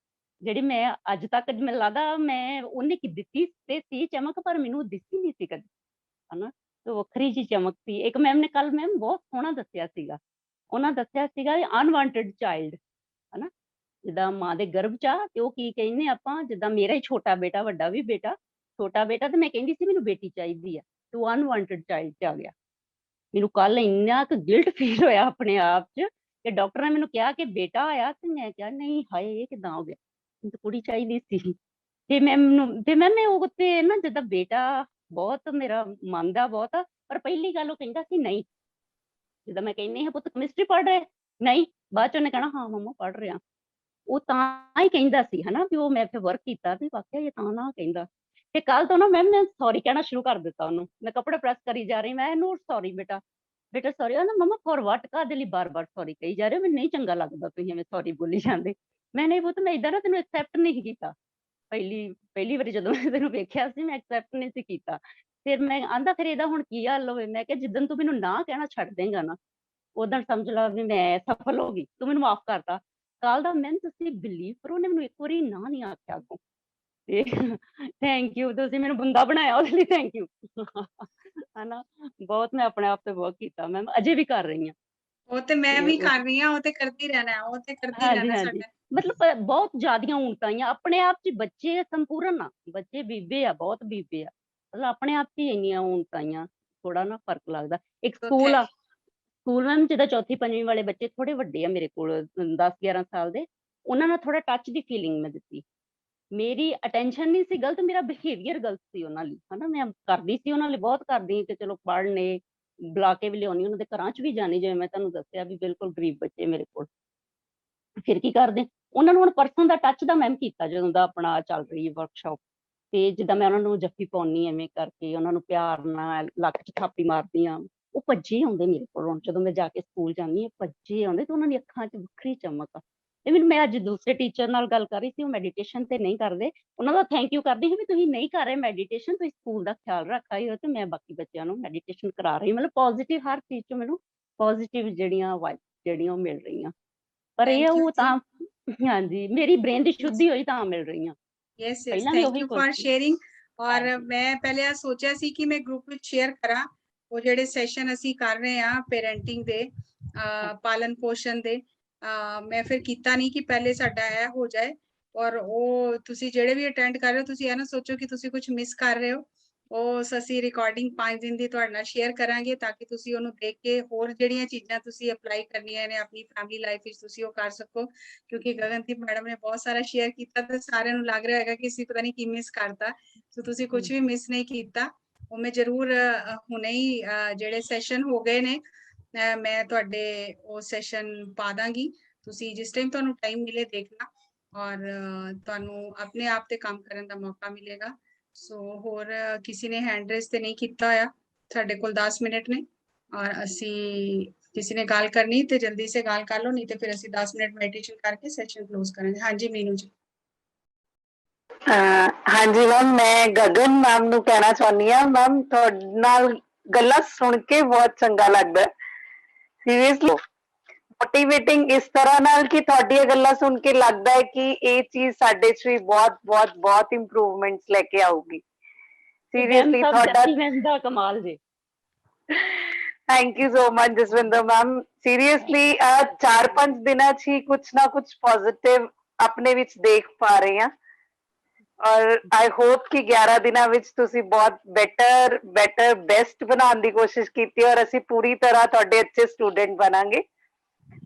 ਜਿਹੜੀ ਮੈਂ ਅੱਜ ਤੱਕ ਮੈਨੂੰ ਲੱਗਦਾ ਮੈਂ ਉਹਨੇ ਕੀ ਦਿੱਤੀ ਤੇ ਸੀ ਚਮਕ, ਪਰ ਮੈਨੂੰ ਦਿਸੀ ਨਹੀਂ ਸੀ ਕਦੇ ਹਨਾ। ਤੇ ਵੱਖਰੀ ਜਿਹੀ ਚਮਕ ਸੀ। ਇੱਕ ਮੈਮ ਨੇ ਕੱਲ ਮੈਮ ਬਹੁਤ ਸੋਹਣਾ ਦੱਸਿਆ ਸੀਗਾ, ਉਹਨਾਂ ਦੱਸਿਆ ਸੀਗਾ ਅਨਵਾਂਟਡ ਚਾਈਲਡ ਹਨਾ, ਜਿੱਦਾਂ ਮਾਂ ਦੇ ਗਰਭ 'ਚ ਆ ਤੇ ਉਹ ਕੀ ਕਹਿੰਦੇ ਆਪਾਂ, ਜਿੱਦਾਂ ਮੇਰਾ ਹੀ ਛੋਟਾ ਬੇਟਾ, ਵੱਡਾ ਵੀ ਬੇਟਾ, ਛੋਟਾ ਬੇਟਾ, ਤੇ ਮੈਂ ਕਹਿੰਦੀ ਸੀ ਮੈਨੂੰ ਬੇਟੀ ਚਾਹੀਦੀ ਆ, ਤੇ ਉਹ ਅਨਵਾਂਟਡ ਚਾਈਲਡ 'ਚ ਆ ਗਿਆ। ਮੈਨੂੰ ਕੱਲ ਇੰਨਾ ਕੁ ਗਿਲਟ ਫੀਲ ਹੋਇਆ ਆਪਣੇ ਆਪ 'ਚ, ਕਿ ਡਾਕਟਰ ਨੇ ਮੈਨੂੰ ਕਿਹਾ ਕਿ ਬੇਟਾ ਆਇਆ, ਤੇ ਮੈਂ ਕਿਹਾ ਨਹੀਂ ਹਾਏ ਇਹ ਕਿੱਦਾਂ ਹੋ ਗਿਆ, ਮੈਨੂੰ ਤਾਂ ਕੁੜੀ ਚਾਹੀਦੀ ਸੀ। ਤੇ ਮੈਮ ਮੈਂ ਉਹ ਤੇ ਨਾ ਜਿੱਦਾਂ ਬੇਟਾ ਬਹੁਤ ਮੇਰਾ ਮੰਨਦਾ ਬਹੁਤ ਆ, ਪਰ ਪਹਿਲੀ ਗੱਲ ਉਹ ਕਹਿੰਦਾ ਸੀ ਨਹੀਂ, ਜਿੱਦਾਂ ਮੈਂ ਕਹਿੰਦੀ ਹਾਂ ਪੁੱਤ ਕੈਮਿਸਟਰੀ ਪੜ੍ਹ ਰਿਹਾ, ਨਹੀਂ, ਬਾਅਦ 'ਚ ਉਹਨੇ ਕਹਿਣਾ ਹਾਂ ਮੰਮਾ ਪੜ੍ਹ ਰਿਹਾ। ਉਹ ਤਾਂ ਹੀ ਕਹਿੰਦਾ ਸੀ ਹਨਾ, ਵੀ ਉਹ ਮੈਂ ਫਿਰ ਵਰਕ ਕੀਤਾ ਤੇ ਵਾਕਿਆ ਇਹ ਤਾਂ ਨਾ ਕਹਿੰਦਾ। ਤੇ ਕੱਲ ਤੋਂ ਨਾ ਮੈਮ ਮੈਂ ਸੌਰੀ ਕਹਿਣਾ ਸ਼ੁਰੂ ਕਰ ਦਿੱਤਾ ਉਹਨੂੰ, ਮੈਂ ਕੱਪੜੇ ਪ੍ਰੈਸ ਕਰੀ ਜਾ ਰਹੀ, ਮੈਂ ਨੋਟ ਸੌਰੀ ਬੇਟਾ, ਬੇਟਾ ਸੌਰੀ। ਨਾ ਮੰਮਾ ਫॉर व्हाट, ਕਾਹਦੇ ਲਈ ਬਾਰ-ਬਾਰ ਸੌਰੀ ਕਹੀ ਜਾ ਰਹੇ ਹੋ, ਮੈਨੂੰ ਨਹੀਂ ਚੰਗਾ ਲੱਗਦਾ ਤੁਸੀਂ ਐਵੇਂ ਸੌਰੀ ਬੋਲੀ ਜਾਂਦੇ। ਮੈਂ ਨਹੀਂ ਪੁੱਤ ਮੈਂ ਏਦਾਂ ਨਾ ਤੈਨੂੰ ਐਕਸੈਪਟ ਨਹੀਂ ਕੀਤਾ, ਪਹਿਲੀ ਵਾਰੀ ਜਦੋਂ ਮੈਂ ਤੈਨੂੰ ਵੇਖਿਆ ਸੀ ਮੈਂ ਐਕਸੈਪਟ ਨਹੀਂ ਸੀ ਕੀਤਾ। ਫਿਰ ਮੈਂ ਆਂਦਾ ਫਿਰ ਇਹਦਾ ਹੁਣ ਕੀ ਹੱਲ ਹੋਵੇ, ਮੈਂ ਕਿਹਾ ਜਿੱਦਣ ਤੂੰ ਮੈਨੂੰ ਨਾ ਕਹਿਣਾ ਛੱਡ ਦੇਂਗਾ ਨਾ, ਉਦੋਂ ਸਮਝ ਲਾ ਵੀ ਮੈਂ ਸਫਲ ਹੋ ਗਈ, ਤੂੰ ਮੈਨੂੰ ਮਾਫ ਕਰਤਾ। ਕੱਲ ਦਾ ਮੈਮ ਤੁਸੀਂ ਬਿਲੀਵ ਕਰੋ, ਉਹਨੇ ਮੈਨੂੰ ਇੱਕ ਵਾਰੀ ਨਾ ਨਹੀਂ ਆਖਿਆ ਅੱਗੋਂ, ਤੇ ਥੈਂਕ ਯੂ, ਤੁਸੀਂ ਮੈਨੂੰ ਬੰਦਾ ਬਣਾਇਆ ਉਹਦੇ ਲਈ ਥੈਂਕ ਯੂ ਹਨਾ। ਬਹੁਤ ਮੈਂ ਆਪਣੇ ਆਪ ਤੇ ਵਰਕ ਕੀਤਾ ਮੈਮ, ਅਜੇ ਵੀ ਕਰ ਰਹੀ ਹਾਂ। ਉਹ ਤੇ ਮੈਂ ਤੇ ਵੀ ਉਹ ਕਰ ਰਹੀ ਹਾਂ, ਉਹ ਤੇ ਕਰਦੀ ਰਹਿਣਾ ਹੈ, ਉਹ ਤੇ ਕਰਦੀ ਹਾਂਜੀ ਰਹਿਣਾ ਹਾਂਜੀ, ਸਾਡਾ। ਮਤਲਬ ਬਹੁਤ ਜ਼ਿਆਦੀਆਂ ਊਣਤਾਂ ਆਈਆਂ ਆਪਣੇ ਆਪ 'ਚ, ਬੱਚੇ ਸੰਪੂਰਨ ਆ, ਬੱਚੇ ਬੀਬੇ ਆ, ਬਹੁਤ ਬੀਬੇ ਆ, ਮਤਲਬ ਆਪਣੇ ਆਪ 'ਚ ਹੀ ਇੰਨੀਆਂ ਊਣਤਾਂ ਆਈਆਂ, ਥੋੜਾ ਨਾ ਫਰਕ ਲੱਗਦਾ। ਇੱਕ ਸੋ ਸਕੂਲ ਆ, ਸਕੂਲ ਮੈਮ ਜਿੱਦਾਂ 4ਵੀਂ 5ਵੀਂ ਵਾਲੇ ਬੱਚੇ ਥੋੜੇ ਵੱਡੇ ਆ ਮੇਰੇ ਕੋਲ, 10-11 ਸਾਲ ਦੇ, ਉਹਨਾਂ ਨਾਲ ਥੋੜਾ ਟੱਚ ਦੀ ਫੀਲਿੰਗ ਮੈਂ ਦਿੱਤੀ। ਮੇਰੀ ਅਟੈਂਸ਼ਨ ਨਹੀਂ ਸੀ ਗਲਤ, ਮੇਰਾ ਬਿਹੇਵੀਅਰ ਗਲਤ ਸੀ ਉਹਨਾਂ ਲਈ ਹਨਾ। ਮੈਂ ਕਰਦੀ ਸੀ ਉਹਨਾਂ ਲਈ, ਬਹੁਤ ਕਰਦੀ ਕਿ ਚਲੋ ਪੜ੍ਹਨੇ, ਬੁਲਾ ਕੇ ਵੀ ਲਿਆਉਣੀ, ਉਹਨਾਂ ਦੇ ਘਰਾਂ 'ਚ ਵੀ ਜਾਣੀ, ਜਿਵੇਂ ਮੈਂ ਤੁਹਾਨੂੰ ਦੱਸਿਆ ਵੀ ਬਿਲਕੁਲ ਗਰੀਬ ਬੱਚੇ ਮੇਰੇ ਕੋਲ। ਫਿਰ ਕੀ ਕਰਦੇ, ਉਹਨਾਂ ਨੂੰ ਹੁਣ ਪਰਸਨ ਦਾ ਟੱਚ ਦਾ ਮੈਮ ਕੀਤਾ, ਜਦੋਂ ਦਾ ਆਪਣਾ ਚੱਲ ਰਹੀ ਹੈ ਵਰਕਸ਼ਾਪ, ਤੇ ਜਿੱਦਾਂ ਮੈਂ ਉਹਨਾਂ ਨੂੰ ਜੱਫੀ ਪਾਉਣੀ ਐਵੇਂ ਕਰਕੇ, ਉਹਨਾਂ ਨੂੰ ਪਿਆਰ ਨਾਲ ਲੱਕ 'ਚ ਥਾਪੀ ਮਾਰਦੀ ਹਾਂ, ਉਹ ਭੱਜੇ ਆਉਂਦੇ ਮੇਰੇ ਕੋਲ। ਹੁਣ ਜਦੋਂ ਮੈਂ ਜਾ ਕੇ ਸਕੂਲ ਜਾਂਦੀ ਹਾਂ ਭੱਜੇ ਆਉਂਦੇ, ਤੇ ਉਹਨਾਂ ਦੀ ਅੱਖਾਂ 'ਚ ਵੱਖਰੀ ਚਮਕ ਆ। ਤੇ ਮੈਨੂੰ, ਮੈਂ ਅੱਜ ਦੂਸਰੇ ਟੀਚਰ ਨਾਲ ਗੱਲ ਕਰ ਰਹੀ ਸੀ, ਉਹ ਮੈਡੀਟੇਸ਼ਨ ਤੇ ਨਹੀਂ ਕਰਦੇ, ਉਹਨਾਂ ਦਾ ਥੈਂਕ ਯੂ ਕਰਦੀ ਸੀ ਵੀ ਤੁਸੀਂ ਨਹੀਂ ਕਰ ਰਹੇ ਮੈਡੀਟੇਸ਼ਨ, ਤੁਸੀਂ ਸਕੂਲ ਦਾ ਖਿਆਲ ਰੱਖ ਆਏ ਹੋ, ਤੇ ਮੈਂ ਬਾਕੀ ਬੱਚਿਆਂ ਨੂੰ ਮੈਡੀਟੇਸ਼ਨ ਕਰਾ ਰਹੀ। ਮਤਲਬ ਪੋਜ਼ਿਟਿਵ ਹਰ ਚੀਜ਼ 'ਚ ਮੈਨੂੰ ਪੋਜ਼ਿਟਿਵ ਜਿਹੜੀਆਂ ਵਾਈਬਸ ਜਿਹੜੀਆਂ ਉਹ ਮਿਲ ਰਹੀਆਂ, ਪਰ ਇਹ ਥੈਂਕ ਯੂ ਉਹ ਜੀ। ਤਾਂ ਹਾਂਜੀ ਮੇਰੀ ਬ੍ਰੇਨ ਦੀ ਸ਼ੁੱਧੀ ਹੋਈ ਤਾਂ ਮਿਲ ਰਹੀਆਂ, ਯੈਸ ਯੈਸ, ਪਹਿਲਾਂ ਵੀ ਥੈਂਕ ਉਹੀ ਯੂ ਕੁਛ ਫॉर ਸੀ। ਸ਼ੇਅਰਿੰਗ। ਔਰ ਹਾਂਜੀ ਮੈਂ ਪਹਿਲੇ ਆ ਸੋਚਿਆ ਸੀ ਕਿ ਮੈਂ ਗਰੁੱਪ ਵਿੱਚ ਸ਼ੇਅਰ ਕਰਾਂ, ਉਹ ਜਿਹੜੇ ਸੈਸ਼ਨ ਅਸੀਂ ਕਰ ਰਹੇ ਆ ਪੇਰੈਂਟਿੰਗ ਦੇ, ਪਾਲਣ ਪੋਸ਼ਣ ਦੇ, ਮੈਂ ਫਿਰ ਕੀਤਾ ਨਹੀਂ ਕਿ ਪਹਿਲੇ ਸਾਡਾ ਇਹ ਹੋ ਜਾਏ। ਔਰ ਉਹ ਤੁਸੀਂ ਜਿਹੜੇ ਵੀ ਅਟੈਂਡ ਕਰ ਰਹੇ ਹੋ, ਤੁਸੀਂ ਇਹ ਨਾ ਸੋਚੋ ਕਿ ਤੁਸੀਂ ਕੁਝ ਮਿਸ ਕਰ ਰਹੇ ਹੋ। ਉਹ ਅਸੀਂ ਰਿਕਾਰਡਿੰਗ 5 ਦਿਨ ਦੀ ਤੁਹਾਡੇ ਨਾਲ ਸ਼ੇਅਰ ਕਰਾਂਗੇ, ਤਾਂ ਕਿ ਤੁਸੀਂ ਉਹਨੂੰ ਦੇਖ ਕੇ ਹੋਰ ਜਿਹੜੀਆਂ ਚੀਜ਼ਾਂ ਤੁਸੀਂ ਅਪਲਾਈ ਕਰਨੀਆਂ ਨੇ ਆਪਣੀ ਫੈਮਿਲੀ ਲਾਈਫ ਵਿੱਚ, ਤੁਸੀਂ ਉਹ ਕਰ ਸਕੋ। ਕਿਉਂਕਿ ਗਗਨਦੀਪ ਮੈਡਮ ਨੇ ਬਹੁਤ ਸਾਰਾ ਸ਼ੇਅਰ ਕੀਤਾ, ਤੇ ਸਾਰਿਆਂ ਨੂੰ ਲੱਗ ਰਿਹਾ ਹੈਗਾ ਕਿ ਅਸੀਂ ਪਤਾ ਨਹੀਂ ਕੀ ਮਿਸ ਕਰਤਾ। ਸੋ ਤੁਸੀਂ ਕੁਝ ਵੀ ਮਿਸ ਨਹੀਂ ਕੀਤਾ। ਉਹ ਮੈਂ ਜ਼ਰੂਰ ਹੁਣੇ ਹੀ ਜਿਹੜੇ ਸੈਸ਼ਨ ਹੋ ਗਏ ਨੇ, ਮੈਂ ਤੁਹਾਡੇ ਉਹ ਸੈਸ਼ਨ ਪਾ ਦਾਂਗੀ, ਤੁਸੀਂ ਜਿਸ ਟਾਈਮ ਤੁਹਾਨੂੰ ਟਾਈਮ ਮਿਲੇ ਦੇਖਣਾ, ਔਰ ਤੁਹਾਨੂੰ ਆਪਣੇ ਆਪ ਤੇ ਕੰਮ ਕਰਨ ਦਾ ਮੌਕਾ ਮਿਲੇਗਾ। ਸੋ ਹੋਰ ਕਿਸੇ ਨੇ ਹੈਂਡ ਰੇਜ਼ ਤੇ ਨਹੀਂ ਕੀਤਾ ਹੋਇਆ, ਸਾਡੇ ਕੋਲ 10 ਮਿੰਟ ਨੇ, ਔਰ ਅਸੀਂ ਕਿਸੇ ਨੇ ਗੱਲ ਕਰਨੀ ਤੇ ਜਲਦੀ ਸੇ ਗੱਲ ਕਰ ਲਓ, ਨਹੀਂ ਤੇ ਫਿਰ ਅਸੀਂ 10 ਮਿੰਟ ਮੈਡੀਟੇਸ਼ਨ ਕਰਕੇ ਸੈਸ਼ਨ ਕਲੋਜ਼ ਕਰਾਂਗੇ। ਹਾਂਜੀ ਮੀਨੂ ਜੀ। ਹਾਂਜੀ ਮੈਮ, ਮੈਂ ਗਗਨ ਮੈਮ ਨੂੰ ਕਹਿਣਾ ਚਾਹੁੰਦੀ ਹਾਂ, ਮੈਮ ਤੁਹਾਡੇ ਨਾਲ ਗੱਲਾਂ ਸੁਣ ਕੇ ਬਹੁਤ ਚੰਗਾ ਲੱਗਦਾ, ਸੀਰੀਅਸਲੀ ਮੋਟੀਵੇਟਿੰਗ ਇਸ ਤਰ੍ਹਾਂ ਨਾਲ ਕਿ ਤੁਹਾਡੀਆਂ ਗੱਲਾਂ ਸੁਣ ਕੇ ਲੱਗਦਾ ਹੈ ਕਿ ਇਹ ਚੀਜ਼ ਸਾਡੇ 'ਚ ਵੀ ਬਹੁਤ ਬਹੁਤ ਬਹੁਤ ਇੰਪਰੂਵਮੈਂਟਸ ਲੈ ਕੇ ਆਊਗੀ। ਮੈਮ ਸੀਰੀਅਸਲੀ ਸਭ ਤੁਹਾਡਾ ਜੈਂਟਲਮੈਨ ਦਾ ਕਮਾਲ ਜੇ। Thank you so much Jaswinder ma'am. Seriously 4-5 ਦਿਨਾਂ 'ਚ ਹੀ ਕੁਛ ਨਾ ਕੁਛ ਪੋਜ਼ਿਟਿਵ ਆਪਣੇ ਵਿੱਚ ਦੇਖ ਪਾ ਰਹੇ ਹਾਂ, ਔਰ ਆਈ ਹੋਪ ਕਿ 11 ਦਿਨਾਂ ਵਿੱਚ ਤੁਸੀਂ ਬਹੁਤ ਬੈਟਰ ਬੈਸਟ ਬਣਾਉਣ ਦੀ ਕੋਸ਼ਿਸ਼ ਕੀਤੀ, ਔਰ ਅਸੀਂ ਪੂਰੀ ਤਰ੍ਹਾਂ ਤੁਹਾਡੇ ਅੱਛੇ ਸਟੂਡੈਂਟ ਬਣਾਂਗੇ।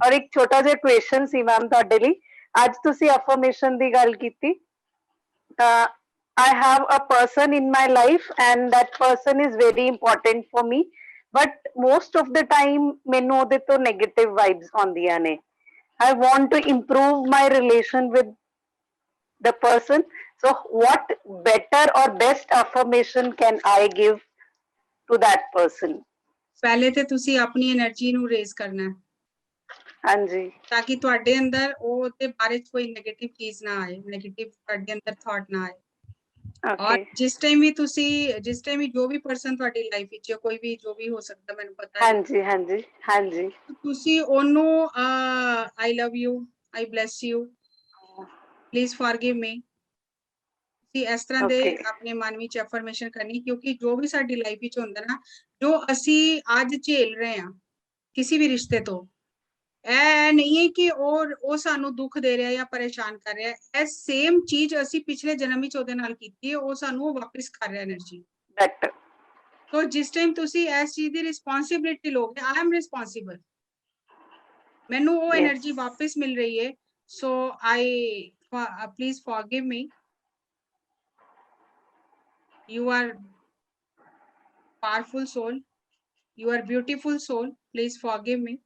ਔਰ ਇੱਕ ਛੋਟਾ ਜਿਹਾ ਕੁਐਸਚਨ ਸੀ ਮੈਮ ਤੁਹਾਡੇ ਲਈ, ਅੱਜ ਤੁਸੀਂ ਅਫਰਮੇਸ਼ਨ ਦੀ ਗੱਲ ਕੀਤੀ, ਤਾਂ I have a person in my life and that person is very important for me, but most of the time ਮੈਨੂੰ ਉਹਦੇ ਤੋਂ negative vibes ਆਉਂਦੀਆਂ ਨੇ, I want to improve my relation with the person. So what better or best affirmation can I give to that person? ਪਹਿਲੇ ਤੇ ਤੁਸੀਂ ਆਪਣੀ energy ਨੂੰ ਰੇਜ਼ ਕਰਨਾ ਹੈ हाँ जी, ਤਾਂ ਕਿ ਤੁਹਾਡੇ ਅੰਦਰ ਉਹਦੇ ਬਾਰੇ 'ਚ ਕੋਈ ਨੈਗੇਟਿਵ ਚੀਜ਼ ਨਾ ਆਏ, ਨੈਗੇਟਿਵ ਤੁਹਾਡੇ ਅੰਦਰ ਥਾਟ ਨਾ ਆਏ। ਔਰ okay, ਜਿਸ ਟਾਈਮ ਵੀ ਜੋ ਵੀ ਪਰਸਨ ਤੁਹਾਡੀ ਲਾਈਫ ਵਿੱਚ ਹੈ, ਕੋਈ ਵੀ ਜੋ ਵੀ ਹੋ ਸਕਦਾ, ਮੈਨੂੰ ਪਤਾ हाँ ਨਹੀਂ, जी, हाँ जी, हाँ जी, ਤੁਸੀਂ ਉਹਨੂੰ I love you, I bless you, please forgive me, ਤੁਸੀਂ ਇਸ ਤਰ੍ਹਾਂ ਦੇ okay, ਆਪਣੇ ਮਨ ਵਿੱਚ ਐਫਰਮੇਸ਼ਨ ਕਰਨੀ, ਕਿਉਂਕਿ ਜੋ ਵੀ ਸਾਡੀ ਲਾਈਫ ਵਿੱਚ ਹੁੰਦਾ ਨਾ, ਜੋ ਅਸੀਂ ਅੱਜ ਝੇਲ ਰਹੇ ਹਾਂ ਕਿਸੇ ਵੀ ਰਿਸ਼ਤੇ ਤੋਂ, ਇਹ ਨਹੀਂ ਹੈ ਕਿ ਉਹ ਸਾਨੂੰ ਦੁੱਖ ਦੇ ਰਿਹਾ ਜਾਂ ਪਰੇਸ਼ਾਨ ਕਰ ਰਿਹਾ, ਇਹ ਸੇਮ ਚੀਜ਼ ਅਸੀਂ ਪਿਛਲੇ ਜਨਮ ਵਿੱਚ ਉਹਦੇ ਨਾਲ ਕੀਤੀ ਹੈ, ਉਹ ਸਾਨੂੰ ਵਾਪਿਸ ਕਰ ਰਿਹਾ એનર્ਜੀ। better, तो जिस टाइम तुसी इस चीज दी रिस्पांसिबिलिटी लोगे, आई एम रिस्पांसिबल, मैनू वो yes, एनर्जी वापस मिल रही है, so I please forgive me, you are powerful soul, you are beautiful soul, please forgive me.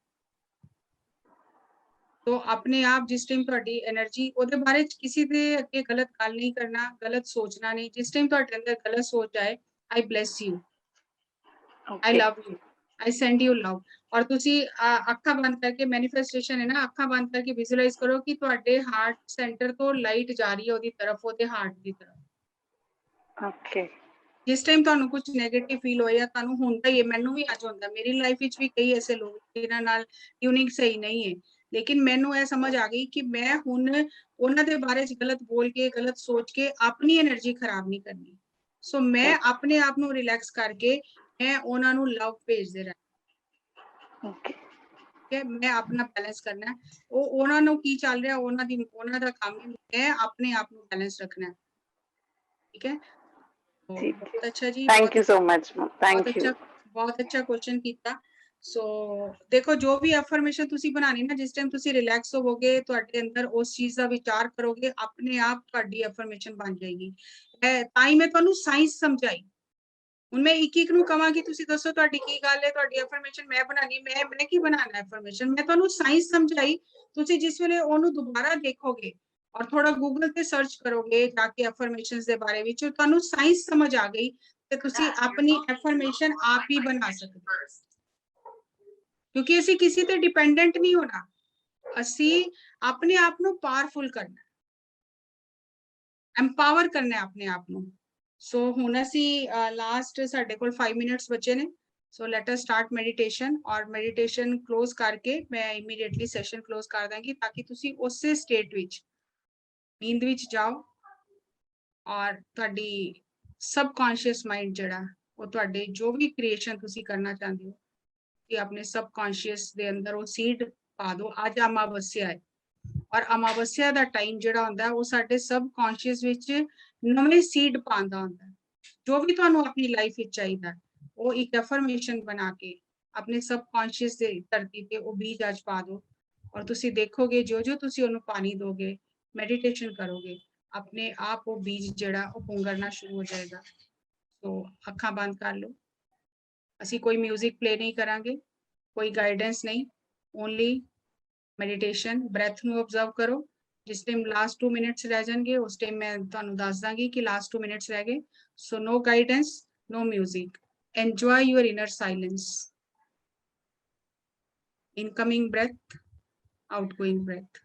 तो अपने आप जिस टाइम ਤੁਹਾਡੀ એનર્ਜੀ ਉਹਦੇ ਬਾਰੇ ਚ ਕਿਸੇ ਦੇ ਅੱਗੇ ਗਲਤ ਗੱਲ ਨਹੀਂ ਕਰਨਾ, ਗਲਤ ਸੋਚਣਾ ਨਹੀਂ, ਜਿਸ ਟਾਈਮ ਤੁਹਾਡੇ ਅੰਦਰ ਗਲਤ ਸੋਚ ਆਏ, आई bless you, I okay, love you, I send you love। और ਤੁਸੀਂ ਅੱਖਾਂ ਬੰਦ ਕਰਕੇ ਮੈਨੀਫੈਸਟੇਸ਼ਨ ਹੈ ਨਾ, ਅੱਖਾਂ ਬੰਦ ਕਰਕੇ ਵਿਜ਼ੂਅਲਾਈਜ਼ ਕਰੋ ਕਿ ਤੁਹਾਡੇ ਹਾਰਟ ਸੈਂਟਰ ਤੋਂ ਲਾਈਟ ਜਾ ਰਹੀ ਹੈ ਉਹਦੀ ਤਰਫ, ਉਹਦੇ ਹਾਰਟ ਦੀ ਤਰਫ। okay, ਜਿਸ ਟਾਈਮ ਤੁਹਾਨੂੰ ਕੁਝ ਨੈਗੇਟਿਵ ਫੀਲ ਹੋਇਆ, ਤੁਹਾਨੂੰ ਹੁੰਦਾ ਹੀ ਹੈ, ਮੈਨੂੰ ਵੀ ਅੱਜ ਹੁੰਦਾ, ਮੇਰੀ ਲਾਈਫ ਵਿੱਚ ਵੀ ਕਈ ਐਸੇ ਲੋਕ ਜਿਨ੍ਹਾਂ ਨਾਲ ਟਿਊਨਿੰਗ ਸਹੀ ਨਹੀਂ ਹੈ, ਲੇਕਿਨ ਮੈਨੂੰ ਇਹ ਸਮਝ ਆ ਗਈ ਕਿ ਮੈਂ ਹੁਣ ਉਹਨਾਂ ਦੇ ਬਾਰੇ ਚ ਗਲਤ ਬੋਲ ਕੇ, ਗਲਤ ਸੋਚ ਕੇ ਆਪਣੀ એનર્ਜੀ ਖਰਾਬ ਨਹੀਂ ਕਰਨੀ। ਸੋ ਮੈਂ ਆਪਣੇ ਆਪ ਨੂੰ ਰਿਲੈਕਸ ਕਰਕੇ ਮੈਂ ਉਹਨਾਂ ਨੂੰ ਲਵ ਭੇਜਦੇ ਰਹਿਣਾ, okay, ਠੀਕ ਹੈ, ਮੈਂ ਆਪਣਾ ਬੈਲੈਂਸ ਕਰਨਾ, ਉਹ ਉਹਨਾਂ ਨੂੰ ਕੀ ਚੱਲ ਰਿਹਾ, ਉਹਨਾਂ ਦਾ ਕੰਮ ਹੀ, ਮੈਂ ਆਪਣੇ ਆਪ ਨੂੰ ਬੈਲੈਂਸ ਰੱਖਣਾ, ਠੀਕ ਹੈ। ठीक है, ਬਹੁਤ ਅੱਛਾ ਜੀ, thank you so much, ma'am, thank you, ਬਹੁਤ ਅੱਛਾ ਕੁਐਸਚਨ ਕੀਤਾ। ਸੋ ਦੇਖੋ, ਜੋ ਵੀ ਅਫਰਮੇਸ਼ਨ ਤੁਸੀਂ ਬਣਾਣੀ ਨਾ, ਜਿਸ ਟਾਈਮ ਤੁਸੀਂ ਰਿਲੈਕਸ ਹੋਵੋਗੇ, ਤੁਹਾਡੇ ਅੰਦਰ ਉਸ ਚੀਜ਼ ਦਾ ਵਿਚਾਰ ਕਰੋਗੇ, ਆਪਣੇ ਆਪ ਤੁਹਾਡੀ ਅਫਰਮੇਸ਼ਨ ਬਣ ਜਾਏਗੀ। ਤਾਂ ਹੀ ਮੈਂ ਤੁਹਾਨੂੰ ਸਾਇੰਸ ਸਮਝਾਈ। ਹੁਣ ਮੈਂ ਇੱਕ ਨੂੰ ਕਵਾਂਗੀ ਤੁਸੀਂ ਦੱਸੋ ਤੁਹਾਡੀ ਕੀ ਗੱਲ ਹੈ, ਤੁਹਾਡੀ ਅਫਰਮੇਸ਼ਨ ਮੈਂ ਬਣਾਣੀ, ਮੈਂ ਕੀ ਬਣਾਣਾ ਅਫਰਮੇਸ਼ਨ, ਮੈਂ ਤੁਹਾਨੂੰ ਸਾਇੰਸ ਸਮਝਾਈ। ਤੁਸੀਂ ਜਿਸ ਵੇਲੇ ਉਹਨੂੰ ਦੁਬਾਰਾ ਦੇਖੋਗੇ ਔਰ ਥੋੜਾ ਗੂਗਲ ਤੇ ਸਰਚ ਕਰੋਗੇ ਜਾ ਕੇ ਅਫਰਮੇਸ਼ਨਸ ਦੇ ਬਾਰੇ ਵਿੱਚ, ਤੁਹਾਨੂੰ ਸਾਇੰਸ ਸਮਝ ਆ ਗਈ ਤੇ ਤੁਸੀਂ ਆਪਣੀ ਅਫਰਮੇਸ਼ਨ ਆਪ ਹੀ ਬਣਾ ਸਕਦੇ ਹੋ, ਕਿਉਂਕਿ ਅਸੀਂ ਕਿਸੇ ਤੇ ਡਿਪੈਂਡੈਂਟ ਨਹੀਂ ਹੋਣਾ, ਅਸੀਂ ਆਪਣੇ ਆਪ ਨੂੰ ਪਾਵਰਫੁਲ ਕਰਨਾ, ਐਮਪਾਵਰ ਕਰਨਾ ਆਪਣੇ ਆਪ ਨੂੰ। ਸੋ ਹੁਣ ਅਸੀਂ ਲਾਸਟ ਸਾਡੇ ਕੋਲ 5 ਮਿੰਟਸ ਬਚੇ ਨੇ, ਸੋ ਲੈਟ ਅਸ ਸਟਾਰਟ ਮੈਡੀਟੇਸ਼ਨ। ਔਰ ਮੈਡੀਟੇਸ਼ਨ ਕਲੋਜ਼ ਕਰਕੇ ਮੈਂ ਇਮੀਡੀਏਟਲੀ ਸੈਸ਼ਨ ਕਲੋਜ਼ ਕਰ ਦਾਂਗੀ, ਤਾਂ ਕਿ ਤੁਸੀਂ ਉਸੇ ਸਟੇਟ ਵਿੱਚ ਨੀਂਦ ਵਿੱਚ ਜਾਓ ਔਰ ਤੁਹਾਡੀ ਸਬਕੌਂਸ਼ੀਅਸ ਮਾਈਂਡ ਜਿਹੜਾ ਉਹ ਤੁਹਾਡੇ ਜੋ ਵੀ ਕ੍ਰੀਏਸ਼ਨ ਤੁਸੀਂ ਕਰਨਾ ਚਾਹੁੰਦੇ ਹੋ, ਕਿ ਆਪਣੇ ਸਬਕੌਂਸ਼ੀਅਸ ਦੇ ਅੰਦਰ ਉਹ ਸੀਡ ਪਾ ਦਿਓ। ਅੱਜ ਅਮਾਵਸਿਆ ਹੈ ਔਰ ਅਮਾਵਸਿਆ ਦਾ ਟਾਈਮ ਜਿਹੜਾ ਹੁੰਦਾ ਉਹ ਸਾਡੇ ਸਬਕੌਂਸ਼ੀਅਸ ਵਿੱਚ ਨਵੇਂ ਸੀਡ ਪਾਉਂਦਾ ਹੁੰਦਾ। ਜੋ ਵੀ ਤੁਹਾਨੂੰ ਆਪਣੀ ਲਾਈਫ ਵਿੱਚ ਚਾਹੀਦਾ, ਉਹ ਇੱਕ ਅਫਰਮੇਸ਼ਨ ਬਣਾ ਕੇ ਆਪਣੇ ਸਬਕੌਂਸ਼ੀਅਸ ਦੇ ਧਰਤੀ ਤੇ ਉਹ ਬੀਜ ਅੱਜ ਪਾ ਦਿਓ, ਔਰ ਤੁਸੀਂ ਦੇਖੋਗੇ ਜੋ ਤੁਸੀਂ ਉਹਨੂੰ ਪਾਣੀ ਦੋਗੇ, ਮੈਡੀਟੇਸ਼ਨ ਕਰੋਗੇ, ਆਪਣੇ ਆਪ ਉਹ ਬੀਜ ਜਿਹੜਾ ਉਹ ਪੁੰਗਰਨਾ ਸ਼ੁਰੂ ਹੋ ਜਾਏਗਾ। ਸੋ ਅੱਖਾਂ ਬੰਦ ਕਰ ਲਓ, ਅਸੀਂ ਕੋਈ ਮਿਊਜ਼ਿਕ ਪਲੇ ਨਹੀਂ ਕਰਾਂਗੇ, ਕੋਈ ਗਾਈਡੈਂਸ ਨਹੀਂ, ਓਨਲੀ ਮੈਡੀਟੇਸ਼ਨ। ਬ੍ਰੈਥ ਨੂੰ ਆਬਜ਼ਰਵ ਕਰੋ। ਜਿਸ ਟਾਈਮ ਲਾਸਟ 2 ਮਿੰਟਸ ਰਹਿ ਜਾਣਗੇ ਉਸ ਟਾਈਮ ਮੈਂ ਤੁਹਾਨੂੰ ਦੱਸ ਦਾਂਗੀ ਕਿ ਲਾਸਟ 2 ਮਿੰਟਸ ਰਹਿ ਗਏ। ਸੋ ਨੋ guidance, no music, enjoy your inner silence, incoming breath, outgoing breath.